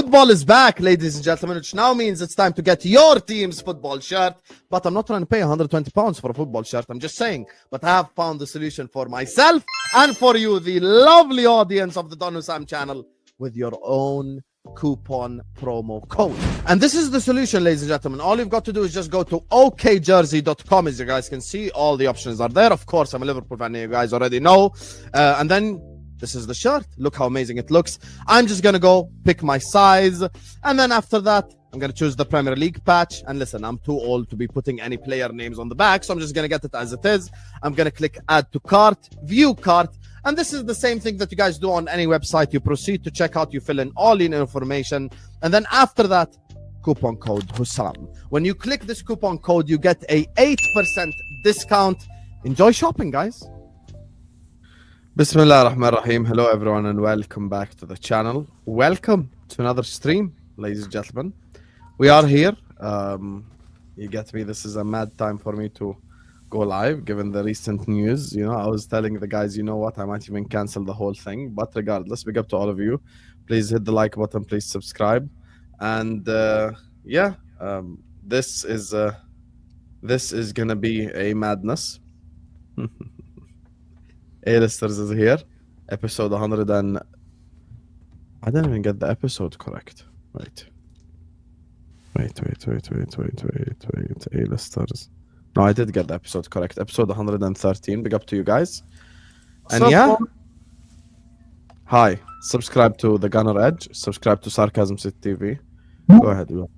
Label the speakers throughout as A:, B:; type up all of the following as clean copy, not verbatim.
A: Football is back, ladies and gentlemen, which now means it's time to get your team's football shirt. But I'm not trying to pay £120 for a football shirt. I'm just saying. But I have found the solution for myself and for you, the lovely audience of the Don Husam channel, with your own coupon promo code. And this is the solution, ladies and gentlemen. All you've got to do is just go to okjersey.com. As you guys can see, all the options are there. Of course, I'm a Liverpool fan, you guys already know. And then this is the shirt. Look how amazing it looks. I'm just gonna go pick my size, and then after that I'm gonna choose the Premier League patch. And listen, I'm too old to be putting any player names on the back, so I'm just gonna get it as it is. I'm gonna click add to cart, view cart, and this is the same thing that you guys do on any website. You proceed to checkout, you fill in all your information, and then after that, coupon code Husam. When you click this coupon code, you get a 8% discount. Enjoy shopping, guys. Bismillah ar-Rahman ar-Rahim. Hello everyone and welcome back to the channel. Welcome to another stream, ladies and gentlemen. We are here. You get me, this is a mad time for me to go live given the recent news. You know, I was telling the guys, you know what, I might even cancel the whole thing, but regardless, big up to all of you. Please hit the like button, please subscribe, and this is gonna be a madness. A-listers is here, episode 100 and I didn't even get the episode correct. Wait. A-listers. No, I did get the episode correct. Episode 113. Big up to you guys. And yeah. Hi. Subscribe to The Gunner Edge. Subscribe to Sarcasm City TV. Go ahead, Will.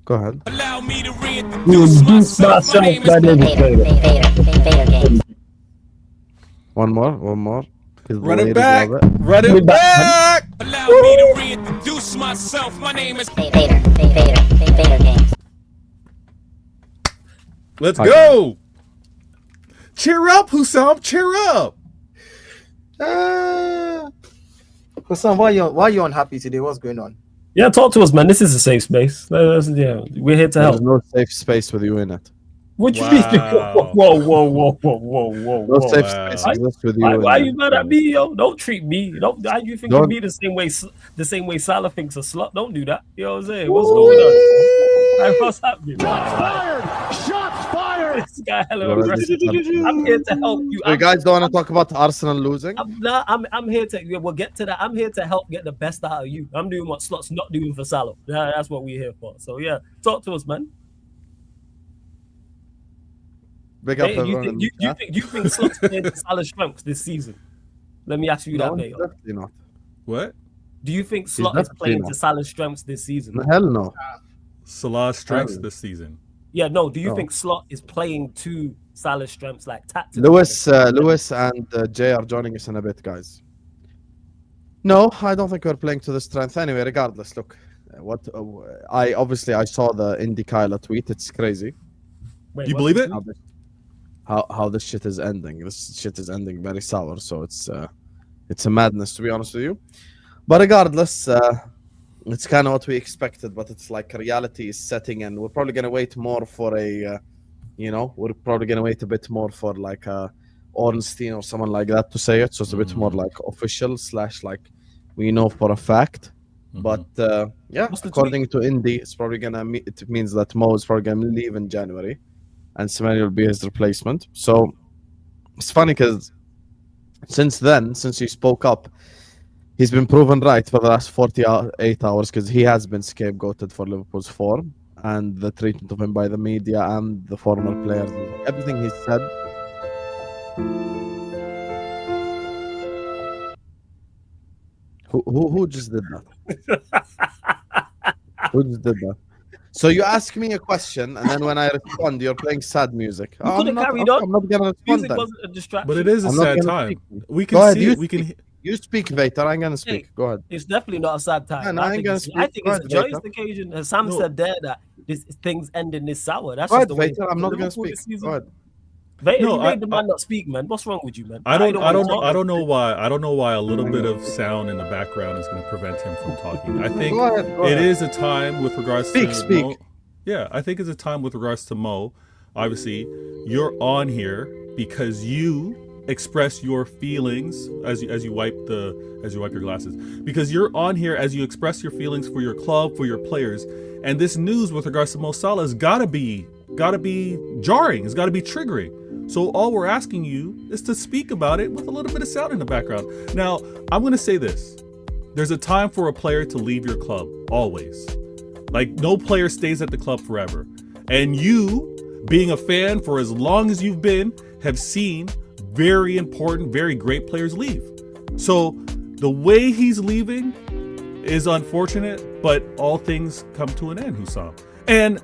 A: Go ahead.
B: Allow me to reintroduce myself. My name is
A: One more.
C: Run it back. Run it back.
B: Allow me to reintroduce myself. My name is
D: Vader Games.
C: Let's go. Cheer up, Husam. Cheer up.
E: Husam, why are you unhappy today? What's going on?
F: Yeah, talk to us, man. This is a safe space. Yeah, we're here to help.
A: There's no safe space with you in it.
F: What you mean? Whoa.
A: No safe space exists with you.
F: Why are you mad at me, yo? Don't treat me. How you think of me the same way Salah thinks a slut? Don't do that. You know what I'm saying? What's going on? Like, what's happening?
G: Shots fired!
F: This guy hella aggressive. I'm here to help you.
A: So you guys don't want to talk about Arsenal losing?
F: I'm here to. We'll get to that. I'm here to help get the best out of you. I'm doing what Slot's not doing for Salah. That's what we're here for. So yeah, talk to us, man.
A: Big up,
F: you think Slot's playing to Salah's strengths this season? Let me ask you that, mate.
A: Definitely not.
C: What?
F: Do you think Slot is playing to Salah's strengths this season?
A: Hell no.
C: Salah's strengths this season.
F: Yeah, no. Do you think Slot is playing to Salah's strengths, like tactically?
A: Lewis and Jay are joining us in a bit, guys. No, I don't think we're playing to the strength. Anyway, regardless, look, I saw the Indy Kyla tweet. It's crazy.
F: Wait,
C: You believe it?
A: How this shit is ending. This shit is ending very sour. So it's a madness, to be honest with you. But regardless, it's kind of what we expected. But it's like reality is setting in. We're probably gonna wait more for we're probably gonna wait a bit more for like Ornstein or someone like that to say it. So it's a bit more like official / like we know for a fact. But according to Indy, it's probably it means that Mo is probably gonna leave in January, and Semenya will be his replacement. So it's funny because since he spoke up, he's been proven right for the last 48 hours because he has been scapegoated for Liverpool's form and the treatment of him by the media and the former players. Everything he said. Who just did that? Who just did that? So you ask me a question, and then when I respond, you're playing sad music. I'm not going to respond.
F: Music wasn't a distraction.
C: But it is a sad time. We can
A: Go ahead,
C: see it. We can.
A: You speak, Vader. I'm going to speak. Go ahead.
F: It's definitely not a sad time.
A: Yeah,
F: I think it's a joyous occasion. As Sam said there, that things end in this sour. That's just the way.
A: Vader, I'm not going to speak. Go ahead.
F: Vader, you made the man not speak, man. What's wrong with you, man?
C: I don't know why a little bit of sound in the background is going to prevent him from talking. I think it is a time with regards to Mo. Yeah, I think it's a time with regards to Mo. Obviously, you're on here because you express your feelings as you wipe your glasses, because you're on here as you express your feelings for your club, for your players, and this news with regards to Mo Salah has gotta be jarring. It's gotta be triggering. So all we're asking you is to speak about it with a little bit of sound in the background. Now, I'm gonna say this: there's a time for a player to leave your club, always. Like, no player stays at the club forever, and you, being a fan for as long as you've been, have seen very important, very great players leave. So the way he's leaving is unfortunate, but all things come to an end, Husam. And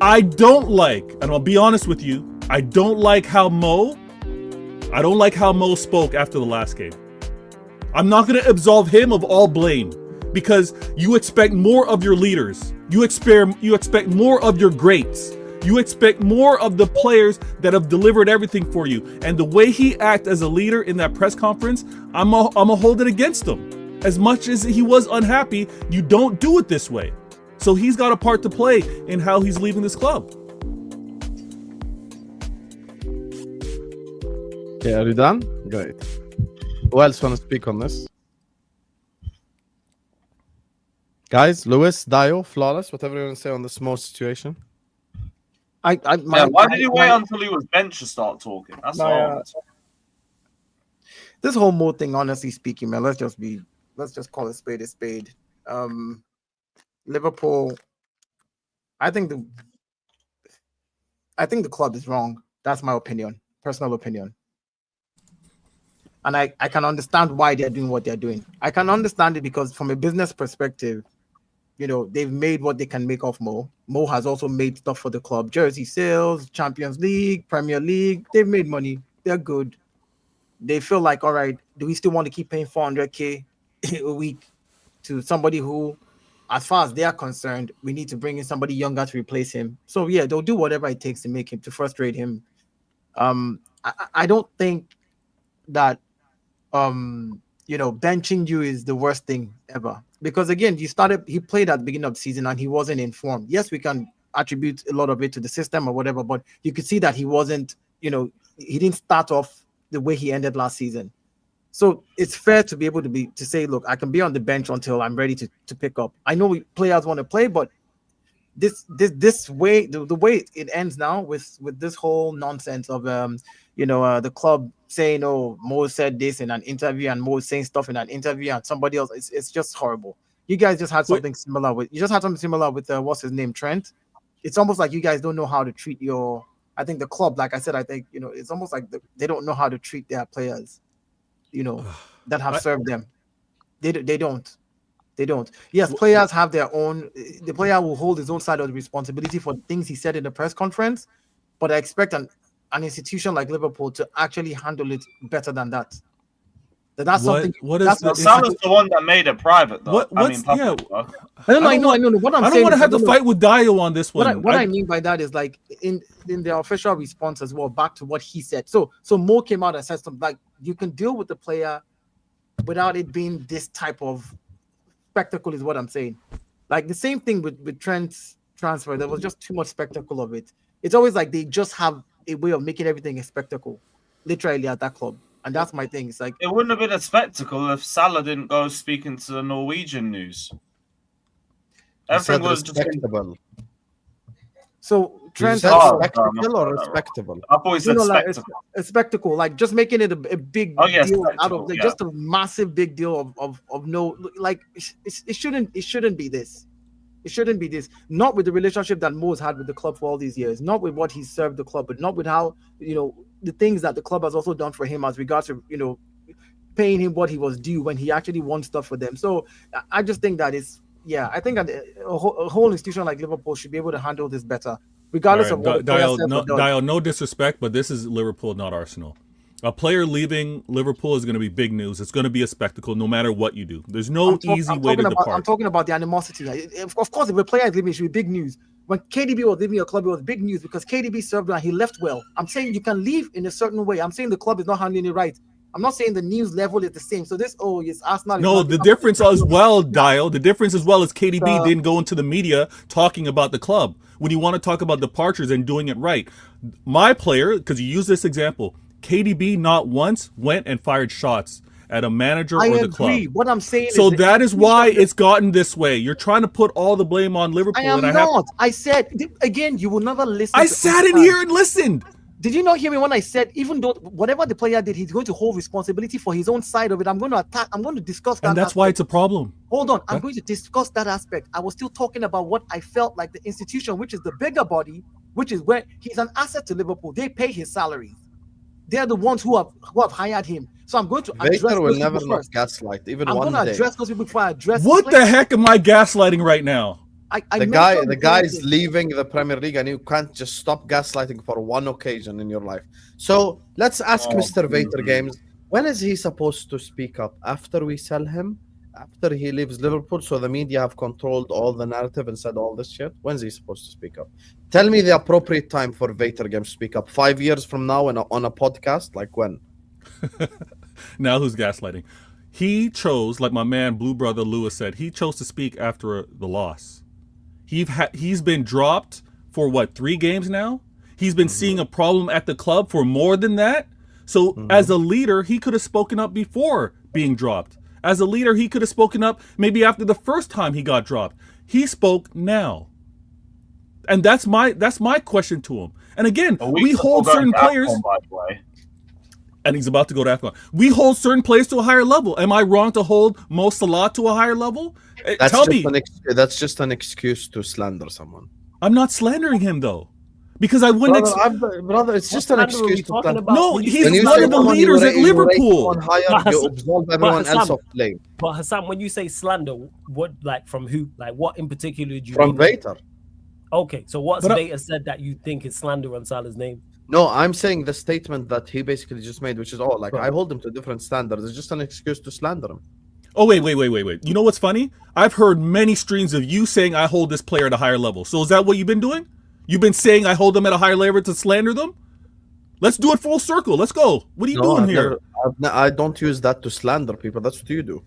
C: I don't like, and I'll be honest with you, I don't like how Mo spoke after the last game. I'm not going to absolve him of all blame, because you expect more of your leaders. You expect more of your greats. You expect more of the players that have delivered everything for you. And the way he acted as a leader in that press conference, I'm a hold it against him. As much as he was unhappy, you don't do it this way. So he's got a part to play in how he's leaving this club.
A: Okay, are you done? Great. Who else want to speak on this? Guys, Lewis, Dio, Flawless, whatever you want to say on the small situation.
H: Why did you wait until he was benched to start talking? That's all.
E: This whole Mo thing, honestly speaking, man, let's just call it spade a spade. Liverpool, I think the club is wrong. That's my opinion, personal opinion. And I can understand why they're doing what they're doing. I can understand it because from a business perspective, you know, they've made what they can make off Mo. Mo has also made stuff for the club. Jersey sales, Champions League, Premier League. They've made money. They're good. They feel like, all right, do we still want to keep paying 400K a week to somebody who, as far as they are concerned, we need to bring in somebody younger to replace him. So, yeah, they'll do whatever it takes to make him, to frustrate him. I don't think that, benching you is the worst thing ever. Because again, he played at the beginning of the season and he wasn't informed. Yes, we can attribute a lot of it to the system or whatever, but you could see that he wasn't, he didn't start off the way he ended last season. So it's fair to be able to say, look, I can be on the bench until I'm ready to pick up. I know players want to play, but this way, the way it ends now with this whole nonsense of the club saying, oh, Mo said this in an interview and Mo saying stuff in an interview and somebody else, it's just horrible. You guys just had something similar with what's his name, Trent. It's almost like you guys don't know how to treat I think the club, like I said, it's almost like they don't know how to treat their players, that have served them. They don't. Yes, players have their own. The player will hold his own side of the responsibility for things he said in the press conference, but I expect an institution like Liverpool to actually handle it better than that. That's something.
H: Salah's the one that made it private, though.
E: I know. What I'm saying,
C: I don't want to have to fight with Dio on this one.
E: What I mean by that is, like, in their official response as well, back to what he said. So Mo came out and said something like, you can deal with the player without it being this type of spectacle, is what I'm saying. Like the same thing with Trent's transfer, there was just too much spectacle of it. It's always like they just have a way of making everything a spectacle, literally, at that club. And that's my thing. It's like,
H: it wouldn't have been a spectacle if Salah didn't go speaking to the Norwegian news. Everything was
A: respectable.
E: So Trent,
A: spectacle or respectable?
H: I thought he said spectacle.
E: A spectacle, like just making it a big deal out of just a massive big deal of no, like it shouldn't be this. It shouldn't be this. Not with the relationship that Mo's had with the club for all these years. Not with what he's served the club, but not with how the things that the club has also done for him as regards to paying him what he was due when he actually won stuff for them. So I just think that I think that a whole institution like Liverpool should be able to handle this better, regardless of what
C: Dial, no disrespect, but this is Liverpool, not Arsenal. A player leaving Liverpool is going to be big news. It's going to be a spectacle no matter what you do. There's no easy way to depart.
E: I'm talking about the animosity. Of course, if a player is leaving, it should be big news. When KDB was leaving your club, it was big news because KDB served and he left well. I'm saying you can leave in a certain way. I'm saying the club is not handling it right. I'm not saying the news level is the same. So it's Arsenal.
C: No, the difference as well, Dial. The difference as well is KDB didn't go into the media talking about the club. When you want to talk about departures and doing it right, my player, because you use this example, KDB not once went and fired shots at a manager
E: I
C: or the
E: agree.
C: club.
E: What I'm saying
C: So
E: is
C: that is why it's gotten this way. You're trying to put all the blame on Liverpool.
E: I am
C: and
E: not. I said again, you will never listen.
C: I
E: to
C: sat in
E: us.
C: here and listened.
E: Did you not hear me when I said, even though whatever the player did, he's going to hold responsibility for his own side of it? I'm going to attack. I'm going to discuss that.
C: And that's why it's a problem.
E: Hold on. I'm going to discuss that aspect. I was still talking about what I felt like the institution, which is the bigger body, which is where he's an asset to Liverpool. They pay his salaries. They're the ones who have hired him. So I'm going to address
A: Vader will
E: those
A: never
E: people
A: not
E: first.
A: gaslight, even
E: I'm
A: one
E: going to
A: day.
E: address those people before I address
C: What
E: players.
C: the heck am I gaslighting right now?
A: The guy's leaving the Premier League, and you can't just stop gaslighting for one occasion in your life. So let's ask Mr. Vader Games, when is he supposed to speak up? After we sell him? After he leaves Liverpool, so the media have controlled all the narrative and said all this shit? When's he supposed to speak up? Tell me the appropriate time for Vader Games to speak up. 5 years from now on a podcast? Like when?
C: Now who's gaslighting? He chose, like my man Blue Brother Lewis said, he chose to speak after the loss. He's been dropped for what, 3 games now? He's been seeing a problem at the club for more than that. So as a leader, he could have spoken up before being dropped. As a leader, he could have spoken up maybe after the first time he got dropped. He spoke now. And that's my question to him. And again, we hold certain players.
H: By the way.
C: And he's about to go to AFCON. We hold certain players to a higher level. Am I wrong to hold Mo Salah to a higher level?
A: That's just an excuse to slander someone.
C: I'm not slandering him though, because I wouldn't.
A: Brother, it's just an excuse to slander.
C: No, he's one of the leaders at Liverpool.
A: You absolve everyone else of blame.
F: But Husam, when you say slander, what, like, from who? Like, what in particular do you
A: From
F: mean?
A: Vader.
F: Okay, so what's Vader said that you think is slander on Salah's name?
A: No, I'm saying the statement that he basically just made, which is I hold him to different standards. It's just an excuse to slander him.
C: Oh, wait. You know what's funny? I've heard many streams of you saying I hold this player at a higher level. So is that what you've been doing? You've been saying I hold them at a higher level to slander them? Let's do it full circle. Let's go. What are you doing here?
A: I don't use that to slander people. That's what you do.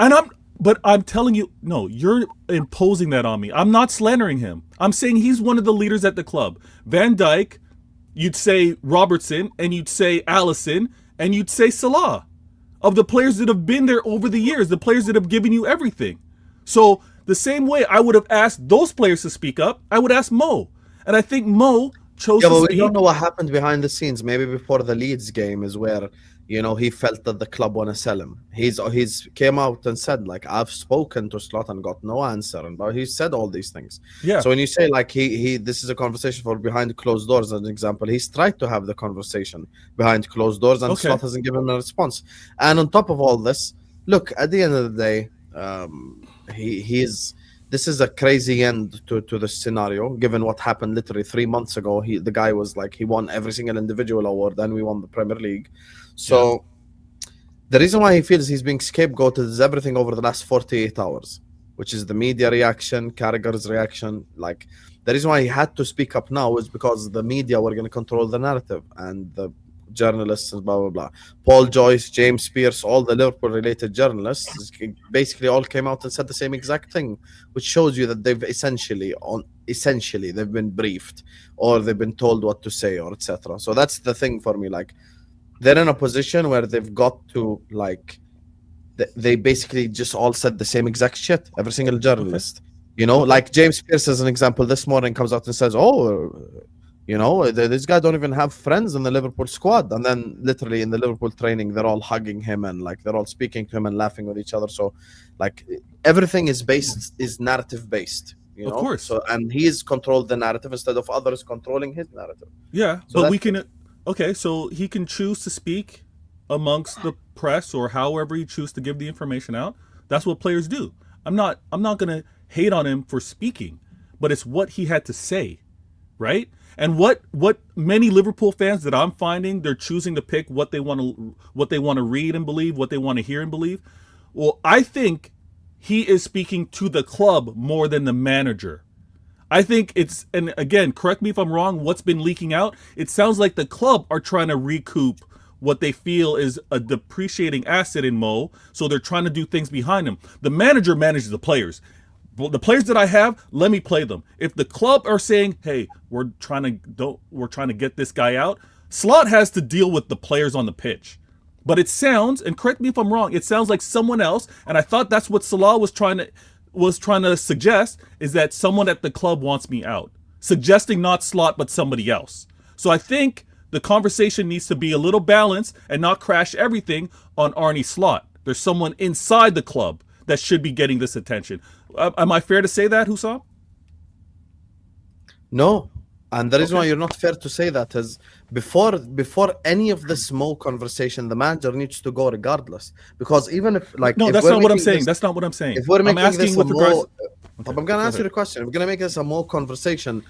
C: But I'm telling you, no, you're imposing that on me. I'm not slandering him. I'm saying he's one of the leaders at the club. Van Dijk, you'd say Robertson, and you'd say Allison, and you'd say Salah. Of the players that have been there over the years, the players that have given you everything. So the same way I would have asked those players to speak up, I would ask Mo. And I think Mo chose to speak.
A: We don't know what happened behind the scenes. Maybe before the Leeds game is where, he felt that the club want to sell him. He's came out and said, like, I've spoken to Slot and got no answer. And he said all these things.
C: Yeah.
A: So when you say, like, this is a conversation for behind closed doors, as an example, he's tried to have the conversation behind closed doors, and Slot hasn't given him a response. And on top of all this, look, at the end of the day, this is a crazy end to the scenario, given what happened literally 3 months ago. The guy was like, he won every single individual award, and we won the Premier League. So the reason why he feels he's being scapegoated is everything over the last 48 hours, which is the media reaction, Carragher's reaction. Like, the reason why he had to speak up now is because the media were going to control the narrative, and the journalists and blah, blah, blah. Paul Joyce, James Pearce, all the Liverpool-related journalists basically all came out and said the same exact thing, which shows you that they've essentially they've been briefed, or they've been told what to say, or etc. So that's the thing for me. Like, they're in a position where they've got to, like, they basically just all said the same exact shit, every single journalist. Like James Pearce, as an example, this morning comes out and says, this guy don't even have friends in the Liverpool squad. And then literally in the Liverpool training, they're all hugging him, and like they're all speaking to him and laughing with each other. So like everything is narrative based,
C: Of course.
A: So, and he's controlled the narrative instead of others controlling his narrative.
C: Yeah,
A: so
C: but we can... Okay, so he can choose to speak amongst the press or however he chooses to give the information out. That's what players do. I'm not going to hate on him for speaking, but it's what he had to say, right? And what many Liverpool fans that I'm finding, they're choosing to pick what they want to read and believe, what they want to hear and believe. Well, I think he is speaking to the club more than the manager. I think it's, and again, correct me if I'm wrong, what's been leaking out, it sounds like the club are trying to recoup what they feel is a depreciating asset in Mo, so they're trying to do things behind him. The manager manages the players. The players that I have, let me play them. If the club are saying, "Hey, we're trying to get this guy out," Slot has to deal with the players on the pitch. But it sounds, and correct me if I'm wrong, it sounds like someone else, and I thought that's what Salah was trying to suggest, is that someone at the club wants me out. Suggesting not Slot, but somebody else. So I think the conversation needs to be a little balanced and not crash everything on Arnie Slot. There's someone inside the club that should be getting this attention. Am I fair to say that, Husam?
A: No. And the reason why you're not fair to say that is before any of this small conversation, the manager needs to go regardless. Because even if like
C: no,
A: if
C: that's
A: we're
C: not what I'm
A: making
C: saying.
A: this-
C: That's not what I'm saying.
A: If we're
C: I'm
A: making
C: asking
A: this
C: with
A: a
C: regards.
A: more, I'm gonna ask you a question. We're gonna make this a more conversation.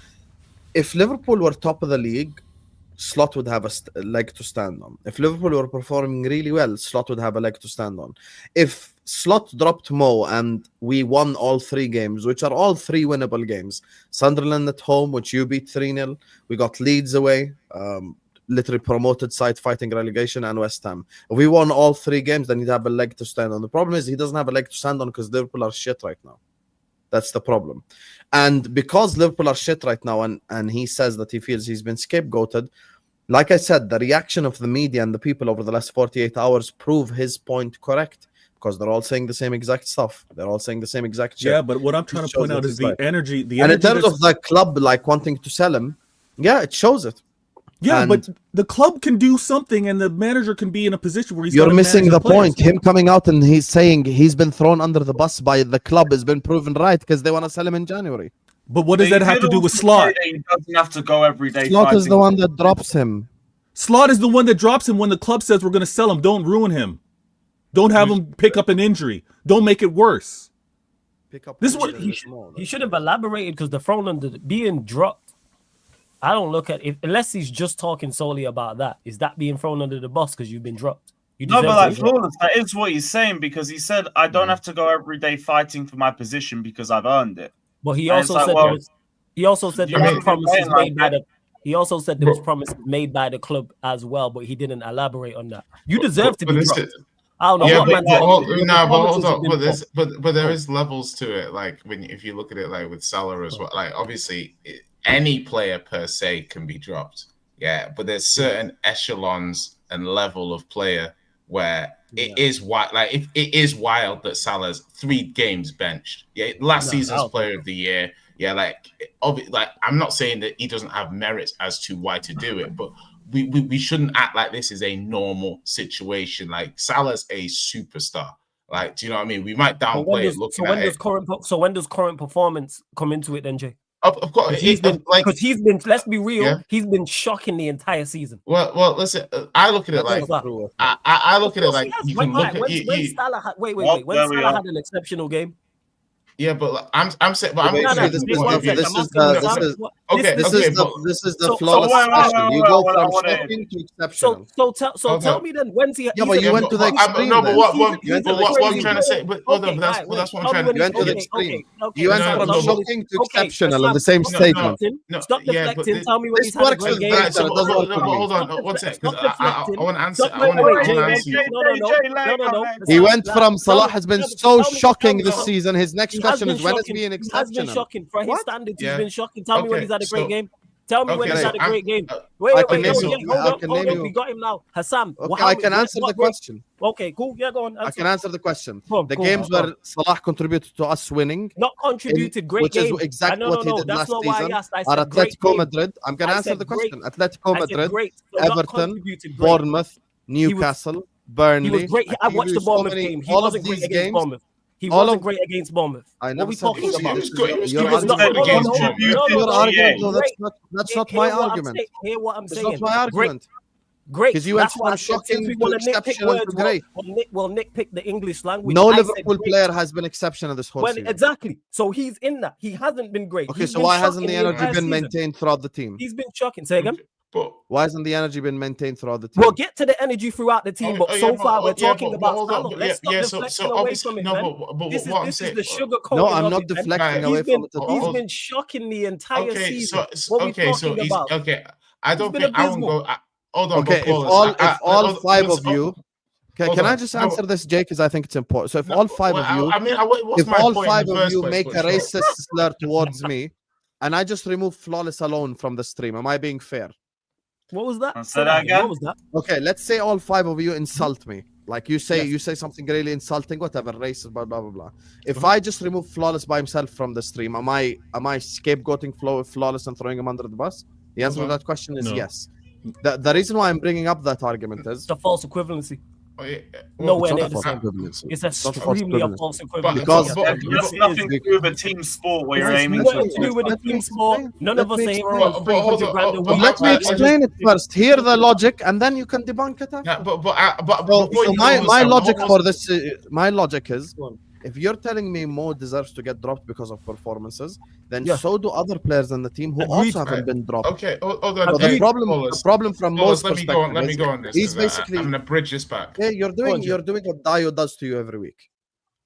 A: If Liverpool were top of the league, Slot would have a leg to stand on. If Liverpool were performing really well, Slot would have a leg to stand on. If Slot dropped Mo and we won all 3 games, which are all 3 winnable games. Sunderland at home, which you beat 3-0. We got Leeds away, literally promoted side fighting relegation, and West Ham. If we won all 3 games, then he'd have a leg to stand on. The problem is he doesn't have a leg to stand on because Liverpool are shit right now. That's the problem. And because Liverpool are shit right now, and he says that he feels he's been scapegoated, like I said, the reaction of the media and the people over the last 48 hours prove his point correct. Because they're all saying the same exact stuff. They're all saying the same exact shit.
C: Yeah, but what I'm trying to point out is the energy. The
A: and
C: energy
A: in terms of the club like wanting to sell him, yeah, it shows it.
C: Yeah,
A: And
C: but the club can do something, and the manager can be in a position where he's.
A: you're
C: gonna
A: missing
C: manage
A: the
C: players.
A: point. Him coming out and he's saying he's been thrown under the bus by the club has been proven right because they want to sell him in January.
C: But what does that have to do with Slot?
H: He doesn't have to go every day.
A: Slot is
H: fighting.
A: the one that drops him.
C: Slot is the one that drops him when the club says we're going to sell him. Don't ruin him. Don't have him pick up an injury. Don't make it worse. This is what
F: he should have elaborated because the thrown under being dropped. I don't look at it unless he's just talking solely about that. Is that being thrown under the bus because you've been dropped? You
H: No,
F: deserve
H: but
F: to
H: like
F: be dropped.
H: flawless, that is what he's saying because he said, "I don't have to go every day fighting for my position because I've earned it."
F: But he
H: And
F: also
H: it's like,
F: said
H: well,
F: there was, he also said
H: you
F: there
H: mean
F: was promises
H: saying like
F: made by
H: that?
F: the. He also said there was promises made by the club as well, but he didn't elaborate on that. You deserve to be dropped. I don't know
I: Yeah,
F: what
I: but,
F: man
I: but,
F: said.
I: hold,
F: The
I: no, but
F: promises
I: hold on.
F: have been
I: But there's
F: dropped.
I: but there is levels to it. Like if you look at it like with Salah as well. Like obviously any player per se can be dropped. Yeah, but there's certain echelons and level of player where it is wild. Like if it is wild that Salah's 3 games benched. Yeah, last season's player of the year. Yeah, like I'm not saying that he doesn't have merits as to why to do it, but we shouldn't act like this is a normal situation. Like Salah's a superstar. Like, do you know what I mean? We might downplay it looking at it.
F: So when does current performance come into it then, Jay?
I: Of course,
F: he's been, let's be real,
I: Yeah.
F: He's been shocking the entire season.
I: Well, listen, I look at it like I look at it like you can look at
F: when Salah had, wait. When Salah had an exceptional game.
I: Yeah, but I'm saying, but I'm
A: Wait,
I: looking at
A: this
I: the
A: is
I: point of view.
A: the this is the flawless
H: wait,
A: question. You go from
H: wait.
A: shocking to exceptional.
F: So tell me then, when's he?
A: Yeah, but you went to the extreme.
I: No, but what I'm
A: extreme.
I: trying to say, but that's what I'm trying to.
A: You went to the extreme. You went
I: No,
A: from
I: no,
A: shocking to
F: okay,
A: exceptional in the same
F: stop
A: statement.
F: Stop deflecting. Tell me when he's had a great game.
I: Hold on, one second, because I want to answer. I want to answer you.
F: No.
A: He went from Salah has been so shocking this season. His next question is when is being
F: He has
A: exceptional?
F: been shocking for his
A: What?
F: standards.
I: Yeah.
F: He's been shocking. Tell me when
I: Okay,
F: he's had a great
I: so-
F: game. Tell me when
I: okay,
F: he's had a
I: I'm-
F: great game.
A: I
F: Wait,
A: can name
F: hold
A: you-
F: on.
A: I can name you-
F: We got him now. Hassam.
A: Okay, I can answer the question.
F: Okay, cool. Yeah, go on.
A: I can answer the question.
F: Go on,
A: The
F: go on,
A: games
F: go on.
A: where Salah contributed to us winning,
F: Not contributed. Great
A: which
F: game.
A: is exactly
F: No,
A: what he did
F: that's
A: last
F: not why I
A: season,
F: asked. I
A: are
F: said great
A: Atletico
F: game.
A: Madrid. I'm going to
F: I
A: answer
F: said
A: the
F: great.
A: question. Atletico
F: I said
A: Madrid,
F: great. So not
A: Everton,
F: contributed great.
A: Bournemouth, Newcastle, Burnley.
F: He was great. I
A: give
F: watched
A: you
F: the
A: so
F: Bournemouth
A: many-
F: game. He
A: all of
F: wasn't great
A: these
F: against
A: games-
F: Bournemouth. He
A: all
F: wasn't
A: of-
F: great against Bournemouth.
A: I
F: What
A: never
F: we
A: said
F: talking
A: he was
F: about?
A: good.
I: He was
A: Your
I: good
A: argument-
I: against
A: your
I: Bournemouth.
A: argument, no,
F: Great.
A: that's not my argument.
F: Hear what I'm
A: That's
F: saying.
A: not my argument.
F: Great.
A: Because you went
F: That's why
A: from
F: I said,
A: shocking
F: since we
A: to
F: want to nitpick
A: exceptional to
F: words,
A: great.
F: we'll nitpick the English language.
A: No
F: I said
A: Liverpool
F: great.
A: player has been exceptional this whole season.
F: Exactly. So he's in that. He hasn't been great.
A: Okay,
F: He's
A: so
F: been
A: why hasn't the
F: shocking
A: energy
F: entire
A: been
F: season.
A: maintained throughout the team?
F: He's been shocking. Say again.
I: But
A: Why hasn't the energy been maintained throughout the team?
F: We'll get to the energy throughout the team, but so far we're talking about
I: hold
F: Salah.
I: on,
F: Let's stop deflecting
I: so
F: away
I: obviously,
F: from it,
I: no,
F: man.
I: but
F: This
I: what I'm
F: is
I: saying,
F: the sugar coating.
A: No, I'm
F: of
A: not
F: it, man.
A: deflecting
I: He's
A: away from it at
F: He's
A: all.
F: been shocking the entire
I: okay,
F: season.
I: so
F: What we
I: okay, so
F: talking
I: he's
F: about?
I: okay. I don't
F: been
I: think I won't
F: abysmal.
I: go. Hold on,
A: Okay,
I: but
A: if
I: Paul,
A: all five of you,
I: hold
A: can I
I: on.
A: just
I: No.
A: answer this, Jake? Because I think it's important. So if all five of you,
I: I mean, what's
A: if
I: my
A: all
I: point in
A: five
I: the
A: of
I: first
A: you
I: place,
A: make
I: but
A: a
I: sure.
A: racist slur towards me, and I just remove flawless alone from the stream, am I being fair?
F: What was that?
H: Say that again.
F: What was that?
A: Okay, let's say all 5 of you insult me. Like you say something really insulting, whatever, racist, blah blah blah blah. If I just remove Flawless by himself from the stream, am I scapegoating Flawless and throwing him under the bus? The answer to that question is yes. The reason why I'm bringing up that argument is
F: It's a false equivalency.
I: Oh, yeah.
F: Nowhere near
A: it's
F: the
A: not a
F: same.
A: false equivalency.
F: It's
A: It's not a false
F: extremely a
A: equivalency.
F: false equivalency.
A: Because-
H: That's nothing to do with a team sport where you're
F: It's
H: aiming
F: nothing
H: to
F: to do with the team sport. None of us are here
I: But-
F: on
I: but hold
F: 300
I: on,
F: grand a
I: but
F: week.
A: Let me explain it first. Hear the logic, and then you can debunk it after.
I: Yeah, but
A: So
I: before you
A: my
I: go,
A: logic
I: hold on.
A: for this, my logic is, if you're telling me Mo deserves to get dropped because of performances, then so do other players in the team who also haven't been dropped.
I: Okay, hold on.
A: So the
I: Hey,
A: problem from Mo's
I: let me
A: perspective
I: go on. Let me
A: is
I: go on this.
A: he's
I: 'Cause
A: basically
I: I'm gonna bridge this back.
A: yeah, you're doing what Dio does to you every week.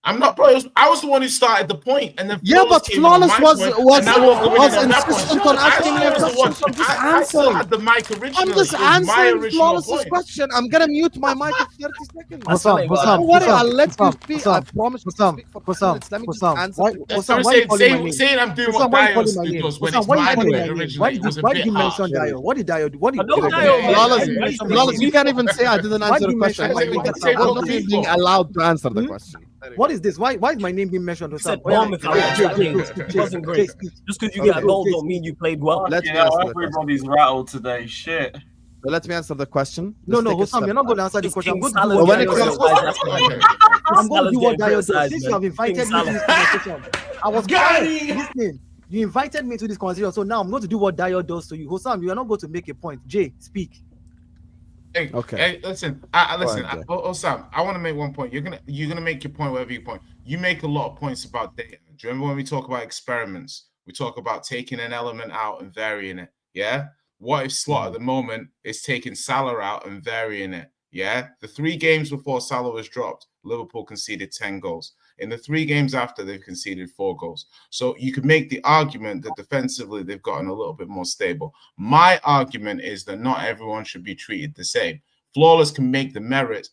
I: I'm not, bro. I was the one who started the point, and then
A: Yeah, but
I: came on
A: Flawless
I: my
A: was
I: point, and now we're going
A: was
I: on that point.
A: insistent on asking me a question. So I'm just
I: I still
A: answering.
I: had the mic originally.
A: I'm just
I: It was my
A: answering
I: original
A: Flawless's
I: point.
A: question. I'm gonna mute my mic in 30 seconds.
E: Husam,
A: Don't worry, I'll let you speak. I promise you to
E: Husam,
A: speak for 10
E: Husam,
A: minutes. Let me just
E: Husam,
A: answer
E: why-
A: the
E: Husam,
A: question.
E: why you calling my name?
I: Saying I'm doing
E: Husam,
I: what
E: why you
I: Dio
E: calling my name?
I: does when
E: Husam,
I: it's
E: why you
I: my
E: calling
I: point
E: my name?
I: originally.
E: Why
I: It was a
E: did
I: bit
E: you mention
I: harsh.
E: Dio? What did Dio do? What did
F: No,
E: Dio
F: Dio,
E: do?
A: Flawless, you can't even say I didn't
E: Why
A: answer
E: do
A: the
E: you
A: question.
E: mention-
A: I'm not even being allowed to answer the question.
E: What is this? Why is my name being mentioned?
F: You
E: Husam?
F: said
E: Oh, yeah,
F: Bournemouth,
E: yeah,
F: I watched
E: yeah,
F: that
E: yeah,
F: game.
E: yeah,
F: It wasn't
E: yeah,
F: great.
E: yeah,
F: Just because you
E: Okay,
F: get a goal
E: okay,
F: don't mean you played well.
A: Let me
H: You know,
A: answer the question.
H: everybody's rattled today. Shit.
A: Let me answer the question.
E: No,
A: Let's
E: no,
A: take a
E: Husam,
A: step
E: you're not
A: back.
E: going to answer the
F: It's
E: question. I'm
F: King
E: going to do
F: Salah
E: what
A: when
E: Dio
A: it
E: does.
A: comes-
E: I'm going to
F: Salah's
E: do what
F: getting
E: Dio does.
F: criticised,
E: Since
F: man.
E: you have invited
F: King
E: me to
F: Salah.
E: this conversation, I was listening. You invited me to this conversation, so now I'm going to do what Dio does to you. Husam, you are not going to make a point. Jay, speak.
I: Hey,
A: Okay.
I: Hey, listen. Listen.
A: Go ahead,
I: Sam, I want to make one point. You're gonna make your point wherever you point. You make a lot of points about data. Do you remember when we talk about experiments? We talk about taking an element out and varying it. Yeah. What if Slot at the moment is taking Salah out and varying it? Yeah. The 3 games before Salah was dropped, Liverpool conceded 10 goals. In the 3 games after, they've conceded 4 goals. So you could make the argument that defensively they've gotten a little bit more stable. My argument is that not everyone should be treated the same. Flawless can make the merit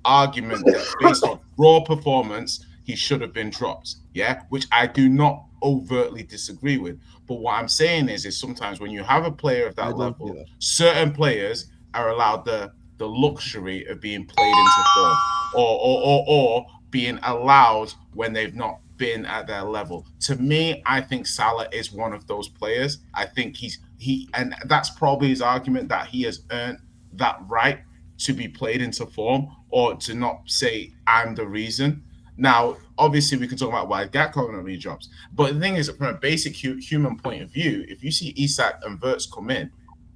I: argument that based on raw performance, he should have been dropped. Yeah, which I do not overtly disagree with. But what I'm saying is sometimes when you have a player of that level, certain players are allowed the luxury of being played into form or being allowed when they've not been at their level. To me, I think Salah is one of those players. I think and that's probably his argument that he has earned that right to be played into form or to not say I'm the reason. Now, obviously, we can talk about why Gakpo not really drops. But the thing is, from a basic human point of view, if you see Isak and Wirtz come in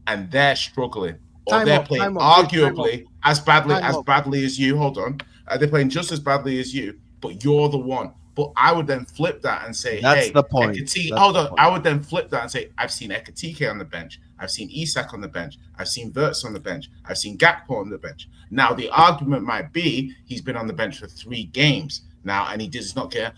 I: and they're struggling, or they're playing arguably as badly as you, hold on, they're playing just as badly as you, but you're the one. But I would then flip that and say,
A: That's
I: hey,
A: the point.
I: I would then flip that and say, I've seen Ekitike on the bench. I've seen Isak on the bench. I've seen Wirtz on the bench. I've seen Gakpo on the bench. Now, the argument might be he's been on the bench for 3 games now and he does not care.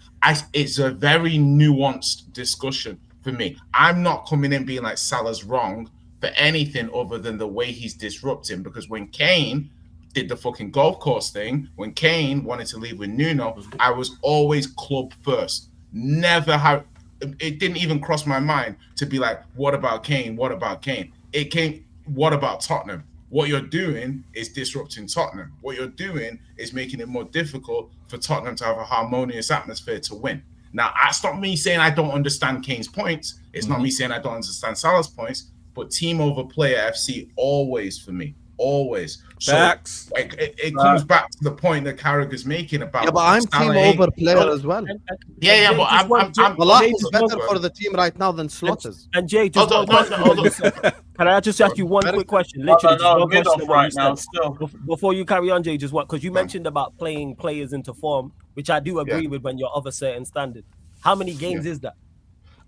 I: It's a very nuanced discussion for me. I'm not coming in being like Salah's wrong for anything other than the way he's disrupting, because when Kane did the fucking golf course thing, when Kane wanted to leave with Nuno, I was always club first. Never had, it didn't even cross my mind to be like, what about Kane? What about Kane? It came, what about Tottenham? What you're doing is disrupting Tottenham. What you're doing is making it more difficult for Tottenham to have a harmonious atmosphere to win. Now, that's not me saying I don't understand Kane's points. It's not me saying I don't understand Salah's points, but team over player FC always for me. Always. So
C: Facts.
I: it comes back to the point that Carragher's making about.
A: Yeah, but I'm
I: Salah
A: team over player as well.
I: Yeah, but I'm
A: Salah is better for the team right now than Slot is.
F: And Jay, just
I: Hold
F: one
I: on.
F: question. Can I just ask you one quick question? Literally, just one question on what
H: right
F: you
H: now.
F: said.
H: Still,
F: Before you carry on, Jay, just what, because you mentioned about playing players into form, which I do agree with when you're of a certain standard. How many games is that?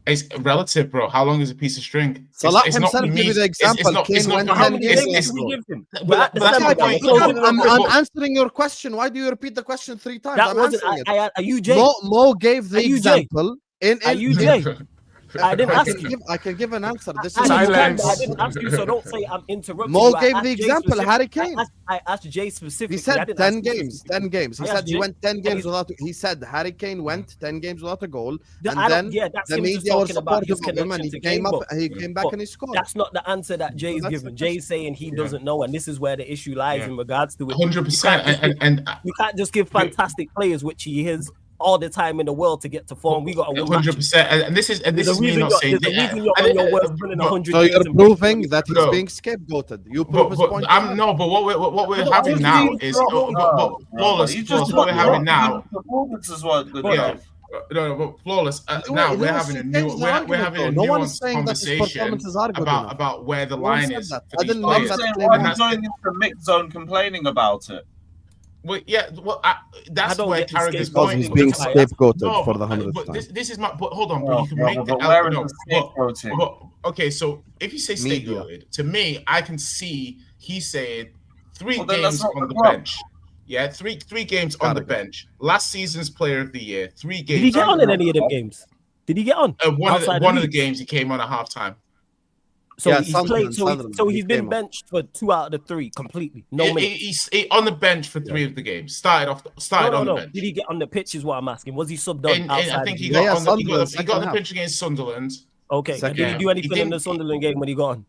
I: It's relative, bro. How long is a piece of string?
A: Salah himself give you the example. Kane went 10 games. I'm answering your question. Why do you repeat the question 3 times?
F: That
A: I'm
F: wasn't.
A: answering it.
F: Are you Jay?
A: Mo gave the example.
F: Are you Jay? I didn't ask you.
A: I can give an answer. This
F: I
A: is
I: Silence.
F: didn't ask you, so don't say I'm interrupting
A: Mo
F: you. I
A: gave
F: asked
A: the
F: Jay
A: example,
F: specific-
A: Harry Kane.
F: I asked Jay specifically.
A: He said
F: I didn't
A: 10
F: ask you
A: games. 10 games. He
F: I
A: said
F: asked
A: he
F: Jay,
A: went 10
F: and
A: games
F: he's-
A: without. He said Harry Kane went 10 games without a goal, and
F: I
A: then
F: don't, yeah, that's
A: the
F: him just
A: media were
F: talking about
A: supportive
F: his
A: of him, and
F: connection
A: he
F: to
A: came
F: Kane,
A: up.
F: but-
A: He came back
F: but
A: and he scored.
F: That's not the answer that Jay's
A: that's
F: given.
A: the
F: Jay's saying he doesn't know, and this is where the issue lies
I: Yeah.
F: in regards to it.
I: 100%. And
F: You can't just give fantastic players, which he is, all the time in the world to get to form. We got to win matches.
I: 100%. And this is
F: There's a
I: me
F: reason
I: not
F: you're-
I: saying.
F: there's a reason you're on your worst winning 100
A: So
F: games
A: you're
F: in
A: proving that he's
I: No.
A: being scapegoated. You prove his point.
I: But what we're
F: No,
I: having
F: just
I: now
F: leave
I: is
F: it alone.
I: flawless.
H: You
I: Flawless.
H: just
I: What we're having now.
H: Performances weren't good
F: Well,
H: enough.
I: No, but flawless.
A: No,
I: Now
A: no,
I: we're
A: he
I: having a
A: changed
I: new.
A: the
I: We're
A: argument,
I: having a
A: though. No one is
I: nuanced
A: saying that his
I: conversation
A: performances are good enough.
I: about where the
A: No one
I: line
A: said
I: is
A: that.
I: for
A: I
I: these
A: didn't
H: I'm
A: make
I: players.
A: that
H: saying,
A: claim.
H: why
A: And
H: are you
A: that's-
H: going into mix zone complaining about it?
I: Well, yeah, well, that's
F: I don't
I: where
F: get the
I: Carragher's
A: Because
I: point.
A: he's being
F: That's why I
A: scapegoated
I: No,
A: for the
I: but
A: 100th time.
I: this is my. But hold on,
H: Oh,
I: but you can
H: yeah,
I: make
H: but
I: the
H: where is
I: no,
H: the scapegoating?
I: okay, so if you say
A: Media.
I: scapegoated, to me, I can see he's saying three
H: Well, then that's
I: games
H: not
I: on
H: the
I: the
H: club.
I: bench. Yeah, three games on the
A: Carragher.
I: bench. Last season's Player of the Year. 3 games.
F: Did he get on in any of them games? Did he get on?
I: One
F: Outside
I: of the
F: league?
I: games he came on at halftime.
F: So
A: Yeah,
F: he's
A: Sunderland,
F: played. So,
A: Sunderland,
F: he's
A: he
F: been
A: came on.
F: benched for 2 out of the 3 completely. No minutes.
I: He's on the bench for 3 of the games. Started on the bench.
F: Did he get on the pitch? Is what I'm asking. Was he subbed
I: And
F: on outside?
I: I think he
F: the
I: got
F: league?
I: on the, he got
A: Sunderland,
I: on the
A: second
I: pitch against Sunderland.
F: Okay. And
A: Second
F: did he
A: half.
F: do anything
I: He
F: in the
I: didn't-
F: Sunderland game when he got on?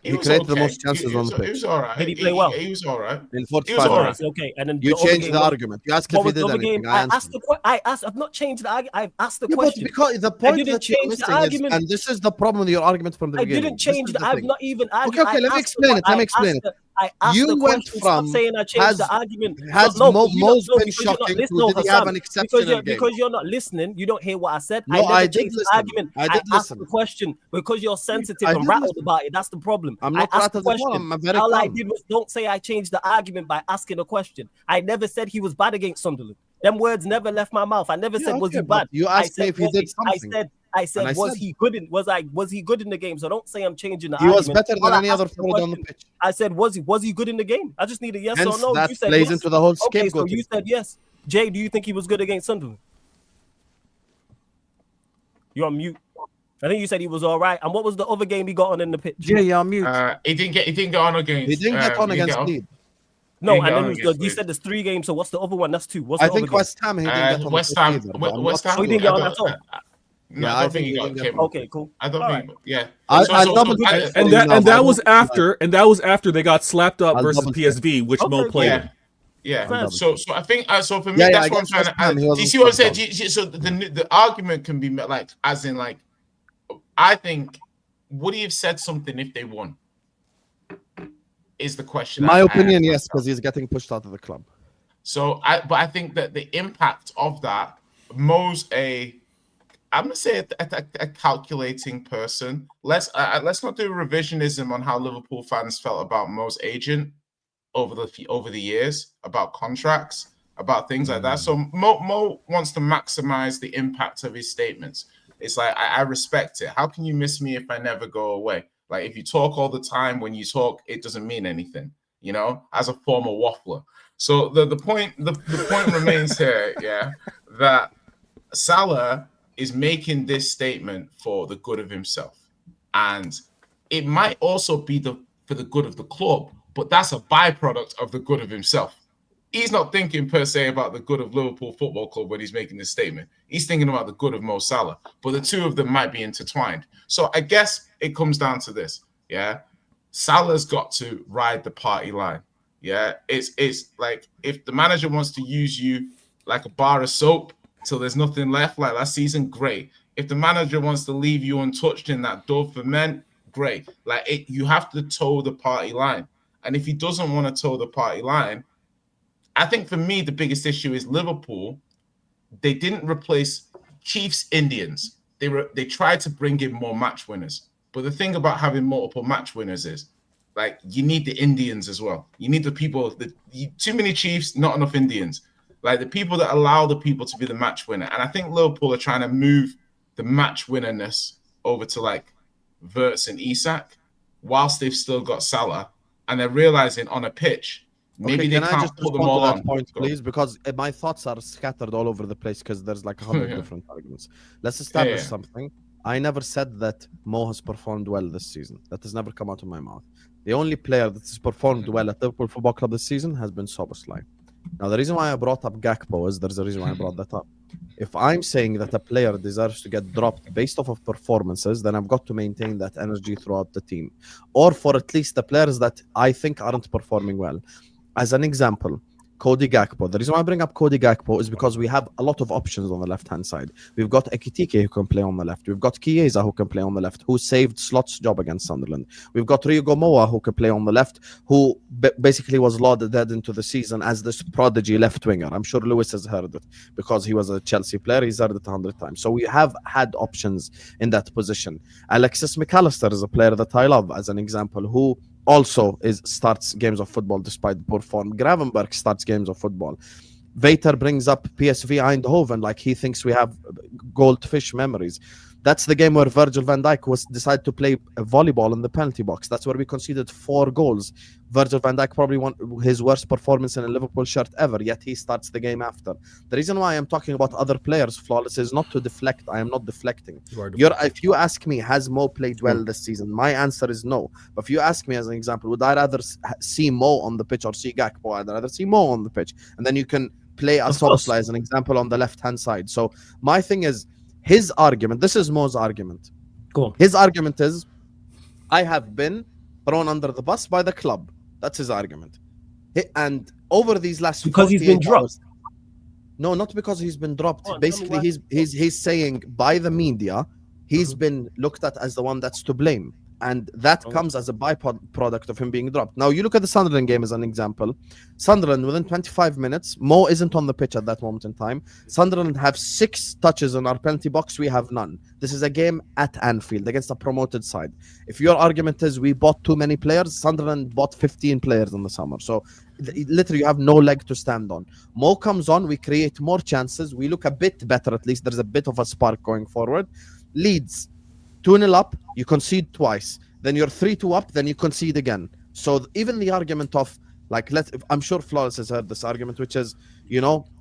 A: He created the most chances on the
I: He
A: pitch.
I: was all right.
F: Did he play well?
I: He was all right.
A: In
I: He
A: 45
I: was all right.
A: minutes.
F: Okay. And then
A: You
F: other
A: changed
F: game,
A: the
F: what-
A: argument. You asked
F: What
A: if he
F: was the
A: did
F: other
A: anything.
F: game?
A: I
F: asked
A: answered.
F: I've not changed the argument. I've asked the
A: Yeah, but
F: question.
A: because the point
F: didn't
A: that you're
F: change the
A: missing is,
F: argument.
A: and this is the problem with your argument from the
F: I
A: beginning.
F: didn't change
A: This is
F: I've
A: thing.
F: not even argued.
A: Okay, let me explain it. Let me explain it.
F: I asked
A: You
F: the
A: went
F: question.
A: from
F: Stop saying I changed
A: has-
F: the argument.
A: has
F: No,
A: Mo-
F: because you
A: Mo's
F: don't-
A: been
F: because you're not
A: shocking
F: listening,
A: to did he have
F: Husam.
A: an exceptional game?
F: Because you're not listening, you don't hear what I said.
A: No,
F: I never
A: I did
F: changed the
A: listen.
F: argument.
A: I did
F: asked
A: listen.
F: the question because you're sensitive
A: I
F: and
A: did
F: rattled
A: listen.
F: about it. That's the problem.
A: I'm
F: I
A: not
F: asked the
A: rattled at all.
F: question.
A: I'm very
F: All I
A: calm.
F: did was don't say I changed the argument by asking a question. I never said he was bad against Sunderland. Them words never left my mouth. I never said was
A: okay,
F: he
A: but
F: bad.
A: you
F: I
A: asked me
F: said,
A: if he
F: was
A: did something.
F: I said,
A: And I
F: was
A: said-
F: he good in was he good in the game? So don't say I'm changing the
A: He
F: argument.
A: was better
F: All
A: than
F: I
A: any other
F: asked the
A: forward on the
F: question,
A: pitch.
F: I said, was he good in the game? I just need a yes
A: Hence,
F: or no.
A: that
F: You said
A: plays
F: yes.
A: into the whole
F: Okay, so
A: scapegoating.
F: you said yes. Jay, do you think he was good against Sunderland? You're on mute. I think you said he was all right. And what was the other game he got on in the pitch?
E: Jay, you're on mute.
I: He didn't get on against.
A: He didn't get on
I: he didn't
A: against
I: get
A: Leeds.
F: No,
I: didn't
F: and
I: get
F: then
I: on
F: it was
I: against
F: you
I: Leeds.
F: said there's 3 games. So what's the other one? That's 2. What's
A: I
F: the other
A: think
F: game?
A: West Ham he didn't get on
I: West
A: the
I: Ham.
A: pitch either, but I'm
I: West
A: not
I: Ham.
F: Oh, he didn't get on
I: I
F: at all?
I: don't- No,
A: Yeah,
I: I
A: I
I: don't
A: think
I: think he
A: he
I: got
A: didn't get
I: came.
A: on.
F: Okay, cool.
I: I don't
F: All
I: think.
F: right.
I: Yeah.
A: I'll
I: So-
A: double
I: so-
A: check
I: I-
A: for
C: And
A: you
C: that
A: now,
C: and
A: but I
C: that was
A: don't think
C: after they got slapped up
A: I'll
C: versus
A: double check.
C: PSV, which Mo
F: Okay,
C: played.
I: Yeah. Yeah.
F: Fair.
I: So I think so for me
A: Yeah,
I: that's
A: I
I: what I'm
A: guess
I: trying
A: West
I: to.
A: Ham, he
I: Do you
A: wasn't
I: see what I'm saying?
A: subbed
I: So the argument can be like as in like, I think would he have said something if they won? Is the question.
A: My
I: I
A: opinion,
I: ask
A: yes,
I: myself.
A: because he's getting pushed out of the club.
I: So I think that the impact of that, Mo's I'm gonna say a calculating person. Let's not do revisionism on how Liverpool fans felt about Mo's agent over the years, about contracts, about things like that. So Mo wants to maximize the impact of his statements. It's like I respect it. How can you miss me if I never go away? Like if you talk all the time, when you talk, it doesn't mean anything. You know, as a former waffler. So the point remains here, yeah, that Salah is making this statement for the good of himself, and it might also be for the good of the club, but that's a byproduct of the good of himself. He's not thinking per se about the good of Liverpool Football Club when he's making this statement. He's thinking about the good of Mo Salah, but the two of them might be intertwined. So I guess it comes down to this, yeah. Salah's got to ride the party line. Yeah, it's like if the manager wants to use you like a bar of soap till there's nothing left, like last season, great. If the manager wants to leave you untouched in that Dove for men, great. Like you have to toe the party line. And if he doesn't want to toe the party line, I think for me the biggest issue is Liverpool. They didn't replace Chiefs Indians. They tried to bring in more match winners. But the thing about having multiple match winners is, like, you need the Indians as well. You need the people, too many Chiefs, not enough Indians. Like, the people that allow the people to be the match winner. And I think Liverpool are trying to move the match winnerness over to, like, Wirtz and Isak, whilst they've still got Salah. And they're realizing on a pitch, maybe they can't put them all
A: to that
I: on.
A: point,
I: Go.
A: please, because my thoughts are scattered all over the place because there's like 100 different arguments. Let's establish something. I never said that Mo has performed well this season. That has never come out of my mouth. The only player that has performed well at Liverpool Football Club this season has been Szoboszlai. Now, the reason why I brought up Gakpo is there's a reason why I brought that up. If I'm saying that a player deserves to get dropped based off of performances, then I've got to maintain that energy throughout the team. Or for at least the players that I think aren't performing well. As an example, Cody Gakpo. The reason why I bring up Cody Gakpo is because we have a lot of options on the left-hand side. We've got Ekitike who can play on the left. We've got Chiesa who can play on the left, who saved Slot's job against Sunderland. We've got Ryugo Moa who can play on the left, who basically was lauded into the season as this prodigy left winger. I'm sure Lewis has heard it because he was a Chelsea player. He's heard it 100 times. So we have had options in that position. Alexis McAllister is a player that I love as an example, who also starts games of football despite poor form. Gravenberg starts games of football. Vater brings up PSV Eindhoven like he thinks we have goldfish memories. That's the game where Virgil van Dijk decided to play volleyball in the penalty box. That's where we conceded 4 goals. Virgil van Dijk probably won his worst performance in a Liverpool shirt ever, yet he starts the game after. The reason why I'm talking about other players flawless is not to deflect. I am not deflecting. If you ask me, has Mo played well this season? My answer is no. But if you ask me as an example, would I rather see Mo on the pitch or see Gakpo? I'd rather see Mo on the pitch. And then you can play Szoboszlai as an example on the left-hand side. So my thing is, his argument, this is Mo's argument.
F: Cool.
A: His argument is, I have been thrown under the bus by the club. That's his argument. And over these last
F: because he's been dropped.
A: No, not because he's been dropped.
F: Oh,
A: basically, he's saying by the media, he's been looked at as the one that's to blame. And that comes as a byproduct of him being dropped. Now, you look at the Sunderland game as an example. Sunderland, within 25 minutes, Mo isn't on the pitch at that moment in time. Sunderland have 6 touches on our penalty box. We have none. This is a game at Anfield against a promoted side. If your argument is we bought too many players, Sunderland bought 15 players in the summer. So, literally, you have no leg to stand on. Mo comes on. We create more chances. We look a bit better, at least. There's a bit of a spark going forward. Leeds. 2-0 up, you concede twice. Then you're 3-2 up, then you concede again. So even the argument of, like, I'm sure Flores has heard this argument, which is,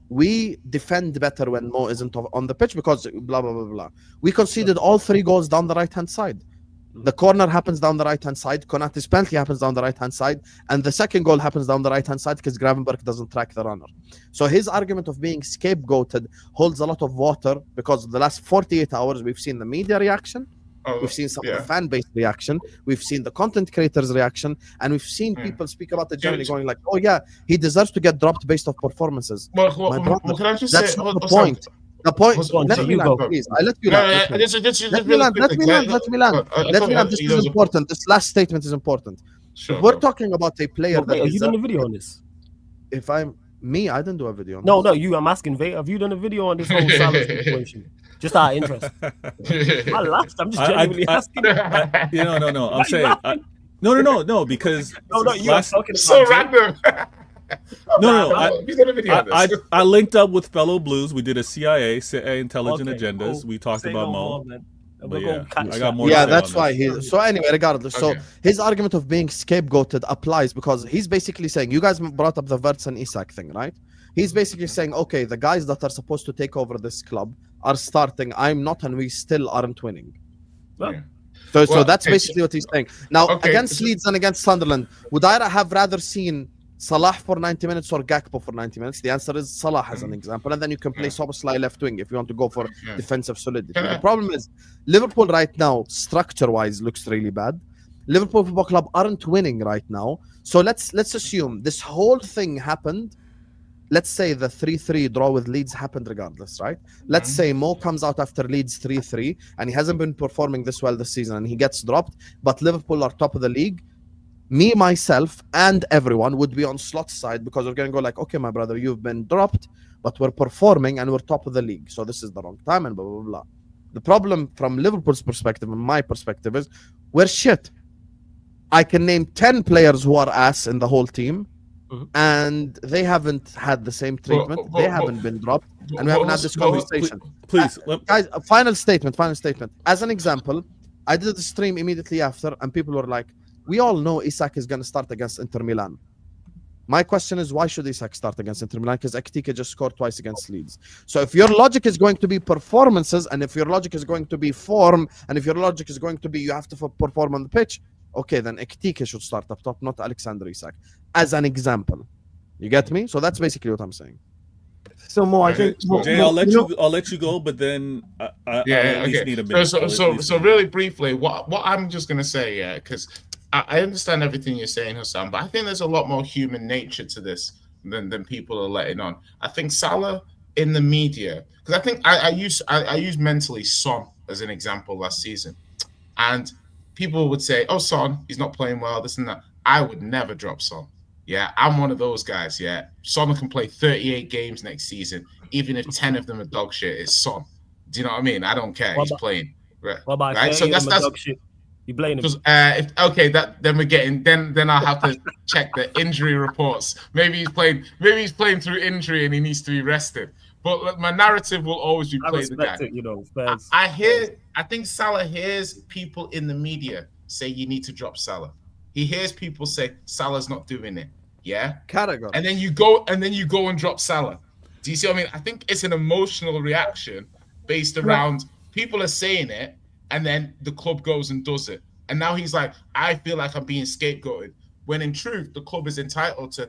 A: we defend better when Mo isn't on the pitch because blah, blah, blah, blah. We conceded all 3 goals down the right-hand side. The corner happens down the right-hand side. Konate's penalty happens down the right-hand side. And the second goal happens down the right-hand side because Gravenberg doesn't track the runner. So his argument of being scapegoated holds a lot of water because the last 48 hours we've seen the media reaction. We've seen some of the fan base reaction. We've seen the content creators reaction, and we've seen people speak about the journey, going like, "Oh yeah, he deserves to get dropped based off performances."
I: Well, can I just
A: that's
I: say,
A: not the point. The point. Let me land, please. I let you land. Let me land. This is important. This last statement is important.
I: Sure,
A: we're talking about a player.
F: Are you doing a video on this?
A: If I'm me, I didn't do a video on
F: No,
A: this.
F: you. I'm asking Vay. Have you done a video on this whole Salah situation? Just out of interest. I laughed. I'm just genuinely asking.
C: No. I'm saying no because
F: you are talking about
I: so random.
C: I linked up with fellow Blues. We did a CIA Intelligent Agendas.
F: Cool.
C: We talked
F: Say
C: about
F: no
C: Mo.
F: more,
C: But
F: I
C: got more.
A: Yeah,
C: to say
A: that's
C: on
A: why
C: this.
A: So anyway, regardless, so his argument of being scapegoated applies because he's basically saying, you guys brought up the Wirtz and Isak thing, right? He's basically saying, okay, the guys that are supposed to take over this club are starting. I'm not, and we still aren't winning. So that's basically what he's saying. Now, against Leeds and against Sunderland, would I have rather seen Salah for 90 minutes or Gakpo for 90 minutes? The answer is Salah as an example. And then you can play Szoboszlai left wing if you want to go for defensive solidity. The problem is Liverpool right now, structure-wise, looks really bad. Liverpool Football Club aren't winning right now. So let's assume this whole thing happened. Let's say the 3-3 draw with Leeds happened regardless, right? Let's say Mo comes out after Leeds 3-3 and he hasn't been performing this well this season and he gets dropped, but Liverpool are top of the league. Me, myself, and everyone would be on Slot's side because we're going to go like, okay, my brother, you've been dropped, but we're performing and we're top of the league. So this is the wrong time and blah, blah, blah. The problem from Liverpool's perspective and my perspective is we're shit. I can name 10 players who are ass in the whole team. And they haven't had the same treatment. They haven't been dropped, and we haven't had this conversation.
C: Please,
A: guys, a final statement. As an example, I did the stream immediately after, and people were like, "We all know Isak is going to start against Inter Milan." My question is, why should Isak start against Inter Milan? Because Ekitike just scored twice against Leeds. So if your logic is going to be performances, and if your logic is going to be form, and if your logic is going to be you have to perform on the pitch, okay, then Ekitike should start up top, not Alexander Isak, as an example. You get me? So that's basically what I'm saying.
E: So more, I think.
C: Jay, I'll let you go, but then I at least need a minute.
I: So really briefly, what I'm just gonna say, because I understand everything you're saying, Husam, but I think there's a lot more human nature to this than people are letting on. I think Salah in the media, because I think I use mentally Son as an example last season, and people would say, "Oh, Son, he's not playing well, this and that." I would never drop Son. Yeah, I'm one of those guys. Yeah, Son can play 38 games next season, even if 10 of them are dog shit. It's Son. Do you know what I mean? I don't care. He's playing. Right.
F: What about
I: right? So that's
F: dog shit? You blame him.
I: Then we're getting. Then I'll have to check the injury reports. Maybe he's playing through injury and he needs to be rested. But my narrative will always be play the guy.
F: It, you know,
I: I think Salah hears people in the media say you need to drop Salah. He hears people say Salah's not doing it. Yeah,
A: category.
I: And then you go and drop Salah. Do you see what I mean? I think it's an emotional reaction based around people are saying it, and then the club goes and does it. And now he's like, I feel like I'm being scapegoated. When in truth, the club is entitled to.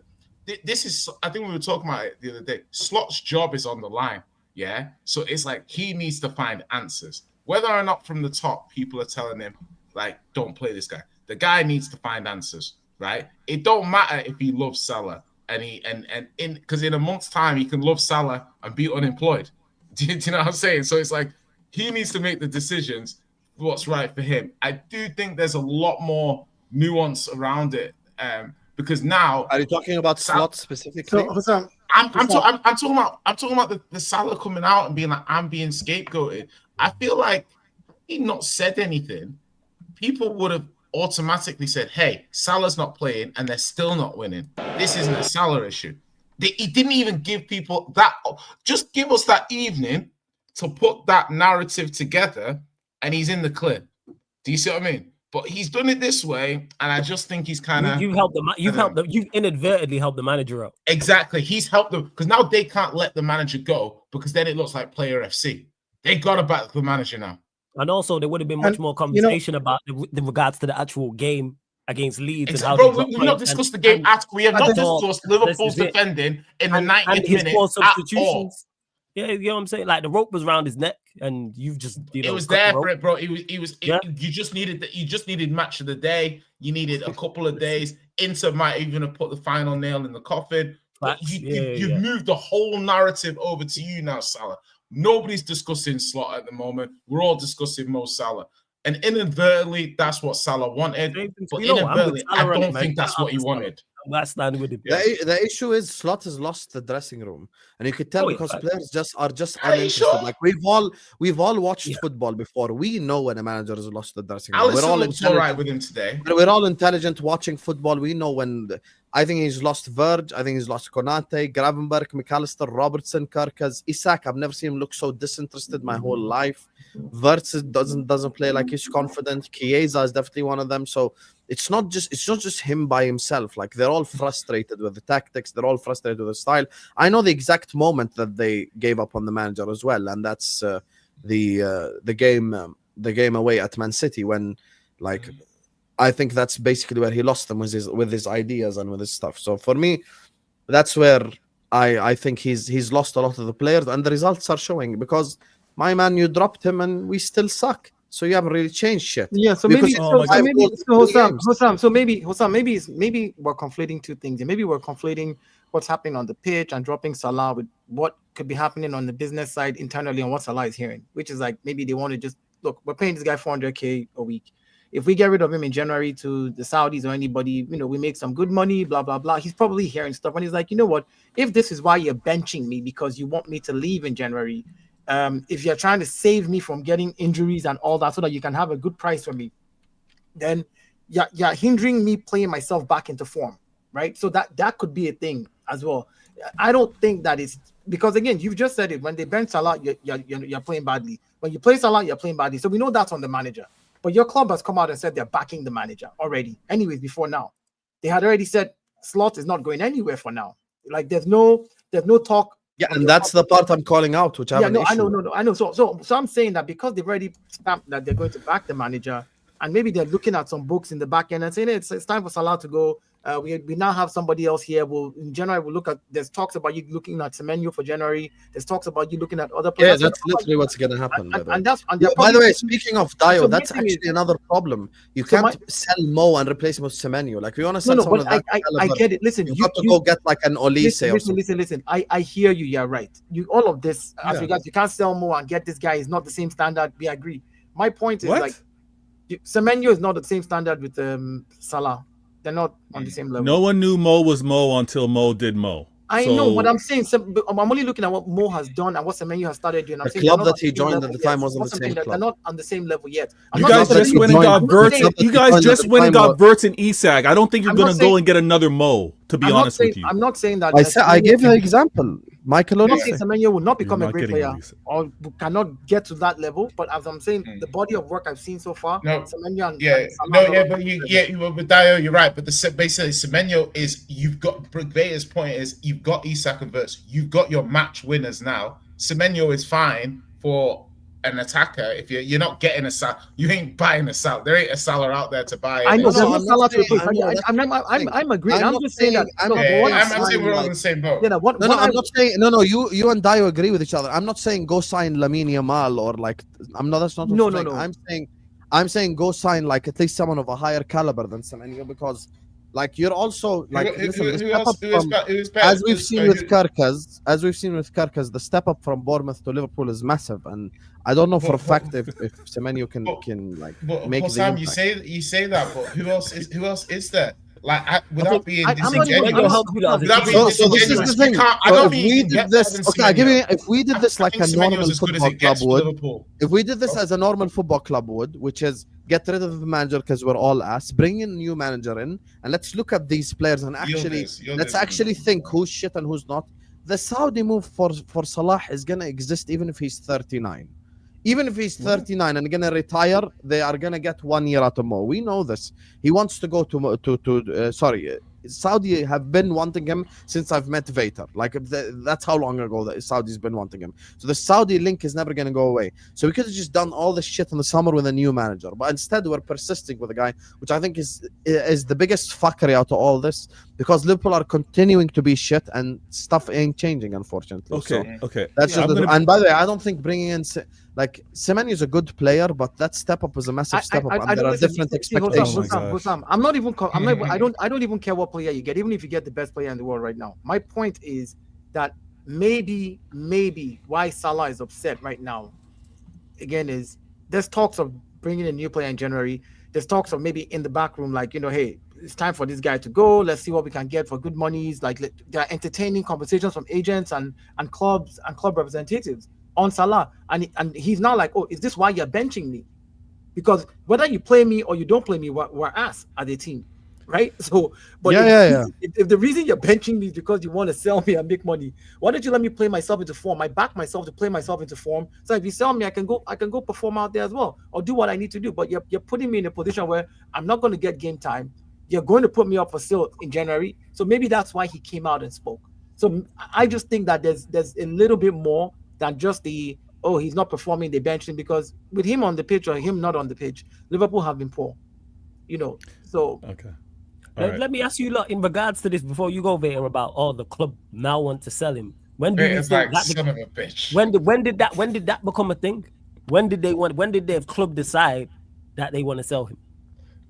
I: This is, I think we were talking about it the other day. Slot's job is on the line. Yeah, so it's like he needs to find answers. Whether or not from the top, people are telling him like, don't play this guy. The guy needs to find answers. Right? It don't matter if he loves Salah because in a month's time he can love Salah and be unemployed. Do you know what I'm saying? So it's like he needs to make the decisions for what's right for him. I do think there's a lot more nuance around it because now.
A: Are you talking about Slot specifically?
E: So,
I: I'm talking about the Salah coming out and being like, I'm being scapegoated. I feel like he not said anything. People would have automatically said, hey, Salah's not playing and they're still not winning. This isn't a Salah issue. He didn't even give people that. Just give us that evening to put that narrative together and he's in the clear. Do you see what I mean? But he's done it this way, and I just think he's kind of
F: you've inadvertently helped the manager out.
I: Exactly. He's helped them because now they can't let the manager go because then it looks like Player FC. They got to back the manager now.
F: And also, there would have been much more conversation about the regards to the actual game against Leeds.
I: Exactly. And how we've not discussed the game we have not discussed Liverpool's defending in the 90th minute at all.
F: Yeah, you know what I'm saying? Like the rope was around his neck, and you've just
I: it was there for it, bro. You just needed match of the day. You needed a couple of days. Inter might even have put the final nail in the coffin. But you've moved the whole narrative over to you now, Salah. Nobody's discussing Slot at the moment. We're all discussing Mo Salah. And inadvertently, that's what Salah wanted. But inadvertently, I don't think that's what he wanted.
F: That's not with it.
A: The issue is Slot has lost the dressing room, and you could tell because players are uninterested. Sure? Like we've all watched football before. We know when a manager has lost the dressing room.
I: We're all all right with him today.
A: We're all intelligent watching football. We know when. I think he's lost Verge. I think he's lost Konate, Gravenberg, McAllister, Robertson, Karkas, Isak. I've never seen him look so disinterested my whole life. Verts doesn't play like he's confident. Chiesa is definitely one of them. So it's not just him by himself. Like they're all frustrated with the tactics. They're all frustrated with the style. I know the exact moment that they gave up on the manager as well, and that's the game away at Man City when like. I think that's basically where he lost them with his ideas and with his stuff. So for me, that's where I think he's lost a lot of the players, and the results are showing because my man, you dropped him and we still suck. So you haven't really changed shit.
E: Yeah. So maybe Husam, maybe we're conflating two things. Maybe we're conflating what's happening on the pitch and dropping Salah with what could be happening on the business side internally and what Salah is hearing, which is like maybe they want to just look. We're paying this guy $400K a week. If we get rid of him in January to the Saudis or anybody, we make some good money, blah, blah, blah. He's probably hearing stuff. And he's like, you know what? If this is why you're benching me because you want me to leave in January, if you're trying to save me from getting injuries and all that so that you can have a good price for me, then you're hindering me playing myself back into form, right? So that could be a thing as well. I don't think that is because, again, you've just said it. When they bench Salah, you're playing badly. When you play Salah, you're playing badly. So we know that's on the manager. But your club has come out and said they're backing the manager already. Anyways, before now, they had already said slot is not going anywhere for now. Like there's no talk.
A: Yeah, and that's the part I'm calling out, which I have an issue.
E: I know. So I'm saying that because they've already stamped that they're going to back the manager, and maybe they're looking at some books in the back end and saying it's time for Salah to go. We now have somebody else here. In January we'll look at. There's talks about you looking at Semenyo for January. There's talks about you looking at other players.
A: Yeah, that's literally what's going to happen.
E: By
A: the way, speaking of Dio, that's actually another problem. You can't sell Mo and replace him with Semenyo. Like we want to sell someone of that caliber.
E: I get it. Listen,
A: you have to go get like an Olise.
E: Listen. I hear you. You're right. All of this as regards you can't sell Mo and get this guy is not the same standard. We agree. My point is like Semenyo is not the same standard with Salah. They're not on the same level.
C: No one knew Mo was Mo until Mo did Mo.
E: I know, but I'm saying I'm only looking at what Mo has done and what Semenyo has started doing.
A: The club that he joined at the time wasn't the same club.
E: They're not on the same level yet.
C: You guys just went and got Verts. You guys just went and got Verts and Isak. I don't think you're going to go and get a Mo. To be honest with you,
E: I'm not saying that.
A: I gave you an example. Michael Olise.
E: Semenyo will not become a great player or cannot get to that level. But as I'm saying, the body of work I've seen so far, Semenyo and
I: but Dio, you're right. But basically, Semenyo is you've got Bater's point is you've got Isak and Verts, you've got your match winners now. Semenyo is fine for an attacker. If you're not getting a Salah, you ain't buying a Salah. There ain't a Salah out there to buy.
E: I know there's no Salah to replace. I'm agreeing. I'm just saying that.
I: I'm saying we're all in the same boat.
A: I'm not saying no. You and Dio agree with each other. I'm not saying go sign Lamine Yamal or like That's not. No. I'm saying go sign like at least someone of a higher caliber than Semenyo because. Like you're also like as we've seen with Kirkaz, the step up from Bournemouth to Liverpool is massive, and I don't know for a fact if Semenyo can make
I: Husam, you say that, but who else is there? Like without being disingenuous.
A: So this is the thing. If we did this like a normal football club would, if we did this as a normal football club would, which is get rid of the manager because we're all ass, bring in a new manager in, and let's look at these players and actually think who's shit and who's not. The Saudi move for Salah is gonna exist even if he's 39. Even if he's 39 and gonna retire, they are gonna get 1 year out of Mo. We know this. He wants to go to Saudi have been wanting him since I've met Vater. Like that's how long ago the Saudi's been wanting him. So the Saudi link is never gonna go away. So we could have just done all this shit in the summer with a new manager, but instead we're persisting with a guy, which I think is the biggest fuckery out of all this, because Liverpool are continuing to be shit and stuff ain't changing, unfortunately.
C: Okay.
A: That's just and by the way, I don't think bringing in like Semenyo is a good player, but that step up was a massive step up, and there are different expectations.
E: Husam, I don't even care what player you get, even if you get the best player in the world right now. My point is that maybe why Salah is upset right now, again, is there's talks of bringing a new player in January. There's talks of maybe in the back room, like, hey, it's time for this guy to go. Let's see what we can get for good monies. Like there are entertaining conversations from agents and clubs and club representatives on Salah, and he's now like, oh, is this why you're benching me? Because whether you play me or you don't play me, we're ass as a team, right? So, but if the reason you're benching me is because you want to sell me and make money, why don't you let me play myself into form? I back myself to play myself into form. So if you sell me, I can go perform out there as well, or do what I need to do. But you're putting me in a position where I'm not going to get game time. You're going to put me up for sale in January. So maybe that's why he came out and spoke. So I just think that there's a little bit more than just he's not performing, they bench him, because with him on the pitch or him not on the pitch, Liverpool have been poor. So
C: okay.
F: Let me ask you in regards to this before you go there about the club now want to sell him. When do you think that
I: son of a bitch?
F: When did that become a thing? When did the club decide that they want to sell him?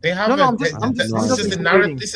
I: They haven't. This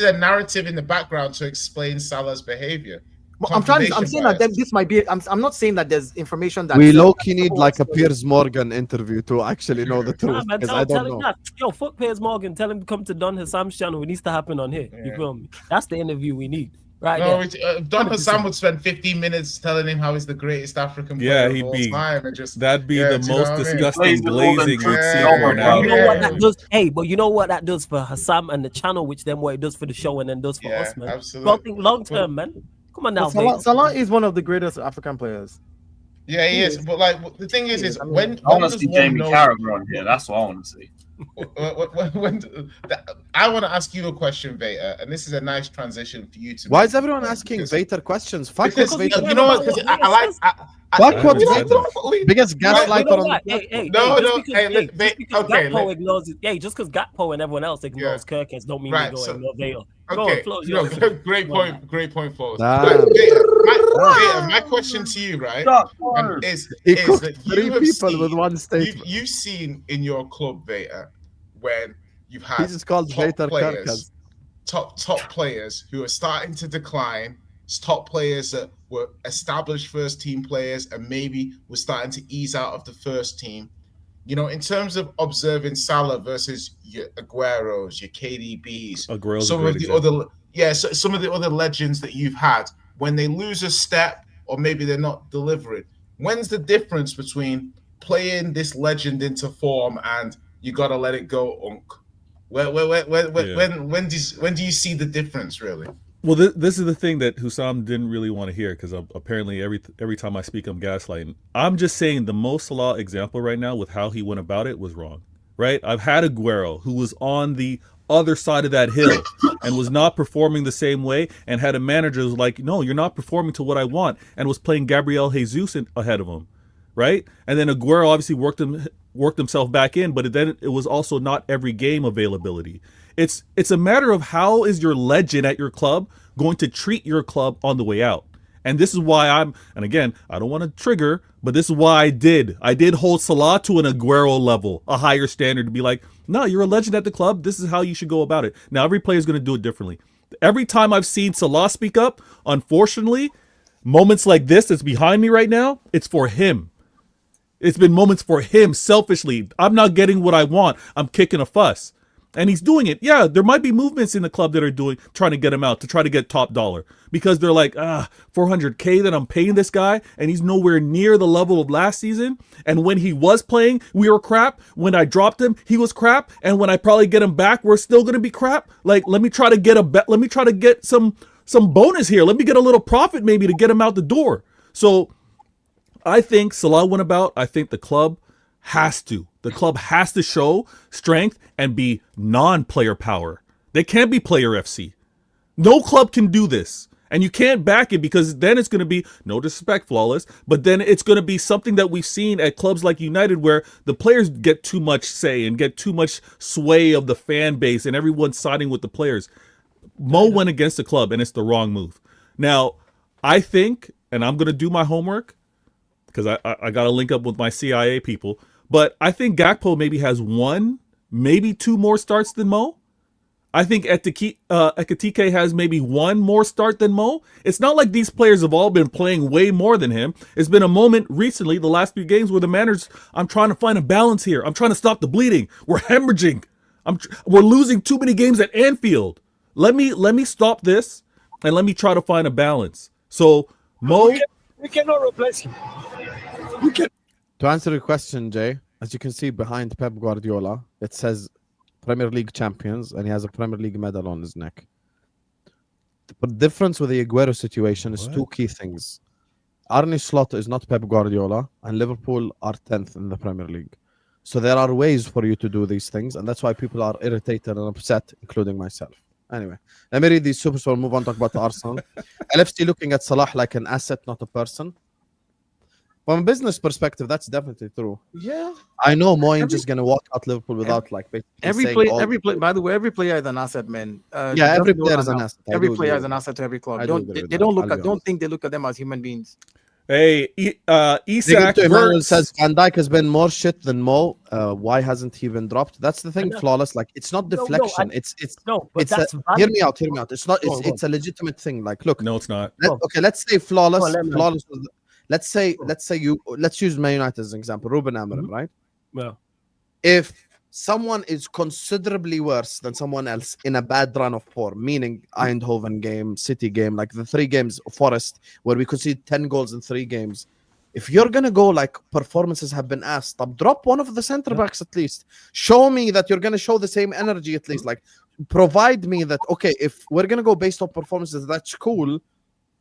I: is a narrative in the background to explain Salah's behavior.
E: I'm saying that this might be. I'm not saying that there's information that
A: we low-key need like a Piers Morgan interview to actually know the truth.
F: Man, I don't know. Yo, fuck Piers Morgan. Tell him to come to Don Hassam's channel. It needs to happen on here. You feel me? That's the interview we need. Right. No,
I: Don Hassam would spend 15 minutes telling him how he's the greatest African player of all time.
C: That'd be the most disgusting glazing we'd see for now.
F: You know what that does? Hey, but you know what that does for Husam and the channel, which then what it does for the show and then does for us, man.
I: Absolutely.
F: Long term, man. Come on now,
E: Salah is one of the greatest African players.
I: Yeah, he is. But like the thing is when
H: I want to
I: does
H: see
I: one
H: Jamie
I: know?
H: Carragher on here. That's what I want to see.
I: I want to ask you a question, Veta, and this is a nice transition for you to.
A: Why
I: make
A: is everyone
I: because-
A: asking
I: because-
A: Vader questions? Fuck
I: Because
A: what Vader.
I: you know what? Because I like.
A: Fuck what
I: we
A: Vader.
I: don't-
A: Biggest
F: You know
A: gaslighter on
F: what?
A: the
F: Hey,
I: No,
F: just
I: no,
F: because,
I: hey,
F: just because
I: okay,
F: Gakpo ignores it, just because Gakpo and everyone else ignores Kirkens don't mean
I: Right,
F: we go
I: so-
F: ignore Vale. Go
I: Okay,
F: on, Flo,
I: no,
F: yours.
I: great point, Flawless.
A: Damn.
I: Veta, my question to you, right, is
A: He
I: is
A: cooked
I: that
A: 3
I: you have
A: people
I: seen,
A: with one statement.
I: you've seen in your club, Veta, when you've
A: He
I: had
A: just called
I: top
A: Vader
I: players,
A: Kirkens.
I: top players who are starting to decline, top players that were established first team players and maybe were starting to ease out of the first team. You know, in terms of observing Salah versus your Agueros, your KDBs,
C: Aguero's a
I: some
C: great
I: of the
C: example.
I: other, some of the other legends that you've had, when they lose a step or maybe they're not delivering, when's the difference between playing this legend into form and you gotta let it go, Unk? When do you see the difference, really?
C: Well, this is the thing that Husam didn't really want to hear because apparently every time I speak, I'm gaslighting. I'm just saying the Mo Salah example right now with how he went about it was wrong, right? I've had Aguero who was on the other side of that hill and was not performing the same way and had a manager who was like, no, you're not performing to what I want, and was playing Gabriel Jesus ahead of him, right? And then Aguero obviously worked himself back in, but then it was also not every game availability. It's a matter of how is your legend at your club going to treat your club on the way out. And this is why and again, I don't want to trigger, but this is why I did hold Salah to an Aguero level, a higher standard, to be like, no, you're a legend at the club. This is how you should go about it. Now, every player is going to do it differently. Every time I've seen Salah speak up, unfortunately, moments like this that's behind me right now, it's for him. It's been moments for him selfishly. I'm not getting what I want. I'm kicking a fuss. And he's doing it. Yeah, there might be movements in the club that are trying to get him out, to try to get top dollar. Because they're like, 400K that I'm paying this guy, and he's nowhere near the level of last season. And when he was playing, we were crap. When I dropped him, he was crap. And when I probably get him back, we're still gonna be crap. Like, let me try to get some bonus here. Let me get a little profit maybe to get him out the door. So I think Salah went about. I think the club has to. The club has to show strength and be non-player power. They can't be player FC. No club can do this. And you can't back it because then it's going to be, no disrespect, Flawless, but then it's going to be something that we've seen at clubs like United where the players get too much say and get too much sway of the fan base and everyone's siding with the players. Mo went against the club and it's the wrong move. Now, I think, and I'm going to do my homework because I got to link up with my CIA people, but I think Gakpo maybe has 1, maybe 2 more starts than Mo. I think Ekitike has maybe 1 more start than Mo. It's not like these players have all been playing way more than him. It's been a moment recently, the last few games, where the manager's, I'm trying to find a balance here. I'm trying to stop the bleeding. We're hemorrhaging. We're losing too many games at Anfield. Let me stop this and let me try to find a balance. So Mo,
G: We cannot replace him. We can.
A: To answer your question, Jay, as you can see behind Pep Guardiola, it says Premier League champions, and he has a Premier League medal on his neck. The difference with the Aguero situation is 2 key things. Arne Slot is not Pep Guardiola, and Liverpool are 10th in the Premier League. So there are ways for you to do these things, and that's why people are irritated and upset, including myself. Anyway, let me read these super and move on, talk about the Arsenal. LFC looking at Salah like an asset, not a person. From a business perspective, that's definitely true.
E: Yeah.
A: I know Moyes just gonna walk out Liverpool without like
E: Every player. By the way, every player is an asset, man.
A: Yeah, every player is an asset.
E: Every player is an asset to every club. Don't think they look at them as human beings.
C: hey, Isak
A: says Van Dijk has been more shit than Mo. Why hasn't he been dropped? That's the thing, Flawless. Like, it's not deflection. Hear me out. It's not. It's a legitimate thing. Like, look.
C: No, it's not.
A: Okay, let's say Flawless. Let's use Man United as an example. Ruben Amorim, right?
F: Well,
A: if someone is considerably worse than someone else in a bad run of form, meaning Eindhoven game, City game, like the 3 games, Forest, where we could see 10 goals in 3 games. If you're gonna go like performances have been asked, drop one of the center backs at least. Show me that you're gonna show the same energy at least. Like, provide me that, okay, if we're gonna go based on performances, that's cool.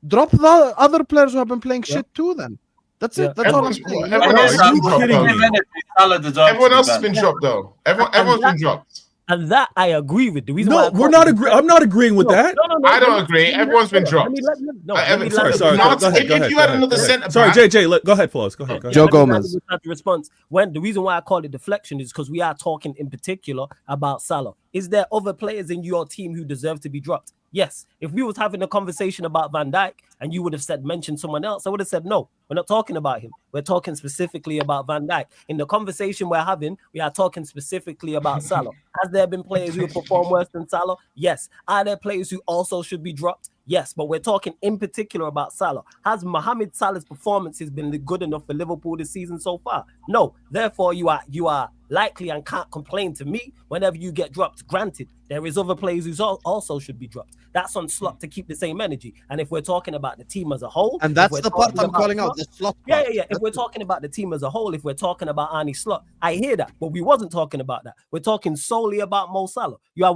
A: Drop the other players who have been playing shit too then. That's
F: Yeah.
A: it. That's all I'm
I: Everyone's-
A: saying.
I: everyone else has been dropped,
C: kidding
I: though.
C: me?
H: Salah deserves
I: Everyone
H: to
I: else
H: be
I: has been
H: benched.
I: dropped, though. Everyone's been dropped.
F: And that I agree with. The reason why
C: No,
F: I
C: we're
F: call
C: not
F: it-
C: agree. I'm not agreeing with that.
F: No,
I: I don't
F: let me-
I: agree.
F: let me-
I: Everyone's been
F: let
I: dropped.
F: me- let me- no, let
I: Evan,
F: me
C: Sorry,
F: land
C: sorry.
F: with-
I: Not-
C: Go ahead.
I: if
C: Go ahead.
I: you
C: Go
I: had
C: ahead.
I: another
C: Go ahead.
I: centre
C: Sorry,
I: back-
C: JJ. Go ahead, Flores. Go ahead. Go ahead.
A: Joe
F: let me land
A: Gomez.
F: with that response. When the reason why I call it deflection is because we are talking in particular about Salah. Is there other players in your team who deserve to be dropped? Yes. If we was having a conversation about Van Dijk and you would have said mention someone else, I would have said no. We're not talking about him. We're talking specifically about Van Dijk. In the conversation we're having, we are talking specifically about Salah. Has there been players who have performed worse than Salah? Yes. Are there players who also should be dropped? Yes, but we're talking in particular about Salah. Has Mohamed Salah's performances been good enough for Liverpool this season so far? No. Therefore, you are likely and can't complain to me whenever you get dropped. Granted, there is other players who also should be dropped. That's on Slot to keep the same energy. And if we're talking about the team as a whole,
A: And
F: if
A: that's
F: we're
A: the part
F: talking
A: I'm
F: about
A: calling out.
F: Slot-
A: The Slot
F: yeah,
A: part.
F: yeah, yeah. If we're talking about the team as a whole, if we're talking about Arnie Slot, I hear that, but we wasn't talking about that. We're talking solely about Mo Salah. You are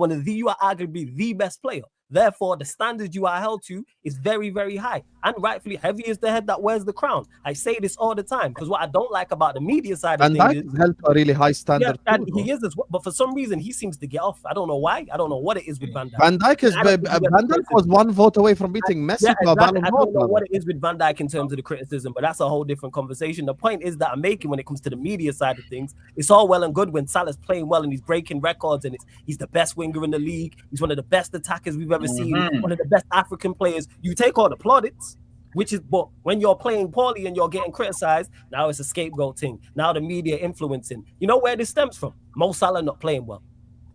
F: arguably the best player. Therefore, the standards you are held to is very, very high. And rightfully, heavy is the head that wears the crown. I say this all the time because what I don't like about the media side of
A: And
F: things
A: that
F: is
A: is held to a really high
F: yeah,
A: standard.
F: and
A: too,
F: he
A: though.
F: is as well, but for some reason he seems to get off. I don't know why. I don't know what it is with Van Dijk.
A: Van Dijk is
F: I don't think he
A: Van
F: gets
A: Dijk was one vote away from beating Messi
F: Yeah,
A: to a
F: exactly.
A: Ballon
F: I
A: d'Or,
F: don't know
A: brother.
F: what it is with Van Dijk in terms of the criticism, but that's a whole different conversation. The point is that I'm making when it comes to the media side of things, it's all well and good when Salah's playing well and he's breaking records and he's the best winger in the league. He's one of the best attackers we've ever seen. One of the best African players. You take all the plaudits, which is, but when you're playing poorly and you're getting criticized, now it's a scapegoat thing. Now the media influencing. You know where this stems from? Mo Salah not playing well.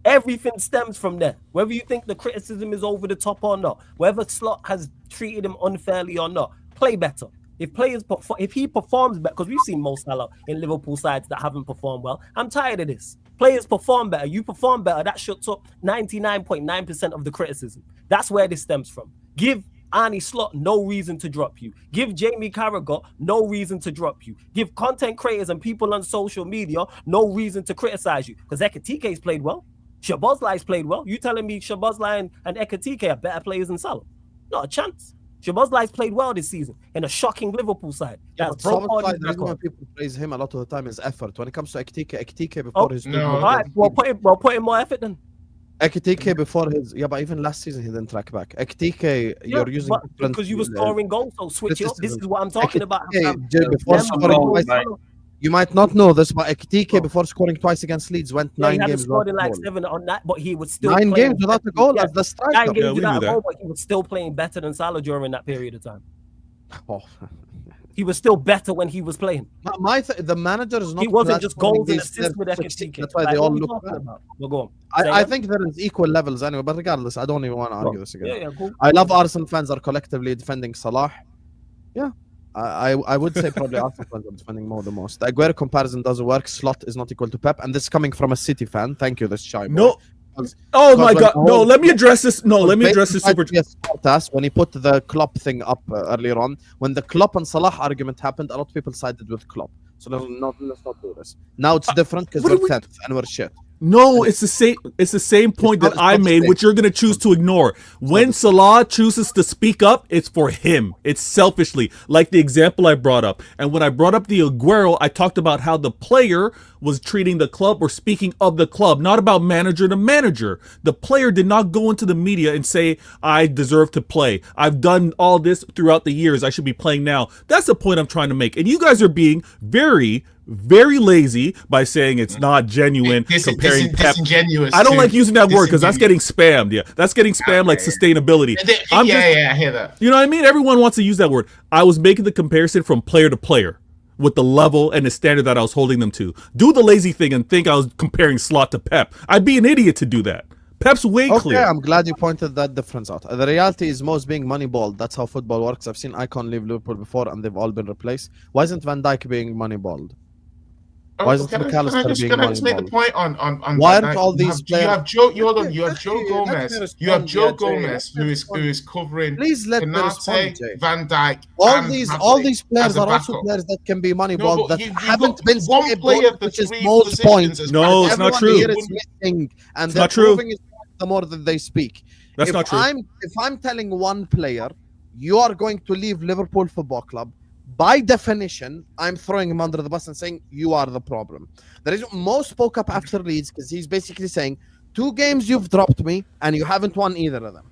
F: Everything stems from there. Whether you think the criticism is over the top or not, whether Slot has treated him unfairly or not, play better. If he performs better, because we've seen Mo Salah in Liverpool sides that haven't performed well. I'm tired of this. Players perform better. You perform better. That shuts up 99.9% of the criticism. That's where this stems from. Give Arnie Slot no reason to drop you. Give Jamie Carragher no reason to drop you. Give content creators and people on social media no reason to criticize you. Because Ekatike's played well. Shabazlai's played well. You telling me Shabazlai and Ekatike are better players than Salah? Not a chance. Shabazlai's played well this season in a shocking Liverpool side. That's broke all
A: Szoboszlai,
F: these
A: the reason why
F: records.
A: people praise him a lot of the time is effort. When it comes to Ekatike before his
I: no.
F: All right, well, put in more effort then.
A: Ekatike before his but even last season he didn't track back. Ekatike, you're using different,
F: because you were scoring goals, so switch it up. This is what I'm talking about.
A: Ekatike, before
F: Them
A: scoring
F: goals,
A: twice,
H: mate.
A: you might not know this, but Ekatike before scoring twice against Leeds went
F: Yeah,
A: 9
F: he hadn't
A: games
F: scored
A: without
F: in
A: a
F: like
A: goal.
F: 7 on that, but he was still
A: 9
F: playing
A: games without a
F: better.
A: goal
F: Yeah,
A: as the
F: 9
A: striker.
F: games
C: we
F: without
C: knew
F: a
C: that.
F: goal, but he was still playing better than Salah during that period of time.
A: Oh.
F: He was still better when he was playing.
A: The manager is not.
F: He wasn't just
A: platforming
F: goals and
A: these
F: assists with
A: players to
F: Ekatike.
A: succeed. That's why
F: Like,
A: they
F: what
A: all
F: we
A: look
F: talking
A: bad.
F: about? Well, go on. Say
A: I
F: again?
A: think there is equal levels anyway, but regardless, I don't even want to argue this again.
F: Yeah, cool.
A: I love Arsenal fans are collectively defending Salah. Yeah, I would say probably Arsenal fans are defending Mo the most. The Aguero comparison doesn't work. Slot is not equal to Pep, and this is coming from a City fan. Thank you, this shy boy.
C: No.
A: Because-
C: Oh
A: because
C: my
A: when
C: God!
A: Mo-
C: No, let me address this. No, let me address this super.
A: When he put the Klopp thing up earlier on, when the Klopp and Salah argument happened, a lot of people sided with Klopp. So let's not do this. Now it's different because
C: what
A: we're
C: do we-
A: 10th and we're shit.
C: No, it's the same. It's the same point
A: not-
C: that
A: it's
C: I
A: not the
C: made,
A: same.
C: which you're going to choose to ignore. When Salah chooses to speak up, it's for him. It's selfishly, like the example I brought up. And when I brought up the Aguero, I talked about how the player was treating the club or speaking of the club, not about manager to manager. The player did not go into the media and say, "I deserve to play. I've done all this throughout the years. I should be playing now." That's the point I'm trying to make. And you guys are being very, very lazy by saying it's not genuine. Comparing Pep.
I: Disingenuous.
C: I don't
I: too.
C: like using that word because that's getting spammed. Yeah, that's getting spammed like
I: Okay.
C: sustainability. I'm just,
I: I hear that.
C: you know what I mean? Everyone wants to use that word. I was making the comparison from player to player with the level and the standard that I was holding them to. Do the lazy thing and think I was comparing Slot to Pep. I'd be an idiot to do that. Pep's way
A: Okay,
C: clear.
A: I'm glad you pointed that difference out. The reality is Mo's being moneyballed. That's how football works. I've seen Icon leave Liverpool before and they've all been replaced. Why isn't Van Dijk being moneyballed? Why isn't McAllister being
I: Can I just make the
A: moneyballed?
I: point on
A: Why
I: Van
A: aren't
I: Dijk?
A: all these
I: you have Joe Gomez.
A: Let
I: You have
A: me
I: Joe
A: respond, yeah, Jay.
I: Gomez
A: Let me
I: who is covering
A: Please let me
I: Konate,
A: respond, Jay.
I: Van Dijk.
A: All
I: and
A: these
I: Hadley
A: players
I: as a
A: are also
I: backup.
A: players that can be moneyballed
I: No, but
A: that
I: you've
A: haven't
I: got
A: been
I: one player
A: scapegoated,
I: for
A: which is
I: three
A: Mo's
I: positions
A: point.
I: as
C: No,
I: backup.
C: it's not
A: Everyone
C: true.
A: here is missing, and
C: It's
A: they're
C: not true.
A: proving it the more that they speak.
C: That's not true.
A: If I'm telling one player, you are going to leave Liverpool Football Club by definition, I'm throwing him under the bus and saying you are the problem. The reason Mo spoke up after Leeds because he's basically saying 2 games you've dropped me and you haven't won either of them.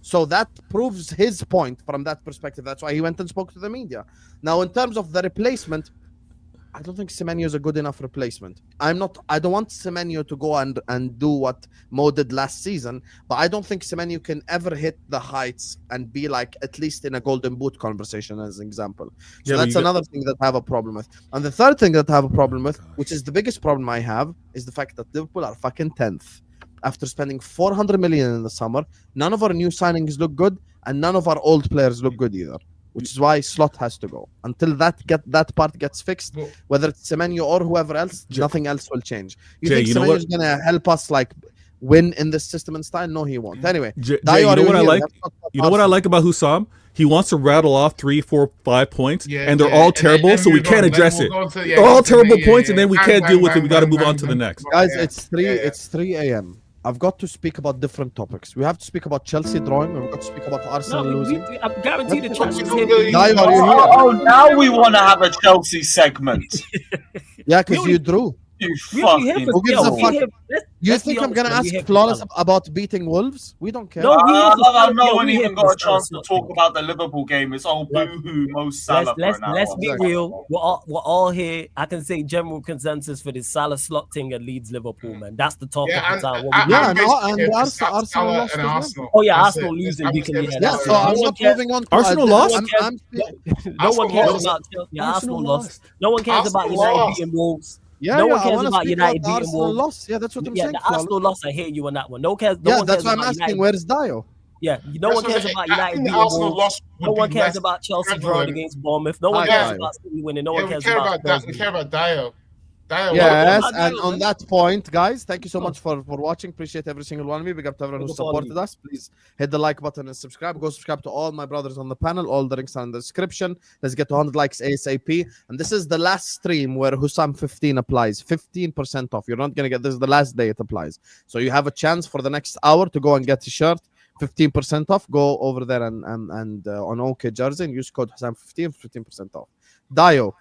A: So that proves his point from that perspective. That's why he went and spoke to the media. Now, in terms of the replacement, I don't think Semenyo is a good enough replacement. I don't want Semenyo to go and do what Mo did last season, but I don't think Semenyo can ever hit the heights and be like at least in a golden boot conversation as an example. So that's another thing that I have a problem with. And the third thing that I have a problem with, which is the biggest problem I have, is the fact that Liverpool are fucking 10th. After spending 400 million in the summer, none of our new signings look good, and none of our old players look good either. Which is why Slot has to go. Until that part gets fixed, whether it's Semenyo or whoever else, nothing else will change. You think Semenyo is gonna help us like win in this system and style? No, he won't. Anyway,
C: you know what I like? You know what I like about Husam? He wants to rattle off 3, 4, 5 points, and they're all terrible, so we can't address it. They're all terrible points, and then we can't deal with it. We got to move on to the next.
A: Guys, it's 3 a.m. I've got to speak about different topics. We have to speak about Chelsea drawing. We've got to speak about Arsenal losing.
F: I guarantee the Chelsea's here.
H: Oh, now we want to have a Chelsea segment.
A: Yeah, because you drew.
H: You fucking.
A: Who gives a fuck? You think I'm gonna ask Flawless about beating Wolves? We don't care.
H: No one even got a chance to talk about the Liverpool game. It's all boo-hoo, Mo Salah.
F: Let's be real. We're all here. I can say general consensus for this Salah slot thing at Leeds Liverpool, man. That's the talk of the town.
A: And Arsenal lost as well.
F: Oh yeah, Arsenal losing.
A: So I'm not moving on.
C: Arsenal lost.
F: No one cares about Chelsea. Arsenal lost. No one cares about United beating Wolves.
A: Yeah,
F: no one cares about United beating Wolves.
A: Loss. Yeah, that's what I'm saying.
F: The Arsenal loss, I hear you on that one. No one cares.
A: That's why I'm asking. Where's Dio?
F: Yeah, no one cares about United beating Wolves. No one cares about Chelsea drawing against Bournemouth. No one cares about City winning. No one cares about
I: that. We care about Dio.
A: Yes, and on that point, guys, thank you so much for watching. Appreciate every single one of you. Big up to everyone who supported us. Please hit the like button and subscribe. Go subscribe to all my brothers on the panel. All the links are in the description. Let's get to 100 likes ASAP. And this is the last stream where Husam 15 applies. 15% off. You're not going to get this. Is the last day it applies. So you have a chance for the next hour to go and get a shirt. 15% off. Go over there and on OK Jersey and use code Husam15 for 15% off. Dio,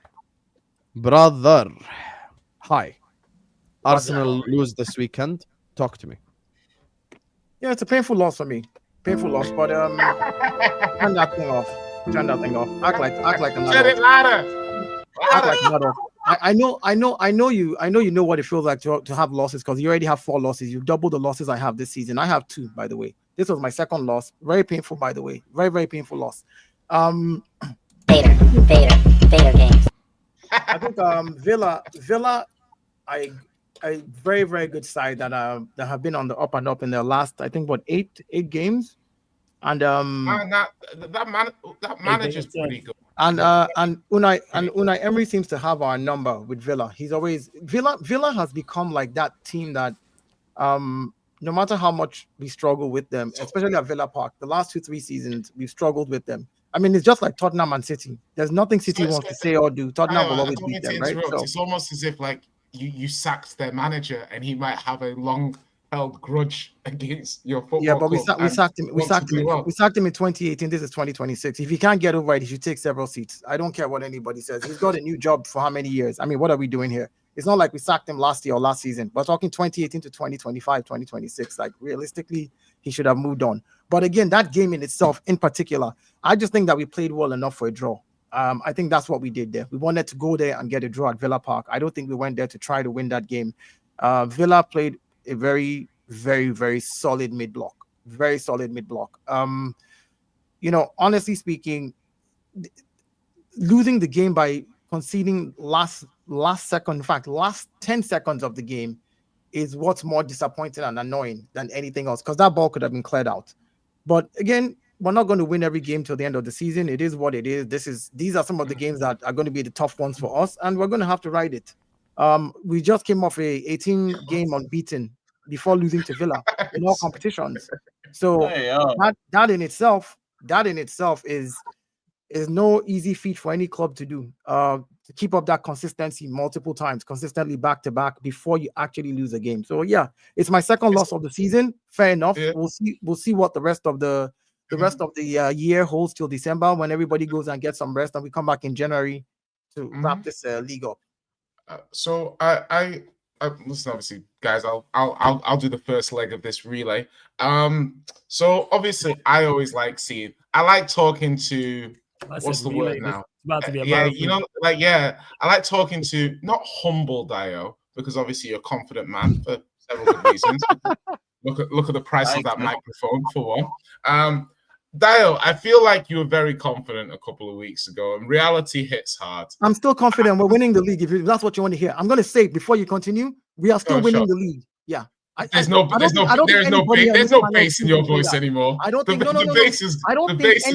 A: brother. Hi. Arsenal lose this weekend. Talk to me.
E: Yeah, it's a painful loss for me. Painful loss, but turn that thing off. Turn that thing off. Act like another.
I: Get it louder.
E: Act like another. I know you know what it feels like to have losses because you already have 4 losses. You've doubled the losses I have this season. I have 2, by the way. This was my second loss. Very painful, by the way. Very, very painful loss.
D: Vader games.
E: I think Villa, a very, very good side that have been on the up and up in their last, I think, 8 games, and
I: that manager's pretty good.
E: And Unai Emery seems to have our number with Villa. He's always Villa has become like that team that no matter how much we struggle with them, especially at Villa Park, the last 2-3 seasons we've struggled with them. I mean, it's just like Tottenham and City. There's nothing City wants to say or do. Tottenham will always beat them, right? So,
I: it's almost as if like you sacked their manager and he might have a long-held grudge against your football.
E: Yeah, but we sacked him. We sacked him in 2018. This is 2026. If he can't get over it, he should take several seats. I don't care what anybody says. He's got a new job for how many years? I mean, what are we doing here? It's not like we sacked him last year or last season. We're talking 2018 to 2025, 2026. Like, realistically, he should have moved on. But again, that game in itself, in particular, I just think that we played well enough for a draw. I think that's what we did there. We wanted to go there and get a draw at Villa Park. I don't think we went there to try to win that game. Villa played a very, very, very solid mid-block. Very solid mid-block. Honestly speaking, losing the game by conceding last second, in fact, last 10 seconds of the game is what's more disappointing and annoying than anything else, because that ball could have been cleared out. But again, we're not going to win every game till the end of the season. It is what it is. These are some of the games that are going to be the tough ones for us, and we're going to have to ride it. We just came off a 18-game unbeaten before losing to Villa in all competitions. So that in itself is no easy feat for any club to do. To keep up that consistency multiple times, consistently back to back before you actually lose a game. So yeah, it's my second loss of the season. Fair enough. Yeah. We'll see what the rest of the the rest of the year holds till December when everybody goes and gets some rest, and we come back in January to wrap this league up.
I: So I listen, obviously, guys. I'll do the first leg of this relay. So obviously, I always like seeing. I like talking to. What's the word now?
F: It's about to be a
I: Yeah,
F: marathon.
I: you know, I like talking to not humble Dio, because obviously you're a confident man for several good reasons. Look at the price of that microphone for one. Dio, I feel like you were very confident a couple of weeks ago, and reality hits hard.
E: I'm still confident we're winning the league. If that's what you want to hear, I'm going to say before you continue, we are still winning the league. Yeah.
I: There's no bass in your voice anymore.
E: I don't think any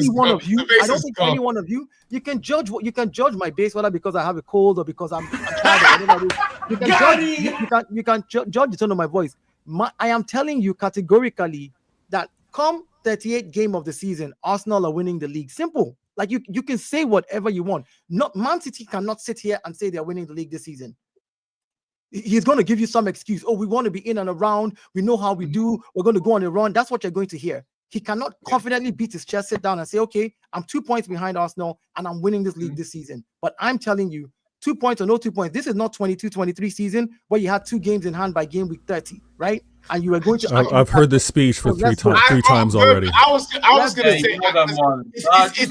E: one of you. You can judge my bass, whether because I have a cold or because I'm tired or whatever. You can judge the tone of my voice. I am telling you categorically that come 38th game of the season, Arsenal are winning the league. Simple. Like you can say whatever you want. Not Man City cannot sit here and say they're winning the league this season. He's going to give you some excuse. Oh, we want to be in and around. We know how we do. We're going to go on a run. That's what you're going to hear. He cannot confidently beat his chest, sit down and say, okay, I'm 2 points behind Arsenal and I'm winning this league this season. But I'm telling you, 2 points or no 2 points. This is not 22-23 season where you had 2 games in hand by game week 30, right? And you were going to.
C: I've heard this speech for three times already.
I: I was going to say, is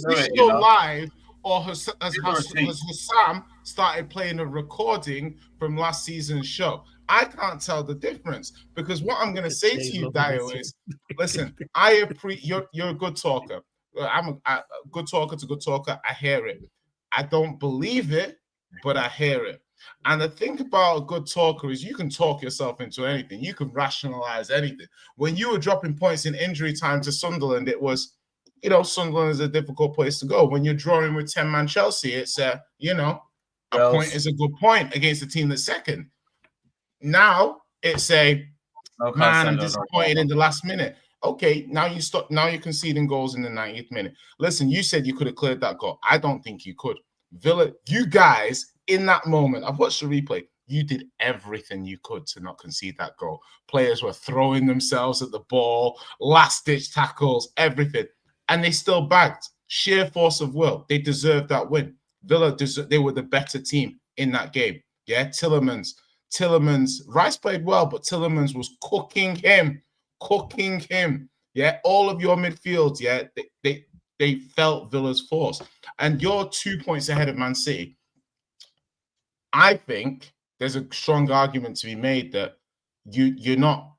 I: this show live? Or has Husam started playing a recording from last season's show? I can't tell the difference, because what I'm going to say to you, Dio, is, listen, you're a good talker. I'm a good talker to good talker. I hear it. I don't believe it, but I hear it. And the thing about a good talker is you can talk yourself into anything. You can rationalize anything. When you were dropping points in injury time to Sunderland, it was, Sunderland is a difficult place to go. When you're drawing with 10-man Chelsea, it's a point is a good point against a team that's second. Now it's I'm disappointed in the last minute. Okay, now you're conceding goals in the 90th minute. Listen, you said you could have cleared that goal. I don't think you could. Villa, you guys in that moment, I've watched the replay. You did everything you could to not concede that goal. Players were throwing themselves at the ball, last-ditch tackles, everything. And they still bagged. Sheer force of will. They deserved that win. Villa, they were the better team in that game. Yeah, Tillemans. Rice played well, but Tillemans was cooking him. Yeah, all of your midfields, yeah, they felt Villa's force. And you're 2 points ahead of Man City. I think there's a strong argument to be made that you're not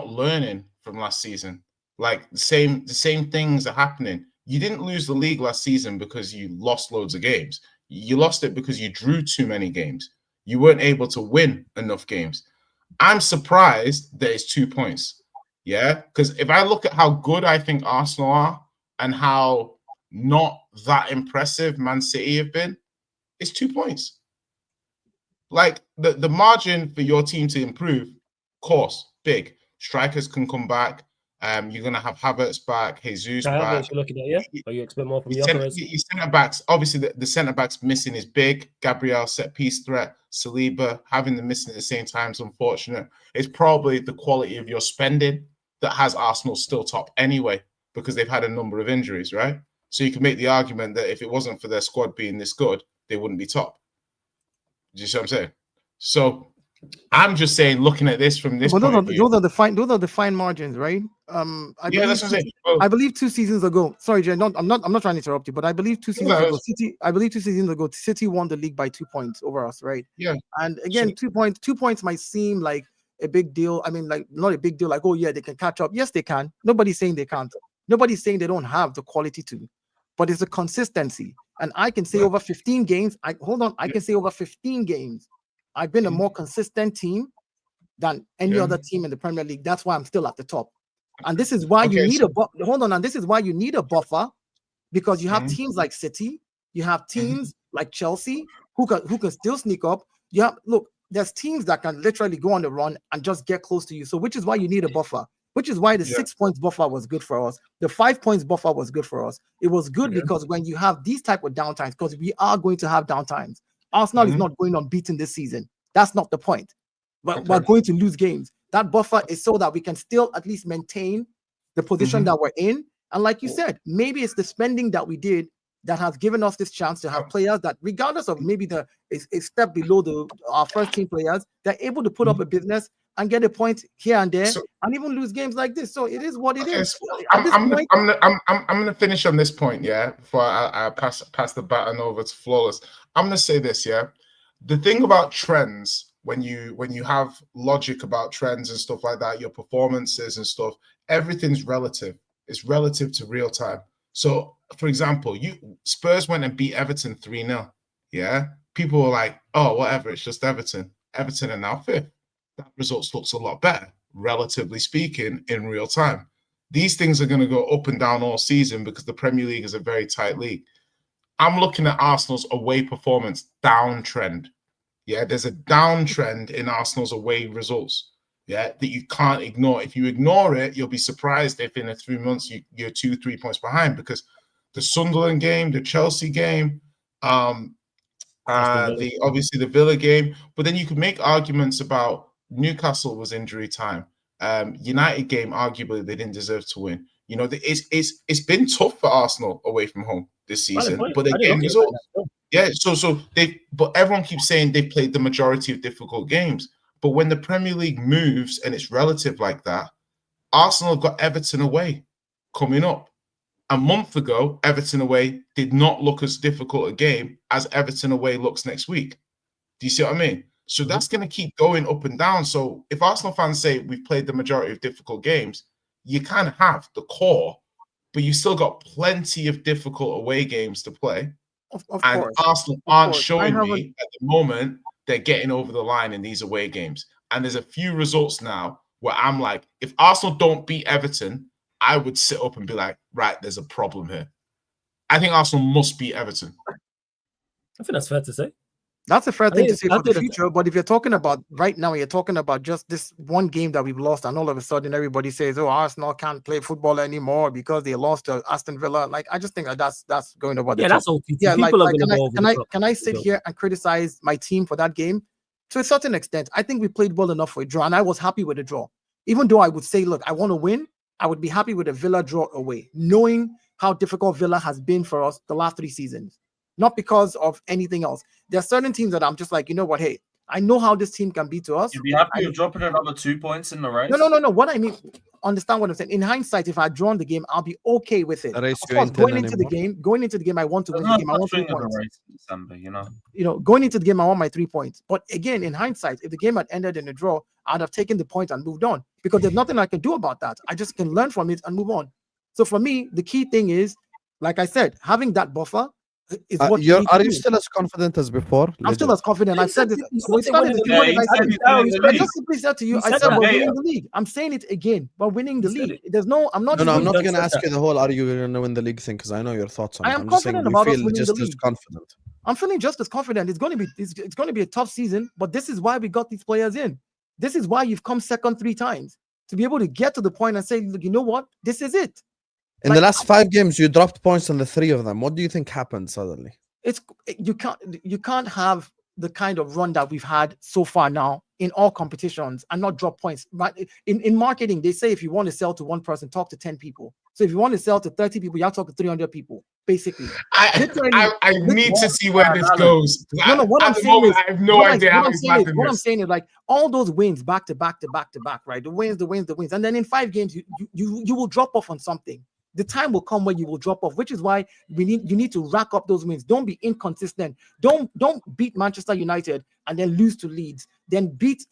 I: learning from last season. Like the same things are happening. You didn't lose the league last season because you lost loads of games. You lost it because you drew too many games. You weren't able to win enough games. I'm surprised that it's 2 points. Yeah, because if I look at how good I think Arsenal are and how not that impressive Man City have been, it's 2 points. Like the margin for your team to improve, of course, big. Strikers can come back. You're going to have Havertz back, Jesus back.
F: You're looking at, yeah? Or you expect more from your
I: centre-backs, obviously, the centre-backs missing is big. Gabriel, set-piece threat. Saliba, having them missing at the same time is unfortunate. It's probably the quality of your spending that has Arsenal still top anyway, because they've had a number of injuries, right? So you can make the argument that if it wasn't for their squad being this good, they wouldn't be top. Do you see what I'm saying? So I'm just saying, looking at this from this point of view.
E: Those are the fine margins, right? I believe 2 seasons ago. Sorry, Jay, I'm not trying to interrupt you, but I believe 2 seasons ago, City won the league by 2 points over us, right?
I: Yeah.
E: And again, 2 points might seem like a big deal. I mean, like not a big deal. Like, oh yeah, they can catch up. Yes, they can. Nobody's saying they can't. Nobody's saying they don't have the quality to, but it's a consistency. And I can say over 15 games. I can say over 15 games. I've been a more consistent team than any other team in the Premier League. That's why I'm still at the top. And this is why you need and this is why you need a buffer, because you have teams like City, you have teams like Chelsea who can still sneak up. There's teams that can literally go on the run and just get close to you. So which is why you need a buffer. Which is why the 6 points buffer was good for us. The 5 points buffer was good for us. It was good because when you have these type of downtimes, because we are going to have downtimes. Arsenal is not going unbeaten this season. That's not the point. But we're going to lose games. That buffer is so that we can still at least maintain the position that we're in. And like you said, maybe it's the spending that we did that has given us this chance to have players that, regardless of maybe a step below our first team players, they're able to put up a business and get a point here and there, and even lose games like this. So it is what it is.
I: I'm gonna finish on this point, yeah. Before I pass the baton over to Flawless, I'm gonna say this, yeah. The thing about trends, when you have logic about trends and stuff like that, your performances and stuff, everything's relative. It's relative to real time. So, for example, Spurs went and beat Everton 3-0. Yeah, people were like, "Oh, whatever, it's just Everton." Everton are now fifth. That result looks a lot better, relatively speaking, in real time. These things are going to go up and down all season because the Premier League is a very tight league. I'm looking at Arsenal's away performance downtrend. Yeah, there's a downtrend in Arsenal's away results. Yeah, that you can't ignore. If you ignore it, you'll be surprised if in 3 months you're 2-3 points behind, because the Sunderland game, the Chelsea game, obviously the Villa game, but then you could make arguments about Newcastle was injury time. United game, arguably they didn't deserve to win. You know, it's been tough for Arsenal away from home this season, but they get results. Yeah, but everyone keeps saying they've played the majority of difficult games. But when the Premier League moves and it's relative like that, Arsenal got Everton away coming up. A month ago, Everton away did not look as difficult a game as Everton away looks next week. Do you see what I mean? So that's going to keep going up and down. So if Arsenal fans say we've played the majority of difficult games, you kind of have the core, but you still got plenty of difficult away games to play.
E: Of
I: and
E: course.
I: Arsenal aren't showing me at the moment they're getting over the line in these away games. And there's a few results now where I'm like, if Arsenal don't beat Everton, I would sit up and be like, right, there's a problem here. I think Arsenal must beat Everton.
F: I think that's fair to say.
E: That's a fair thing to say for the future. But if you're talking about right now, you're talking about just this one game that we've lost, and all of a sudden everybody says, "Oh, Arsenal can't play football anymore because they lost to Aston Villa." Like, I just think that's going over the top.
F: That's OTT.
E: Yeah,
F: people are going to go over the top.
E: Can I sit here and criticize my team for that game? To a certain extent, I think we played well enough for a draw, and I was happy with the draw. Even though I would say, look, I want to win, I would be happy with a Villa draw away, knowing how difficult Villa has been for us the last 3 seasons. Not because of anything else. There are certain teams that I'm just like, you know what? Hey, I know how this team can be to us.
H: You'd be happy with dropping another 2 points in the race?
E: No. What I mean, understand what I'm saying. In hindsight, if I had drawn the game, I'll be okay with it. Of course, going into the game, I want to win the game. I want 3 points.
H: December, you
E: know, going into the game, I want my 3 points. But again, in hindsight, if the game had ended in a draw, I'd have taken the point and moved on, because there's nothing I can do about that. I just can learn from it and move on. So for me, the key thing is, like I said, having that buffer is what
A: are you still as confident as before?
E: I'm still as confident. I've said this. I just simply said to you, I said we're winning the league. I'm saying it again. We're winning the league. I'm not
A: going to ask you the whole "are you going to win the league" thing, because I know your thoughts on it.
E: I'm confident about us winning the league.
A: As confident.
E: I'm feeling just as confident. It's going to be a tough season, but this is why we got these players in. This is why you've come second 3 times, to be able to get to the point and say, look, you know what? This is it.
A: In the last 5 games, you dropped points on the 3 of them. What do you think happened suddenly?
E: You can't have the kind of run that we've had so far now in all competitions and not drop points. Right? In marketing, they say if you want to sell to one person, talk to 10 people. So if you want to sell to 30 people, you have to talk to 300 people, basically.
I: I need to see where this goes.
E: What I'm saying is,
I: I have no idea how
E: what I'm saying is, like, all those wins back to back, right? The wins. And then in 5 games, you will drop off on something. The time will come where you will drop off, which is why you need to rack up those wins. Don't be inconsistent. Don't beat Manchester United and then lose to Leeds, then beat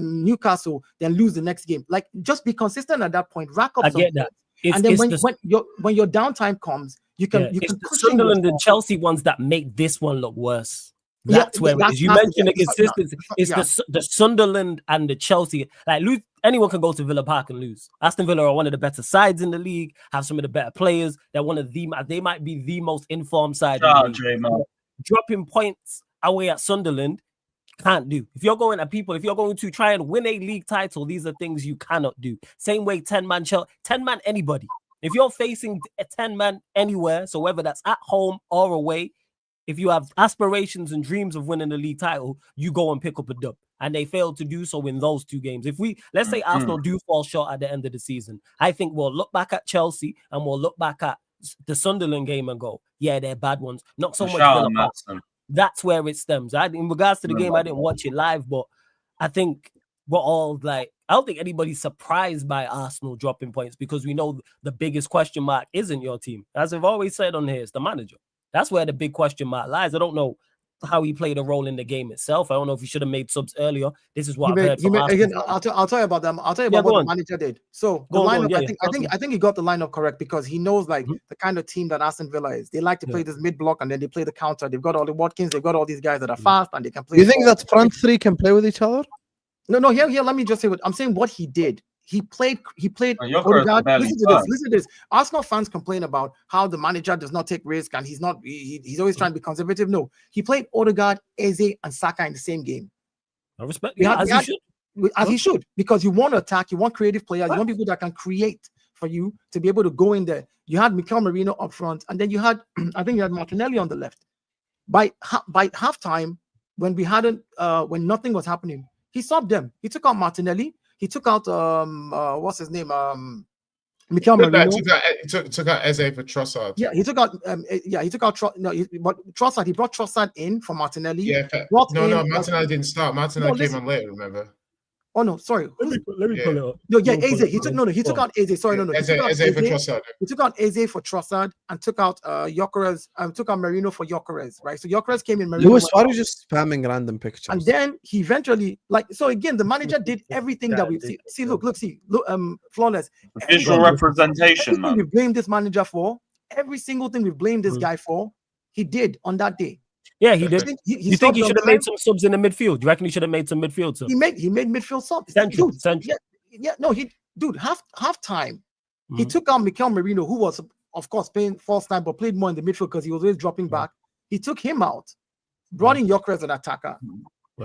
E: Newcastle, then lose the next game. Like, just be consistent at that point. Rack up. I get that. And then when your downtime comes, you can
F: the Sunderland and Chelsea ones that make this one look worse. That's where it is. You mentioned the consistency. It's the Sunderland and the Chelsea. Like, lose, anyone can go to Villa Park and lose. Aston Villa are one of the better sides in the league, have some of the better players. They're one of they might be the most informed side. Dropping points away at Sunderland, can't do. If you're going to try and win a league title, these are things you cannot do. Same way 10-man anybody. If you're facing a 10-man anywhere, so whether that's at home or away, if you have aspirations and dreams of winning the league title, you go and pick up a dub. and they failed to do so in those 2 games. If let's say Arsenal do fall short at the end of the season, I think we'll look back at Chelsea and we'll look back at the Sunderland game and go, yeah, they're bad ones. Not so much Villa. That's where it stems. In regards to the game, I didn't watch it live, but I think we're all like, I don't think anybody's surprised by Arsenal dropping points because we know the biggest question mark isn't your team. As I've always said on here, it's the manager. That's where the big question mark lies. I don't know how he played a role in the game itself. I don't know if he should have made subs earlier. This is what I've heard from
E: again, I'll tell you about them. I'll tell you about what the manager did. So the lineup, I think he got the lineup correct because he knows like the kind of team that Aston Villa is. They like to play this mid block and then they play the counter. They've got all the Watkins. They've got all these guys that are fast and they can play.
A: You think that front three can play with each other?
E: No. Here. Let me just say what I'm saying. What he did. He played. Odegaard. Listen to this. Arsenal fans complain about how the manager does not take risk and he's always trying to be conservative. No, he played Odegaard, Eze, and Saka in the same game.
F: I respect.
E: As he should, because you want to attack, you want creative players, you want people that can create for you to be able to go in there. You had Mikel Merino up front, and then you had, I think you had Martinelli on the left. By halftime, when when nothing was happening, he subbed them. He took out Martinelli. He took out what's his name? Mikel Merino.
I: Took out Eze for Trossard.
E: Yeah, he took out Trossard. He brought Trossard in for Martinelli.
I: Yeah, Martinelli didn't start. Martinelli came on later. Remember?
E: Oh no, sorry.
F: Let me pull it up.
E: No, yeah, Eze. He took out Eze. Sorry, no.
I: Eze for Trossard.
E: He took out Eze for Trossard and took out Gyökeres. Took out Merino for Gyökeres. Right. So Gyökeres came in.
A: Lewis, why are you just spamming random pictures?
E: And then he eventually, so again, the manager did everything that we see. Look, flawless.
H: Visual representation, man.
E: We've blamed this manager for every single thing we've blamed this guy for. He did on that day.
F: Yeah, he did. You think he should have made some subs in the midfield? You reckon he should have made some midfield subs?
E: He made midfield subs.
F: Central.
E: Half time. He took out Mikel Merino, who was of course playing false time, but played more in the midfield because he was always dropping back. He took him out, brought in Gyökeres as an attacker.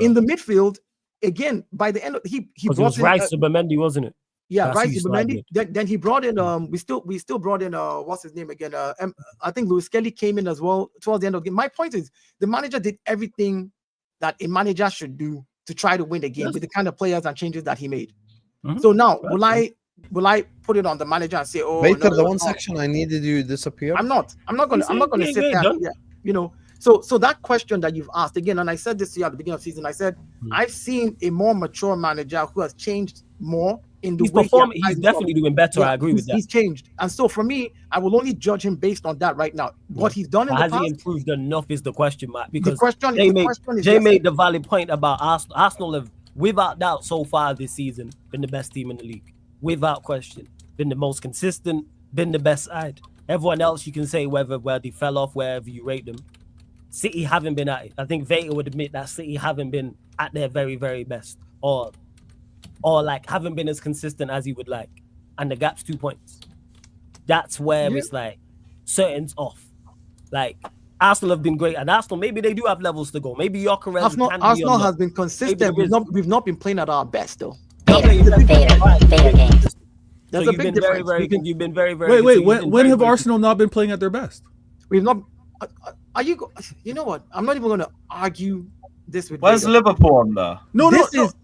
E: In the midfield, again, by the end of he brought in
F: Rice Zubimendi, wasn't it?
E: Yeah, Rice Zubimendi. Then he brought in we still brought in what's his name again? I think Lewis Kelly came in as well towards the end of the game. My point is the manager did everything that a manager should do to try to win the game with the kind of players and changes that he made. So now will I put it on the manager and say, oh,
A: Baker, the one section I needed you disappear?
E: I'm not gonna sit there. Yeah, you know. So that question that you've asked again, and I said this to you at the beginning of the season, I said I've seen a more mature manager who has changed more in the way
F: he's definitely doing better. I agree with that.
E: He's changed, and so for me, I will only judge him based on that right now. What he's done in the past,
F: has he improved enough is the question mark. Because
E: Jay
F: made the valid point about Arsenal. Arsenal have, without doubt, so far this season, been the best team in the league, without question. Been the most consistent, been the best side. Everyone else, you can say where they fell off, wherever you rate them. City haven't been at it. I think Vega would admit that City haven't been at their very, very best, or like haven't been as consistent as he would like, and the gap's 2 points. That's where it's like certain off. Like Arsenal have been great, and Arsenal maybe they do have levels to go. Maybe Gyökeres.
E: Arsenal has been consistent. We've not been playing at our best though.
D: Beta games.
E: There's
F: so
E: a big difference.
F: You've been very, very.
C: Wait. When have Arsenal not been playing at their best?
E: We've not. You know what? I'm not even going to argue this with.
H: Where's Liverpool on there?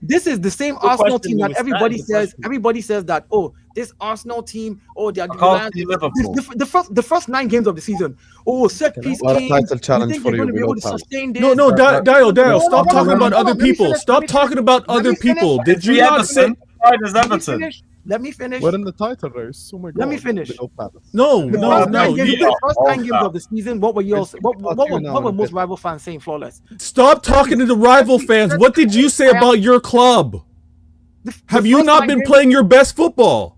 E: This is the same Arsenal team that everybody says. Everybody says that. Oh, this Arsenal team. Oh, they are
H: Liverpool.
E: The first 9 games of the season. Oh, set piece game.
A: Title challenge for you.
E: Able to sustain this?
C: No, Dio. Stop talking about other people. Stop talking about other people. Did you not say?
E: Let me finish.
A: We're in the title race. Oh my God.
E: Let me finish.
C: No.
E: The first 9 games of the season, what were most rival fans saying? Flawless.
C: Stop talking to the rival fans. What did you say about your club? Have you not been playing your best football?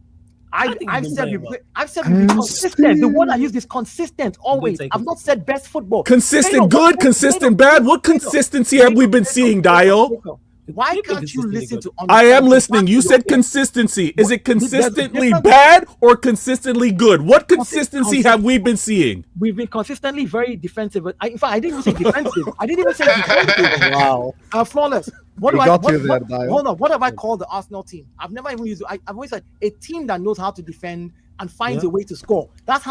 E: I've said we've been consistent. The word I use is consistent always. I've not said best football.
C: Consistent good, consistent bad. What consistency have we been seeing, Dio?
E: Why can't you listen to?
C: I am listening. You said consistency. Is it consistently bad or consistently good? What consistency have we been seeing?
E: We've been consistently very defensive. In fact, I didn't even say defensive. Wow. Flawless. What have I called the Arsenal team? I've never even used. I've always said a team that knows how to defend and finds a way to score. That's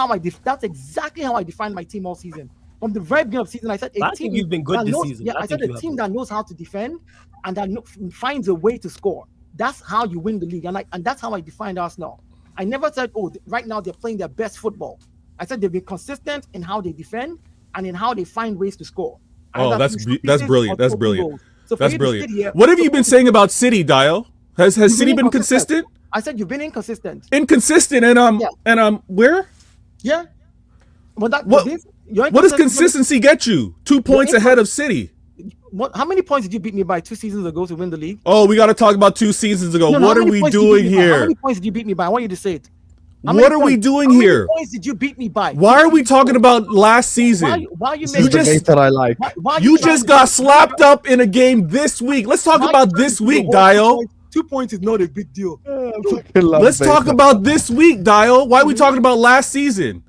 E: exactly how I defined my team all season. From the very beginning of the season, I said
F: I think you've been good
E: that
F: this
E: knows,
F: season.
E: Yeah, I said
F: think
E: a
F: you
E: team
F: have
E: that knows how to defend and that finds a way to score. That's how you win the league, and that's how I defined Arsenal. I never said, oh, right now they're playing their best football. I said they've been consistent in how they defend and in how they find ways to score.
C: Oh, that's brilliant. That's brilliant.
E: So
C: that's brilliant. What have you been saying about City, Dio? Has City been consistent?
E: I said you've been inconsistent.
C: Inconsistent, and where?
E: Yeah. But
C: what does consistency get you? 2 points ahead of City.
E: How many points did you beat me by 2 seasons ago to win the league?
C: Oh, we got to talk about 2 seasons ago. What are we doing here?
E: How many points did you beat me by? I want you to say it.
C: What are we doing here?
E: How many points did you beat me by?
C: Why are we talking about last season?
E: Why you
C: You just got slapped up in a game this week. Let's talk about this week, Dio.
E: 2 points is not a big deal.
C: Let's talk about this week, Dio. Why are we talking about last season?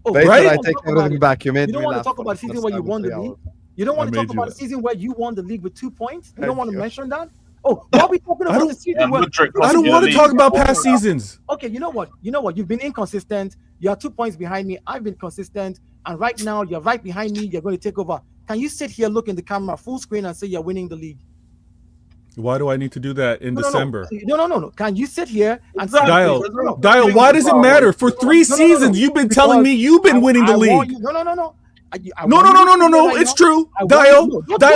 A: Right? I take everything back. You
E: don't want to talk about the season where you won the league. You don't want to talk about the season where you won the league with 2 points. You don't want to mention that. Oh, why are we talking about the season where
C: I don't want to talk about past seasons.
E: Okay, you know what? You've been inconsistent. You're 2 points behind me. I've been consistent, and right now you're right behind me. You're going to take over. Can you sit here, look in the camera, full screen, and say you're winning the league?
C: Why do I need to do that in December?
E: No. Can you sit here and say,
C: Dial, why does it matter? For 3 seasons, you've been telling me you've been winning the league.
E: No.
C: No. It's true. Dial,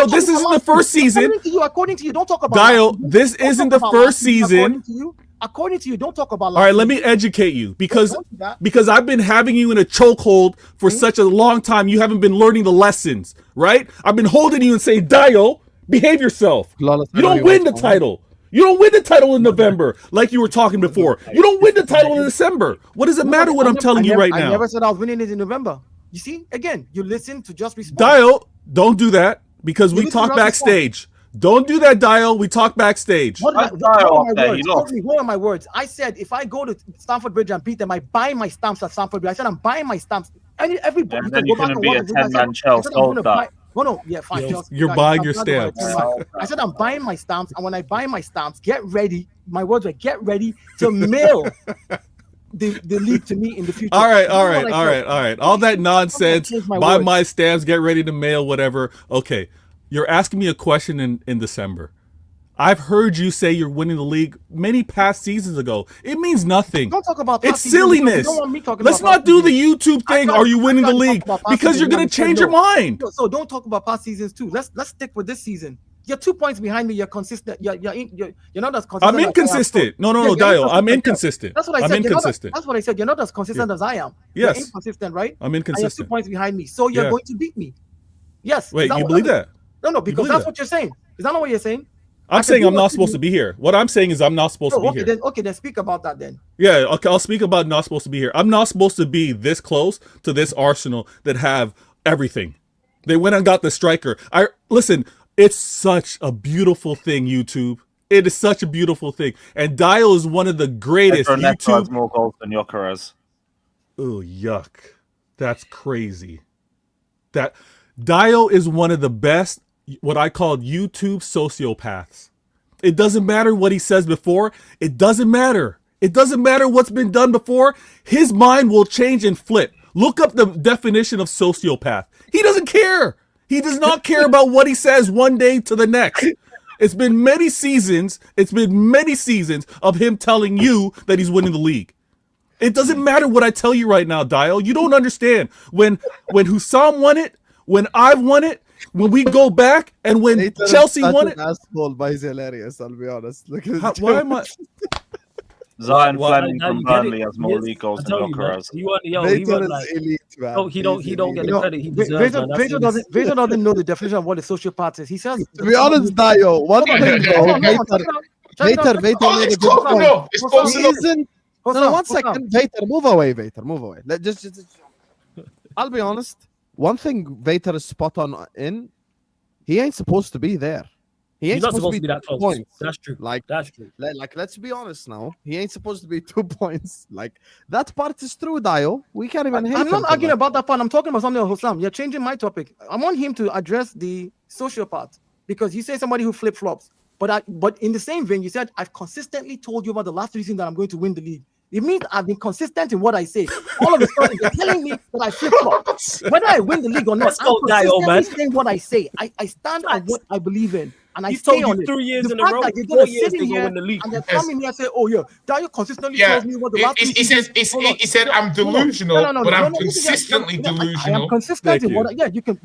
C: this isn't the first season.
E: According to you, don't talk about
C: Dial, this isn't the first season.
E: According to you, don't talk about.
C: All right, let me educate you because I've been having you in a chokehold for such a long time. You haven't been learning the lessons, right? I've been holding you and saying, Dial, behave yourself. You don't win the title. You don't win the title in November like you were talking before. You don't win the title in December. What does it matter what I'm telling you right now?
E: I never said I was winning it in November. You see, again, you listen to just respond.
C: Dial, don't do that because we talk backstage. Don't do that, Dial. We talk backstage.
E: What are my words? I said if I go to Stamford Bridge and beat them, I buy my stamps at Stamford Bridge. I said I'm buying my stamps. Everybody,
H: and then you couldn't be a 10-man Chelsea.
E: Fine.
C: You're buying your stamps.
E: I said I'm buying my stamps, and when I buy my stamps, get ready. My words were get ready to mail the league to me in the future.
C: All right. All that nonsense. Buy my stamps, get ready to mail, whatever. Okay. You're asking me a question in December. I've heard you say you're winning the league many past seasons ago. It means nothing.
E: Don't talk about
C: it's silliness. Let's not do the YouTube thing. Are you winning the league? Because you're going to change your mind.
E: So don't talk about past seasons too. Let's stick with this season. You're 2 points behind me. You're consistent. You're not as consistent.
C: I'm inconsistent. No, Dial. I'm inconsistent.
E: That's what I said.
C: I'm inconsistent.
E: That's what I said. You're not as consistent as I am.
C: Yes.
E: You're inconsistent, right?
C: I'm inconsistent.
E: And you're 2 points behind me. So you're going to beat me. Yes.
C: Wait, you believe that?
E: No, because that's what you're saying. Is that not what you're saying?
C: I'm saying I'm not supposed to be here. What I'm saying is I'm not supposed to be here.
E: Then speak about that then.
C: Yeah, okay, I'll speak about not supposed to be here. I'm not supposed to be this close to this Arsenal that have everything. They went and got the striker. Listen, it's such a beautiful thing, YouTube. It is such a beautiful thing. And Dial is one of the greatest YouTube.
H: Has more goals than Gyökeres.
C: Oh, yuck. That's crazy. That Dial is one of the best, what I call YouTube sociopaths. It doesn't matter what he says before. It doesn't matter. It doesn't matter what's been done before. His mind will change and flip. Look up the definition of sociopath. He doesn't care. He does not care about what he says one day to the next. It's been many seasons. Of him telling you that he's winning the league. It doesn't matter what I tell you right now, Dial. You don't understand. When Husam won it, when I've won it, when we go back, and when Chelsea won it.
A: Asshole, but he's hilarious, I'll be honest. Look at
C: why am I?
H: Zion Fleming from Burnley has more league goals than Gyökeres.
E: He don't get the credit he deserves. Vader doesn't know the definition of what a sociopath is. He says,
A: to be honest, Dio, one thing though, Vader made a good point.
I: It's close enough.
A: No, 1 second. Vader, move away. Just I'll be honest. One thing Vader is spot on in, he ain't supposed to be there. He ain't supposed to be that close. Points.
F: That's true. That's true.
A: Like, let's be honest now. He ain't supposed to be 2 points. Like, that part is true, Dio. We can't even hate him.
E: I'm not arguing about that part. I'm talking about something else, Husam. You're changing my topic. I want him to address the sociopath because you say somebody who flip-flops. But in the same vein, you said, I've consistently told you about the last 3 seasons that I'm going to win the league. It means I've been consistent in what I say. All of a sudden, you're telling me that I flip-flop. Whether I win the league or not,
F: Let's
E: I'm
F: go, Dio,
E: consistently
F: man.
E: saying what I say. I stand on what I believe in, and I
F: He's
E: stay
F: told you
E: on it.
F: 3 years
E: The
F: in a
E: fact
F: row,
E: that you're
F: 4
E: gonna
F: years
E: sit
F: they
E: in
F: go
E: here
F: win the league.
E: and then
I: Yes.
E: come in here and say, "Oh yeah, Dio consistently
I: Yeah,
E: tells me what the last two
I: he
E: seasons."
I: says
E: Hold on.
I: he said I'm
E: Hold on.
I: delusional, but I'm
E: no,
I: consistently
E: I am
I: delusional.
E: consistent
C: Thank
E: in what.
C: you.
E: Yeah, you can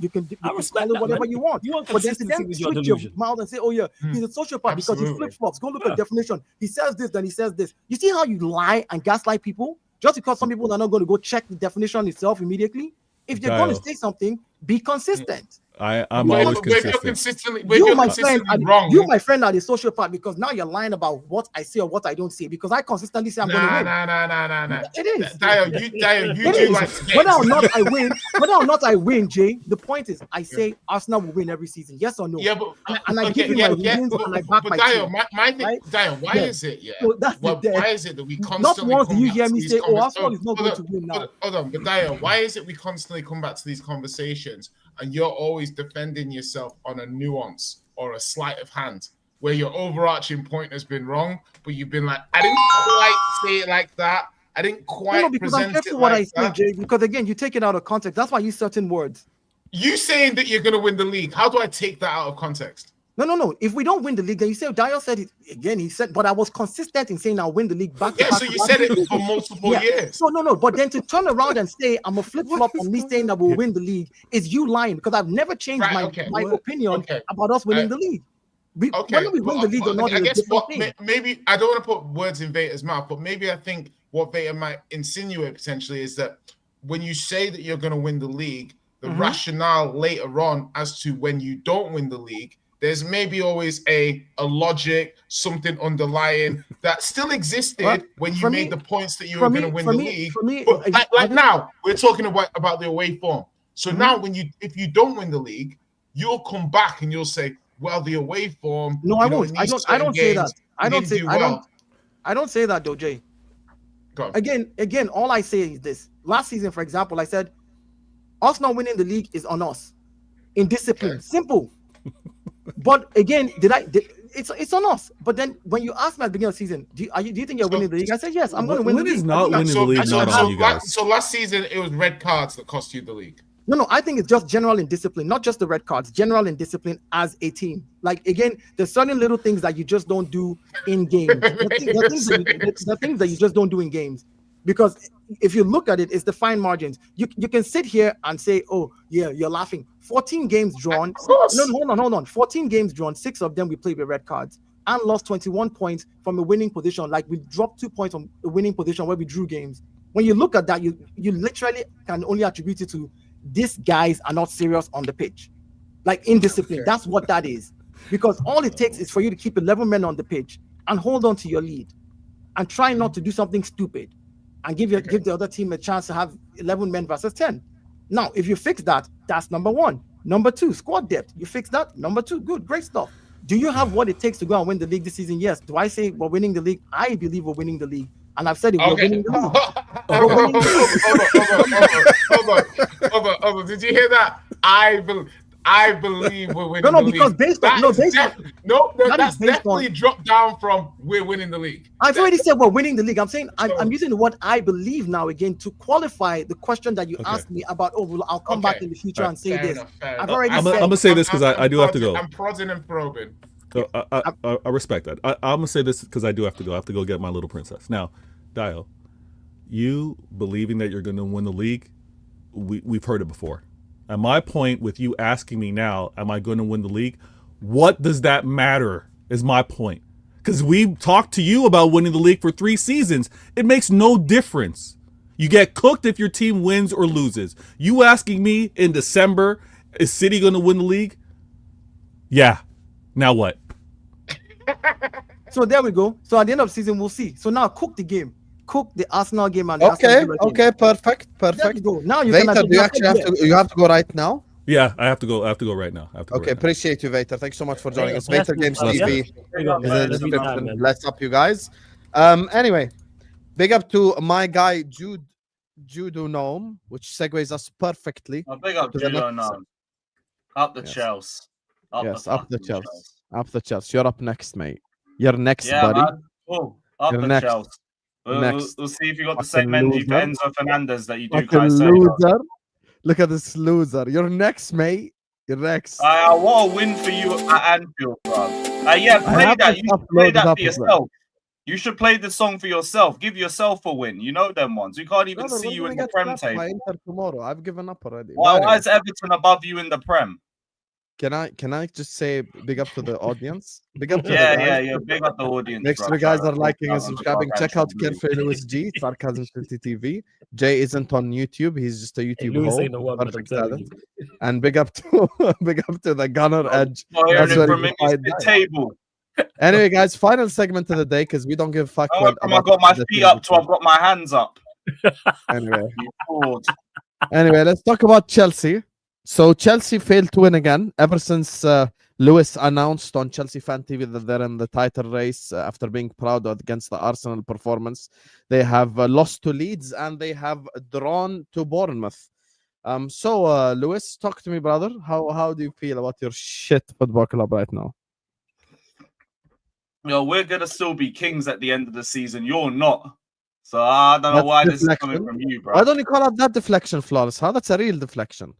F: I respect
E: call it
F: that,
E: whatever
F: man.
E: you want.
F: You want
E: But then to
F: consistency
E: then
F: with your
E: switch your
F: delusion.
E: mouth and say, "Oh yeah, he's a sociopath because he
I: Absolutely.
E: flip flops." Go look at definition. He says this, then he says this. You see how you lie and gaslight people just because some people are not going to go check the definition itself immediately. If you're going to
C: Dio.
E: say something, be consistent.
C: I'm
I: But
C: always
I: if you're
C: consistent.
I: consistently, but if
E: You,
I: you're
E: my friend,
I: consistently wrong,
E: you, my friend, are the sociopath because now you're lying about what I say or what I don't say because I consistently say I'm going to win.
I: nah.
E: It is.
I: Dio, you
E: It
I: do
E: is.
I: like to get
E: Whether or not I win, Jay. The point is, I say Arsenal will win every season. Yes or no?
I: Yeah, but
E: And I give you my reasons and I back my
I: Dio,
E: team.
I: my thing,
E: right?
I: Dio, why
E: Yeah.
I: is it? Yeah,
E: So that's the
I: why is it that we
E: Not
I: constantly
E: once do
I: come
E: you
I: back
E: hear
I: to
E: me
I: these
E: say, "Oh,
I: conversations?
E: Arsenal is not going to win now."
I: Hold on, but Dio, why is it we constantly come back to these conversations and you're always defending yourself on a nuance or a sleight of hand where your overarching point has been wrong, but you've been like, I didn't quite say it like that. I didn't quite
E: No, because I'm
I: present
E: careful
I: it
E: what I
I: like
E: say,
I: that.
E: Jay. Because again, you take it out of context. That's why I use certain words.
I: You saying that you're going to win the league, how do I take that out of context?
E: No. If we don't win the league, then you say Dio said it again. He said, but I was consistent in saying I'll win the league back to
I: Yeah,
E: back.
I: so
E: to
I: you
E: back.
I: said it for multiple years.
E: No. But then to turn around and say I'm a flip flop on me saying that we'll win the league is you lying because I've never changed my opinion about us winning the league. Whether we win the league or not,
I: I guess
E: what
I: maybe I don't want to put words in Vader's mouth, but maybe I think what Vader might insinuate potentially is that when you say that you're going to win the league, the rationale later on as to when you don't win the league, there's maybe always a logic, something underlying that still existed when you made the points that you were going to win the league. But like now, we're talking about the away form. So now, if you don't win the league, you'll come back and you'll say, "Well, the away form."
E: No, I won't. I don't say that. I don't say that, though, Jay. Again, all I say is this. Last season, for example, I said Arsenal winning the league is on us in discipline. Okay. Simple. But again, it's on us. But then when you ask me at the beginning of the season, do you think you're winning the league? I said yes, I'm going to win the league.
C: When is not winning the league not on you guys?
I: So last season it was red cards that cost you the league.
E: No, I think it's just general in discipline, not just the red cards, general in discipline as a team. Like, again, there's certain little things that you just don't do in games. The things that you just don't do in games. Because if you look at it, it's the fine margins. You can sit here and say, "Oh, yeah, you're laughing." 14 games drawn. No, hold on. 14 games drawn. 6 of them we played with red cards and lost 21 points from a winning position. Like, we dropped 2 points from a winning position where we drew games. When you look at that, you literally can only attribute it to these guys are not serious on the pitch. Like, indiscipline. That's what that is. Because all it takes is for you to keep 11 men on the pitch and hold on to your lead and try not to do something stupid and give the other team a chance to have 11 men versus 10. Now, if you fix that, that's number one. Number two, squad depth. You fix that. Number two, good, great stuff. Do you have what it takes to go and win the league this season? Yes. Do I say we're winning the league? I believe we're winning the league. And I've said it, we're winning the league.
I: Hold on. Did you hear that? I believe we're winning the league.
E: Because that's
I: definitely dropped down from we're winning the league.
E: I've already said we're winning the league. I'm saying I'm using the word I believe now again to qualify the question that you asked me about. Oh, well, I'll come back in the future and say this.
C: I'm gonna say this because I do have to go.
I: I'm prodding and probing.
C: So I respect that. I'm gonna say this because I do have to go. I have to go get my little princess. Now, Dio, you believing that you're gonna win the league, we've heard it before. And my point with you asking me now, am I going to win the league? What does that matter is my point. Because we've talked to you about winning the league for 3 seasons. It makes no difference. You get cooked if your team wins or loses. You asking me in December, is City going to win the league? Yeah. Now what?
E: So there we go. So at the end of the season, we'll see. So now cook the game. Cook the Arsenal game and the Aston Villa game.
A: Okay, perfect.
E: Now you
A: Vader, do you actually have to go right now?
C: Yeah, I have to go right now.
A: Appreciate you, Vader. Thanks so much for joining us. Vader Games TV is in the description. Bless up, you guys. Anyway, big up to my guy Judo Gnome, which segues us perfectly.
H: Big up Judo Gnome. Up the Chelsea.
A: Up the Chelsea. You're up next, mate. You're next, buddy.
H: Man. Oh, up the Chelsea.
A: Next.
H: We'll see if you got the
A: Fucking
H: same energy for
A: loser.
H: Enzo Fernandez that you do
A: Fucking
H: Caicedo.
A: loser. Look at this loser. You're next, mate. You're next.
H: What a win for you at Anfield, bro. Yeah, play that. You should play that for yourself. You should play the song for yourself. Give yourself a win. You know them ones. We can't even
A: Brother,
H: see
A: we're
H: you
A: gonna
H: in the
A: get
H: Prem
A: slapped by
H: table.
A: Inter tomorrow. I've given up already.
H: Why
A: But anyway,
H: is Everton above you in the Prem?
A: can I just say big up to the audience? Big up to the
H: Yeah,
A: guys.
H: yeah. Big up the audience.
A: Make sure
H: bro.
A: you guys
H: Shout out
A: are
H: to
A: liking and
H: Husam and
A: subscribing.
H: Gargantuan
A: Check out
H: Blue.
A: Kenfe Lewis G, Sarcasm 50 TV. Jay isn't on YouTube. He's just a
F: Hey,
A: YouTube
F: Lewis
A: hoe.
F: ain't the one, but I'm
A: Perfect
F: telling
A: talent.
F: you.
A: And big up to big up to the Gunner Edge.
H: Not hearing
A: That's
H: it
A: where
H: from
A: you
H: him.
A: can
H: He's
A: find
H: the
A: that.
H: table.
A: Anyway, guys, final segment of the day because we don't give a fuck.
H: I went from I got my
A: the
H: feet
A: teams
H: up
A: we
H: to I've got my hands up.
A: Anyway,
H: You fraud.
A: anyway, let's talk about Chelsea. So Chelsea failed to win again ever since Lewis announced on Chelsea Fan TV that they're in the title race after being proud against the Arsenal performance. They have lost to Leeds and they have drawn to Bournemouth. So Lewis, talk to me, brother. How do you feel about your shit football club right now?
H: We're gonna still be kings at the end of the season. You're not. So I don't know
A: That's
H: why this is
A: deflection.
H: coming from you, bro.
A: Why don't you call out that deflection, Flawless? How that's a real deflection,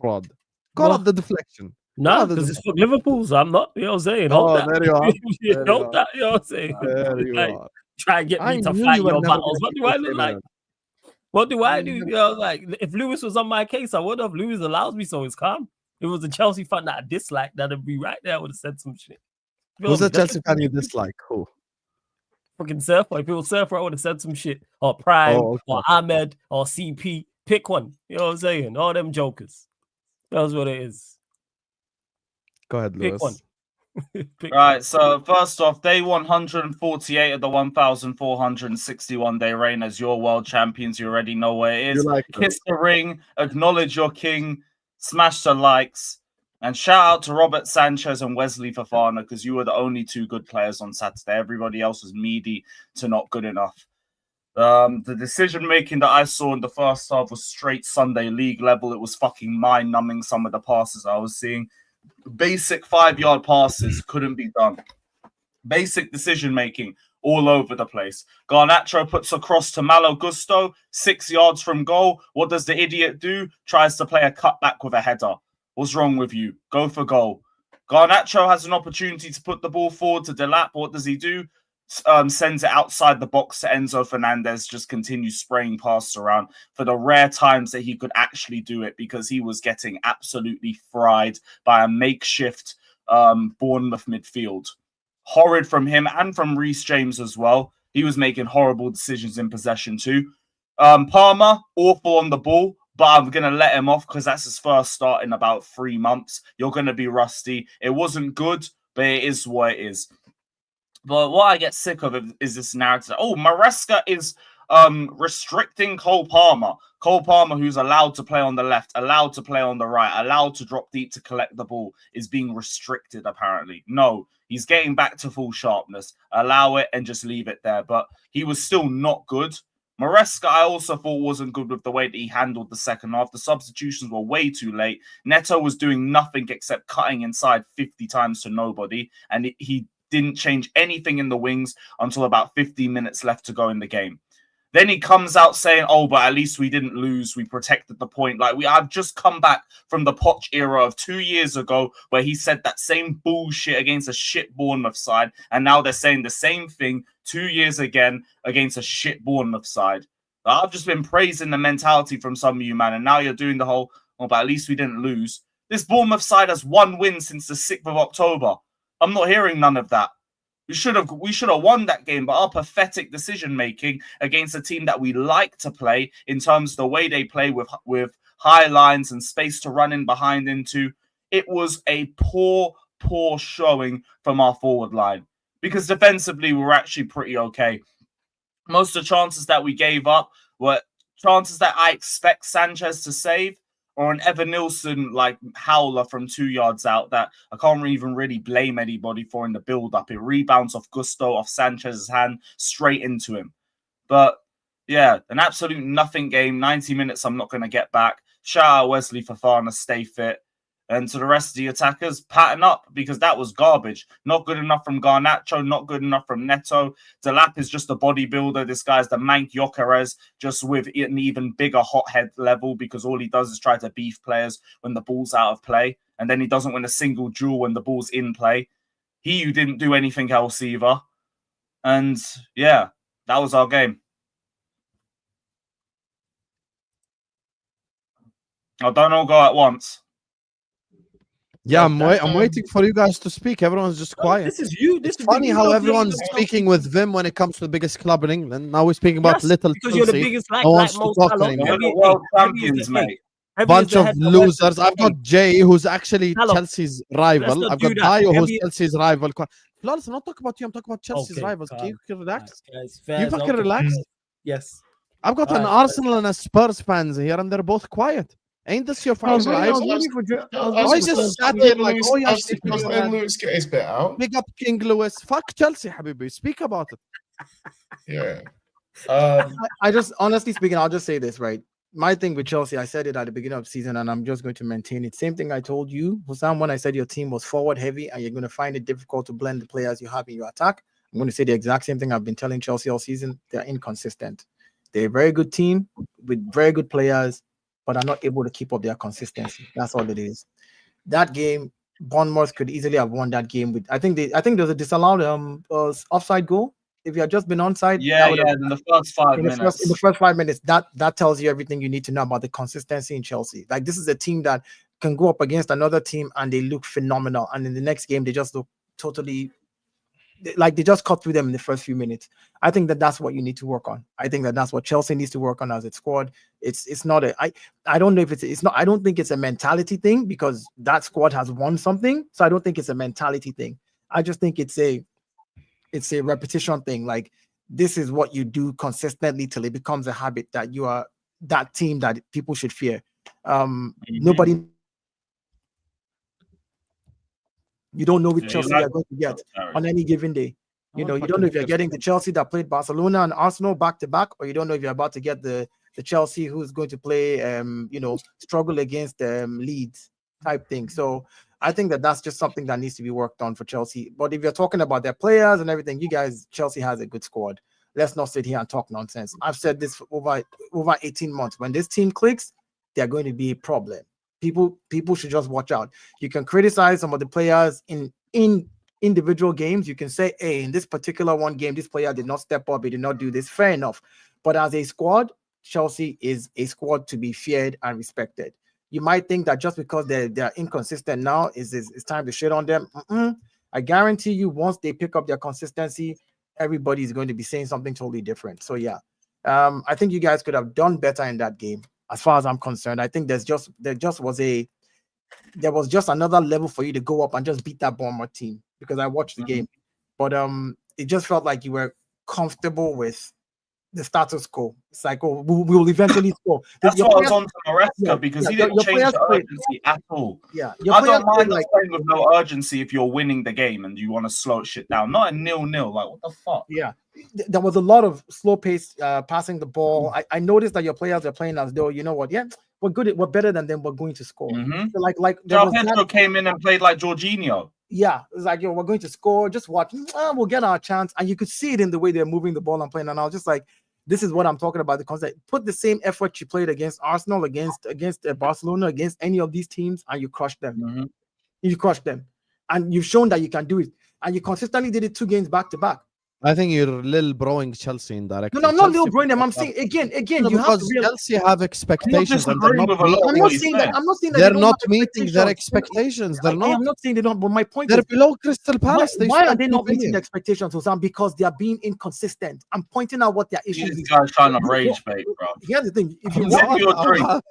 A: fraud. Call
F: What?
A: out the deflection.
F: No, because it's for Liverpool, so I'm not. You know what I'm saying?
A: Oh,
F: Hold that.
A: there you are.
F: You
A: There
F: know
A: you are.
F: that. You know what I'm saying?
A: There you
F: Like,
A: are.
F: try and get
A: I
F: me to
A: knew
F: fight
A: you were
F: your
A: never
F: battles.
A: gonna
F: What
A: keep
F: do I
A: on
F: look
A: saying
F: like?
A: that.
F: What do I do? You know, like if Lewis was on my case, I would have. Lewis allows me, so it's calm. If it was a Chelsea fan that I dislike, that'd be right there. I would have said some shit. You
A: Who's
F: feel
A: a
F: me? That's
A: Chelsea fan you dislike? Who?
F: fucking Surfer. If it was Surfer, I would have said some shit. Or Prime,
A: Oh, okay.
F: or Ahmed, or CP. Pick one. You know what I'm saying? All them jokers. That's what it is.
A: Go ahead,
F: Pick
A: Lewis.
F: one. Pick
H: Right, so first off, day 148 of the 1,461 day reign as your world champions. You already know where it
A: You
H: is.
A: like
H: Kiss the ring, acknowledge your king, smash the likes, and shout out to Robert Sanchez and Wesley Fofana because you were the only two good players on Saturday. Everybody else was meaty to not good enough. The decision making that I saw in the first half was straight Sunday league level. It was fucking mind numbing. Some of the passes I was seeing. Basic 5-yard passes couldn't be done. Basic decision making all over the place. Garnacho puts a cross to Malo Gusto, 6 yards from goal. What does the idiot do? Tries to play a cutback with a header. What's wrong with you? Go for goal. Garnacho has an opportunity to put the ball forward to Delap. What does he do? Sends it outside the box to Enzo Fernandez, just continues spraying passes around for the rare times that he could actually do it because he was getting absolutely fried by a makeshift Bournemouth midfield. Horrid from him and from Reece James as well. He was making horrible decisions in possession too. Palmer, awful on the ball, but I'm going to let him off because that's his first start in about 3 months. You're going to be rusty. It wasn't good, but it is what it is. But what I get sick of is this narrative. Oh, Maresca is restricting Cole Palmer. Cole Palmer, who's allowed to play on the left, allowed to play on the right, allowed to drop deep to collect the ball, is being restricted, apparently. No, he's getting back to full sharpness. Allow it and just leave it there. But he was still not good. Maresca, I also thought wasn't good with the way that he handled the second half. The substitutions were way too late. Neto was doing nothing except cutting inside 50 times to nobody. And he didn't change anything in the wings until about 15 minutes left to go in the game. Then he comes out saying, oh, but at least we didn't lose. We protected the point. I've just come back from the Poch era of 2 years ago where he said that same bullshit against a shit Bournemouth side. And now they're saying the same thing 2 years again against a shit Bournemouth side. I've just been praising the mentality from some of you, man. And now you're doing the whole, oh, but at least we didn't lose. This Bournemouth side has 1 win since the 6th of October. I'm not hearing none of that. We should have won that game, but our pathetic decision making against a team that we like to play in terms of the way they play with high lines and space to run in behind into, it was a poor showing from our forward line because defensively we're actually pretty okay. Most of the chances that we gave up were chances that I expect Sanchez to save, or an Evan Nilsson howler from 2 yards out that I can't even really blame anybody for in the build-up. It rebounds off Gusto, off Sanchez's hand, straight into him. But yeah, an absolute nothing game. 90 minutes I'm not going to get back. Shout out Wesley Fofana, stay fit. And to the rest of the attackers, pattern up, because that was garbage. Not good enough from Garnacho, not good enough from Neto. Delap is just a bodybuilder. This guy's the Mank Gyökeres, just with an even bigger hothead level, because all he does is try to beef players when the ball's out of play. And then he doesn't win a single duel when the ball's in play. He didn't do anything else either. And yeah, that was our game. Oh, don't all go at once.
A: Yeah, I'm waiting for you guys to speak. Everyone's just quiet.
F: This is you. This
A: It's
F: is
A: funny
F: the
A: how
F: you
A: everyone's
F: know,
A: speaking with Vim when it comes to the biggest club in England. Now we're speaking about
F: Yes,
A: little
F: because you're the
A: Chelsea.
F: biggest, like
A: No one's
F: Mo
A: to talk
F: Salah.
A: anymore.
H: We're
F: Heavy
H: the world
F: is the-
H: champions, mate.
F: Heavy is
A: Bunch
F: the
A: of
F: head-
A: losers. I've got Jay, who's actually
F: Salah.
A: Chelsea's rival.
F: not
A: I've
F: do
A: got
F: that.
A: Dio, who's
F: Heavy-
A: Chelsea's rival. Flawless, I'm not talking about you. I'm talking about Chelsea's
F: Okay,
A: rivals. Can you relax?
F: Guys,
A: You
F: fair,
A: fucking
F: okay.
A: relax.
F: Yes.
A: I've got an
F: Alright.
A: Arsenal and a Spurs fans here, and they're both quiet. Ain't this your fucking rival? I just sat here like, oh yeah,
I: Lewis get his bit out.
A: big up King Lewis. Fuck Chelsea, Habibi. Speak about it.
I: Yeah.
E: I just, honestly speaking, I'll just say this, right? My thing with Chelsea, I said it at the beginning of the season, and I'm just going to maintain it. Same thing I told you, Husam, when I said your team was forward heavy and you're going to find it difficult to blend the players you have in your attack. I'm going to say the exact same thing I've been telling Chelsea all season. They're inconsistent. They're a very good team with very good players, but are not able to keep up their consistency. That's all it is. That game, Bournemouth could easily have won that game with. I think there's a disallowed offside goal. If you had just been onside,
H: Yeah, in the first 5 minutes.
E: In the first 5 minutes, that tells you everything you need to know about the consistency in Chelsea. Like, this is a team that can go up against another team and they look phenomenal, and in the next game they just look totally like they just cut through them in the first few minutes. I think that's what you need to work on. I think that's what Chelsea needs to work on as its squad. It's not a I don't know if it's not. I don't think it's a mentality thing, because that squad has won something. So I don't think it's a mentality thing. I just think it's a repetition thing. Like, this is what you do consistently till it becomes a habit that you are that team that people should fear. Nobody. You don't know which Chelsea you're going to get on any given day. You know, you don't know if you're getting the Chelsea that played Barcelona and Arsenal back to back, or you don't know if you're about to get the Chelsea who's going to play, struggle against Leeds type thing. So I think that's just something that needs to be worked on for Chelsea. But if you're talking about their players and everything, you guys, Chelsea has a good squad. Let's not sit here and talk nonsense. I've said this for over 18 months. When this team clicks, they're going to be a problem. People should just watch out. You can criticize some of the players in individual games. You can say, hey, in this particular one game, this player did not step up, he did not do this. Fair enough. But as a squad, Chelsea is a squad to be feared and respected. You might think that just because they're inconsistent now, it's time to shit on them. I guarantee you, once they pick up their consistency, everybody is going to be saying something totally different. So yeah, I think you guys could have done better in that game. As far as I'm concerned, I think there was just another level for you to go up and just beat that Bournemouth team, because I watched the game, but it just felt like you were comfortable with the status quo. It's like, oh, we will eventually score.
H: That's why I was on to Maresca, because he didn't change the urgency at all.
E: Yeah,
H: I don't mind playing with no urgency if you're winning the game and you want to slow shit down. Not a 0-0. Like, what the fuck?
E: Yeah, there was a lot of slow pace passing the ball. I noticed that your players are playing as though, you know what? Yeah, we're good. We're better than them. We're going to score. So like
H: Pedro came in and played like Jorginho.
E: Yeah, it's like, yo, we're going to score. Just watch. We'll get our chance. And you could see it in the way they're moving the ball and playing. And I was just like, this is what I'm talking about. The concept. Put the same effort you played against Arsenal, against Barcelona, against any of these teams, and you crushed them. You crushed them, and you've shown that you can do it. And you consistently did it 2 games back to back.
A: I think you're little broing Chelsea indirectly.
E: No, I'm not little broing them. I'm saying again, you have to
A: Chelsea have expectations.
H: I'm not saying
E: that
A: they're not meeting their expectations. They're not.
E: I'm not saying they don't. But my point
A: they're
E: is,
A: below Crystal Palace.
E: Why are they not meeting the expectations, Husam? Because they are being inconsistent. I'm pointing out what their issues is.
H: This guy's trying to rage bait, bro.
E: Here's the thing: if you
H: sip your drink,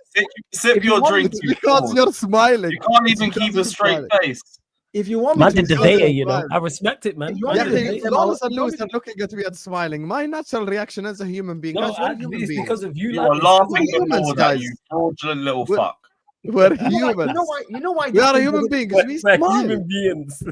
H: sip your drink
A: because you're smiling.
H: You can't even keep a straight face.
E: If you want
F: me to debate, you know, I respect it, man.
A: Lawless and Lewis are looking at me and smiling. My natural reaction as a human being.
F: No, it's because of you.
H: You are laughing before that, you fraudulent little fuck.
A: We're
E: You know
A: humans.
E: why? You know why?
A: We are human beings. We
F: We're
A: smile.
F: human beings.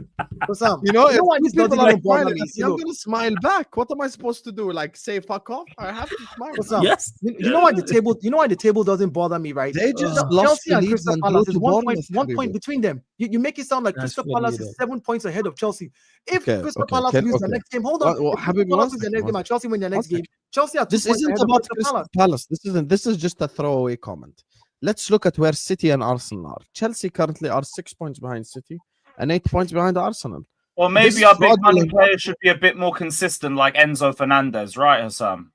E: Husam,
A: You know,
E: you know why
A: if
E: this
A: people
E: doesn't
A: are
E: even bother
A: smiling
E: me?
A: at me, I'm gonna smile back. What am I supposed to do? Like say fuck off? I have to smile.
E: Husam,
F: Yes.
E: you know why the table? You know why the table doesn't bother me, right?
A: They just
F: Ugh.
A: lost
E: Chelsea
A: to
E: and
A: Leeds
E: Crystal
A: and
E: Palace
A: drew
E: is
A: to
E: 1 point,
A: Bournemouth.
E: 1 point
A: Habibi.
E: between them. You make it sound like
F: That's
E: Crystal
F: funny,
E: Palace
F: though.
E: is 7 points ahead of Chelsea. If
A: Okay,
E: Crystal
A: okay,
E: Palace
A: okay,
E: lose the
A: okay.
E: next game, hold on.
A: Well,
E: If Crystal
A: Habibi,
E: Palace
A: one
E: lose the
A: second,
E: next game
A: one
E: and Chelsea win their next
A: second.
E: game, Chelsea are 2
A: This
E: points
A: isn't
E: ahead of
A: about
E: Crystal
A: Crystal
E: Palace.
A: Palace. This is just a throwaway comment. Let's look at where City and Arsenal are. Chelsea currently are 6 points behind City and 8 points behind Arsenal.
H: Or maybe
A: This
H: our big money
A: fraudulent-
H: players should be a bit more consistent, like Enzo Fernandez, right, Husam?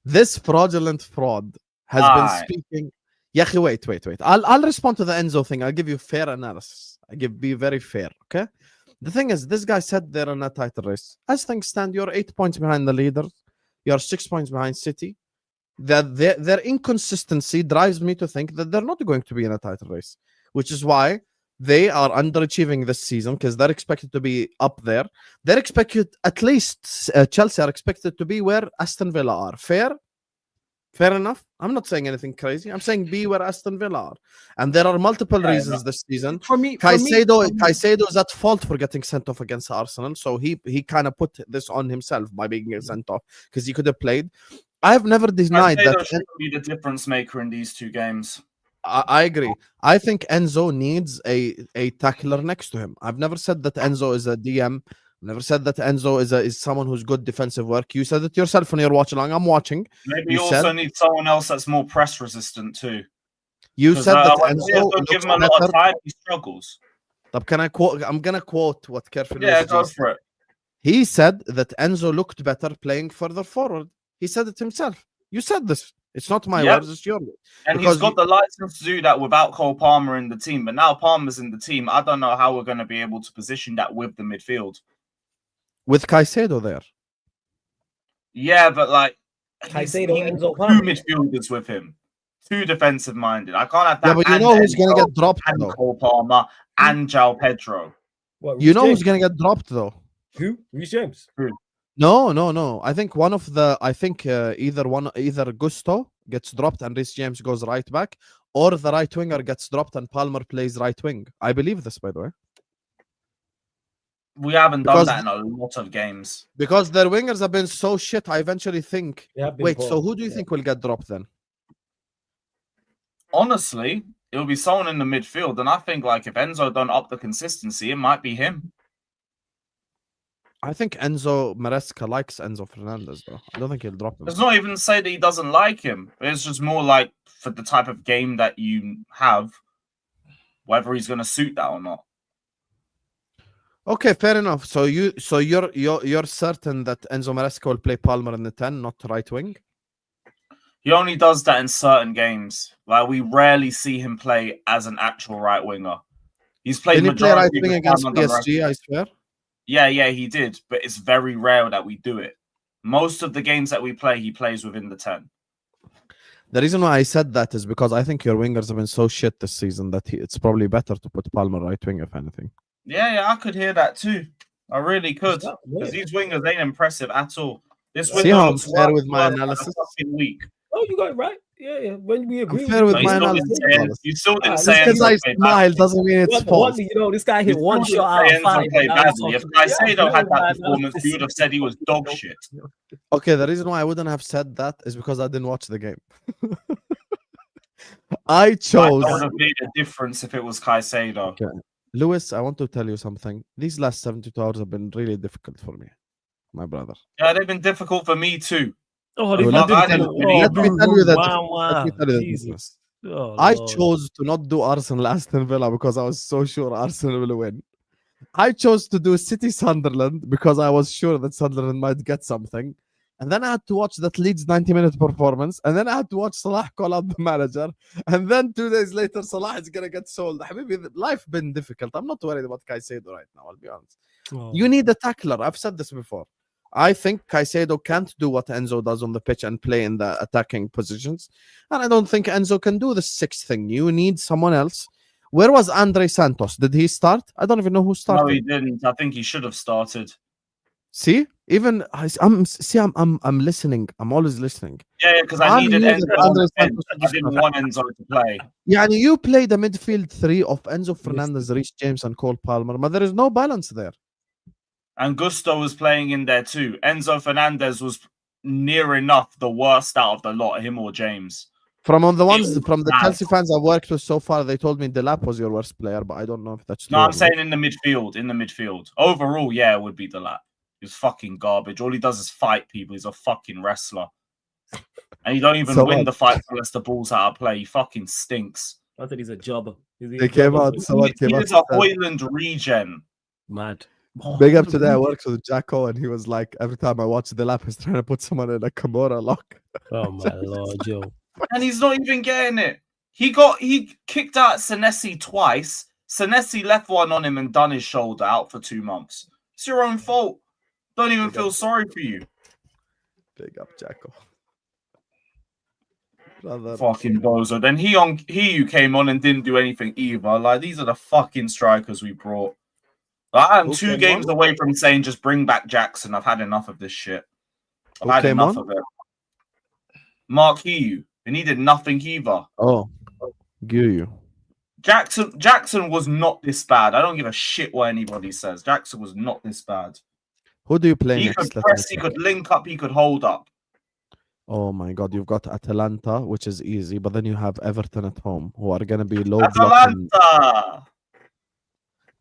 A: This fraudulent fraud has been speaking. Yahi, wait. I'll respond to the Enzo thing. I'll give you fair analysis. Be very fair, okay? The thing is, this guy said they're in a title race. As things stand, you're 8 points behind the leader. You're 6 points behind City. That their inconsistency drives me to think that they're not going to be in a title race, which is why they are underachieving this season because they're expected to be up there. They're expected, at least Chelsea are expected to be where Aston Villa are. Fair enough. I'm not saying anything crazy. I'm saying be where Aston Villa are, and there are multiple reasons this season.
E: For me,
A: Caicedo is at fault for getting sent off against Arsenal, so he kind of put this on himself by being sent off because he could have played. I've never denied that
H: should be the difference maker in these two games.
A: I agree. I think Enzo needs a tackler next to him. I've never said that Enzo is a DM. Never said that Enzo is someone who's good defensive work. You said it yourself when you're watching along. I'm watching.
H: Maybe you also need someone else that's more press resistant too.
A: You said that Enzo
H: don't give
A: looks
H: him a lot
A: better.
H: of time, he struggles.
A: Can I quote? I'm gonna quote what carefully.
H: Yeah, go for it.
A: He said that Enzo looked better playing further forward. He said it himself. You said this. It's not my words, it's your words.
H: And he's got the license to do that without Cole Palmer in the team. But now Palmer's in the team. I don't know how we're going to be able to position that with the midfield.
A: With Caicedo there.
H: Yeah, but like
F: Caicedo, Enzo
H: two
F: Palmer.
H: midfielders with him. Two defensive minded. I can't have that.
A: Yeah, but you know who's going to get dropped
H: and
A: though?
H: Cole Palmer and João Pedro.
F: What,
A: You
F: Reece
A: know
F: James?
A: who's going to get dropped though?
F: Who? Reece James.
A: No. I think either Gusto gets dropped and Reece James goes right back, or the right winger gets dropped and Palmer plays right wing. I believe this, by the way.
H: We haven't done that in a lot of games.
A: Because their wingers have been so shit, I eventually think. Wait,
F: poor.
A: so who do you think will get dropped then?
H: Honestly, it'll be someone in the midfield, and I think like if Enzo don't up the consistency, it might be him.
A: I think Enzo Maresca likes Enzo Fernandez, though. I don't think he'll drop him.
H: It's not even to say that he doesn't like him. It's just more like for the type of game that you have, whether he's going to suit that or not.
A: Okay, fair enough. So you're certain that Enzo Maresca will play Palmer in the 10, not right wing?
H: He only does that in certain games. Like we rarely see him play as an actual right winger. He's played
A: Did he play right
H: majority
A: wing
H: of the time
A: against
H: on the right.
A: PSG, I swear?
H: Yeah, he did. But it's very rare that we do it. Most of the games that we play, he plays within the 10.
A: The reason why I said that is because I think your wingers have been so shit this season that it's probably better to put Palmer right wing, if anything.
H: Yeah, I could hear that too. I really could. Because these wingers ain't impressive at all. This
A: See how I'm fair with my analysis?
H: Week.
F: Oh, you got it right. Yeah. When we agree,
A: I'm fair with
H: No,
A: my analysis.
H: you still didn't
A: Just
H: say
A: because I
H: Enzo played
A: smile
H: badly.
A: doesn't mean it's false.
F: You know, this guy hit
H: You
F: one
H: still
F: shot
H: didn't
F: out
H: say
F: of
H: Enzo
F: 5.
H: played
F: and now it's
H: badly. If
F: on-
H: Caicedo had that
F: Yeah,
H: performance, you would have said he was dog shit.
A: Okay, the reason why I wouldn't have said that is because I didn't watch the game. I chose.
H: That would have made a difference if it was Caicedo.
A: Okay. Lewis, I want to tell you something. These last 72 hours have been really difficult for me, my brother.
H: Yeah, they've been difficult for me too.
F: Oh,
A: Well,
F: they
A: let me
F: did
A: tell
F: it.
A: you- let me tell you that-
F: Wow.
A: Let me tell you the
F: Jesus.
A: business.
F: Oh,
A: I
F: Lord.
A: chose to not do Arsenal Aston Villa because I was so sure Arsenal will win. I chose to do City Sunderland because I was sure that Sunderland might get something. And then I had to watch that Leeds 90-minute performance. And then I had to watch Salah call out the manager. And then 2 days later, Salah is going to get sold. Habibi, life been difficult. I'm not worried about Caicedo right now, I'll be honest.
F: Oh.
A: You need a tackler. I've said this before. I think Caicedo can't do what Enzo does on the pitch and play in the attacking positions. And I don't think Enzo can do the sixth thing. You need someone else. Where was Andre Santos? Did he start? I don't even know who started.
H: No, he didn't. I think he should have started.
A: See, even I'm listening. I'm always listening.
H: Yeah, because I
A: I'm
H: needed
A: here
H: Enzo
A: to
H: on the
A: understand
H: bench.
A: what
H: I
A: to
H: didn't
A: discuss.
H: want Enzo to play.
A: Yeah, and you play the midfield three of Enzo Fernandez, Reece James, and Cole Palmer, but there is no balance there.
H: And Gusto was playing in there too. Enzo Fernandez was near enough the worst out of the lot, him or James.
A: From the
H: bad.
A: Chelsea fans I've worked with so far, they told me Delap was your worst player, but I don't know if that's true.
H: No,
A: or
H: I'm saying
A: not.
H: in the midfield. In the midfield. Overall, yeah, it would be Delap. He's fucking garbage. All he does is fight people. He's a fucking wrestler. And you don't even
A: So
H: win
A: what?
H: the fight unless the ball's out of play. He fucking stinks.
F: I said he's a jobber.
A: They came out. Someone
H: He
A: came out.
H: is a
A: and said,
H: Hoyland regen.
F: Mad.
A: Big up today. I worked with Jacko, and he was like, every time I watch the lap, he's trying to put someone in a Kimura lock.
F: Oh my lord, Joe.
H: And he's not even getting it. He kicked out Senesi twice. Senesi left one on him and done his shoulder out for 2 months. It's your own fault. Don't even feel sorry for you.
A: Big up, Jacko. Brother.
H: Fucking bozo. Then he came on and didn't do anything either. Like, these are the fucking strikers we brought. Like, I'm
A: Who
H: 2
A: came
H: games
A: on?
H: away from saying just bring back Jackson. I've had enough of this shit. I've
A: Who
H: had
A: came
H: enough
A: on?
H: of it. Mark Hugh. He needed nothing either.
A: Oh, you.
H: Jackson was not this bad. I don't give a shit what anybody says. Jackson was not this bad.
A: Who do you play
H: He
A: next?
H: could
A: Let me
H: press, he
A: check.
H: could link up, he could hold up.
A: Oh my God, you've got Atalanta, which is easy, but then you have Everton at home, who are going to be low block.
H: Atalanta!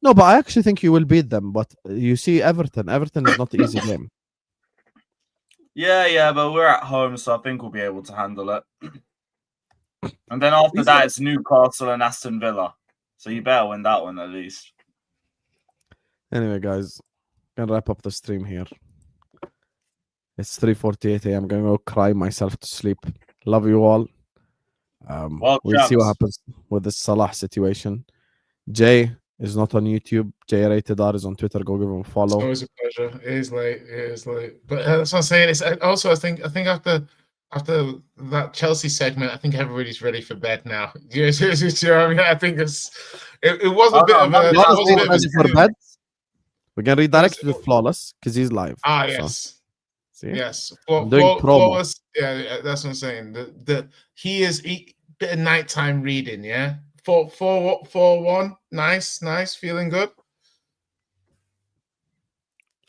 A: No, but I actually think you will beat them. But you see, Everton is not the easy game.
H: Yeah, but we're at home, so I think we'll be able to handle it. And then after that, it's Newcastle and Aston Villa. So you better win that one at least.
A: Anyway, guys, gonna wrap up the stream here. It's 3:48 a.m. I'm gonna go cry myself to sleep. Love you all.
H: Well,
A: we'll see what
H: chaps.
A: happens with this Salah situation. Jay is not on YouTube. Jay Rated R is on Twitter. Go give him a
I: It's
A: follow.
I: always a pleasure. It is late. But that's what I'm saying. It's also I think after that Chelsea segment, I think everybody's ready for bed now. Do you know what I mean? I think it was a bit of a.
A: You want to
I: it was
A: stay
I: a bit of a
A: ready for
I: snooze.
A: bed? We're gonna redirect to the Flawless because he's live.
I: Ah,
A: So,
I: yes.
A: see?
I: Yes.
A: I'm doing promo.
I: Flawless, yeah, that's what I'm saying. He is bit of nighttime reading, yeah. 4-1. Nice. Feeling good.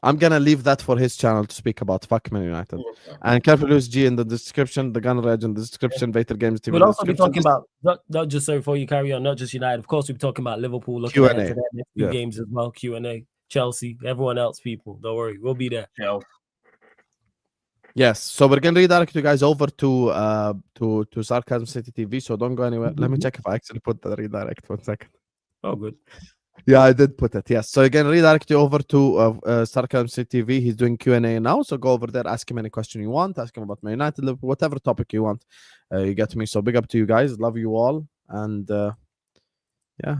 A: I'm gonna leave that for his channel to speak about. Fuck Man United. And Careful Lewis G in the description, the Gun Reg in the description, Vader Games TV.
F: We'll
A: in the
F: also be
A: description.
F: talking about not just so before you carry on, not just United. Of course, we'll be talking about Liverpool, looking
A: Q&A.
F: ahead to their next few
A: Yeah.
F: games as well. Q&A, Chelsea, everyone else. People, don't worry, we'll be there.
A: Yes, so we're gonna redirect you guys over to Sarcasm City TV. So don't go anywhere. Let me check if I actually put the redirect. 1 second.
F: Oh, good.
A: Yeah, I did put it. Yes. So again, redirect you over to Sarcasm City TV. He's doing Q&A now. So go over there, ask him any question you want, ask him about Man United, Liverpool, whatever topic you want. You get me. So big up to you guys. Love you all. And yeah.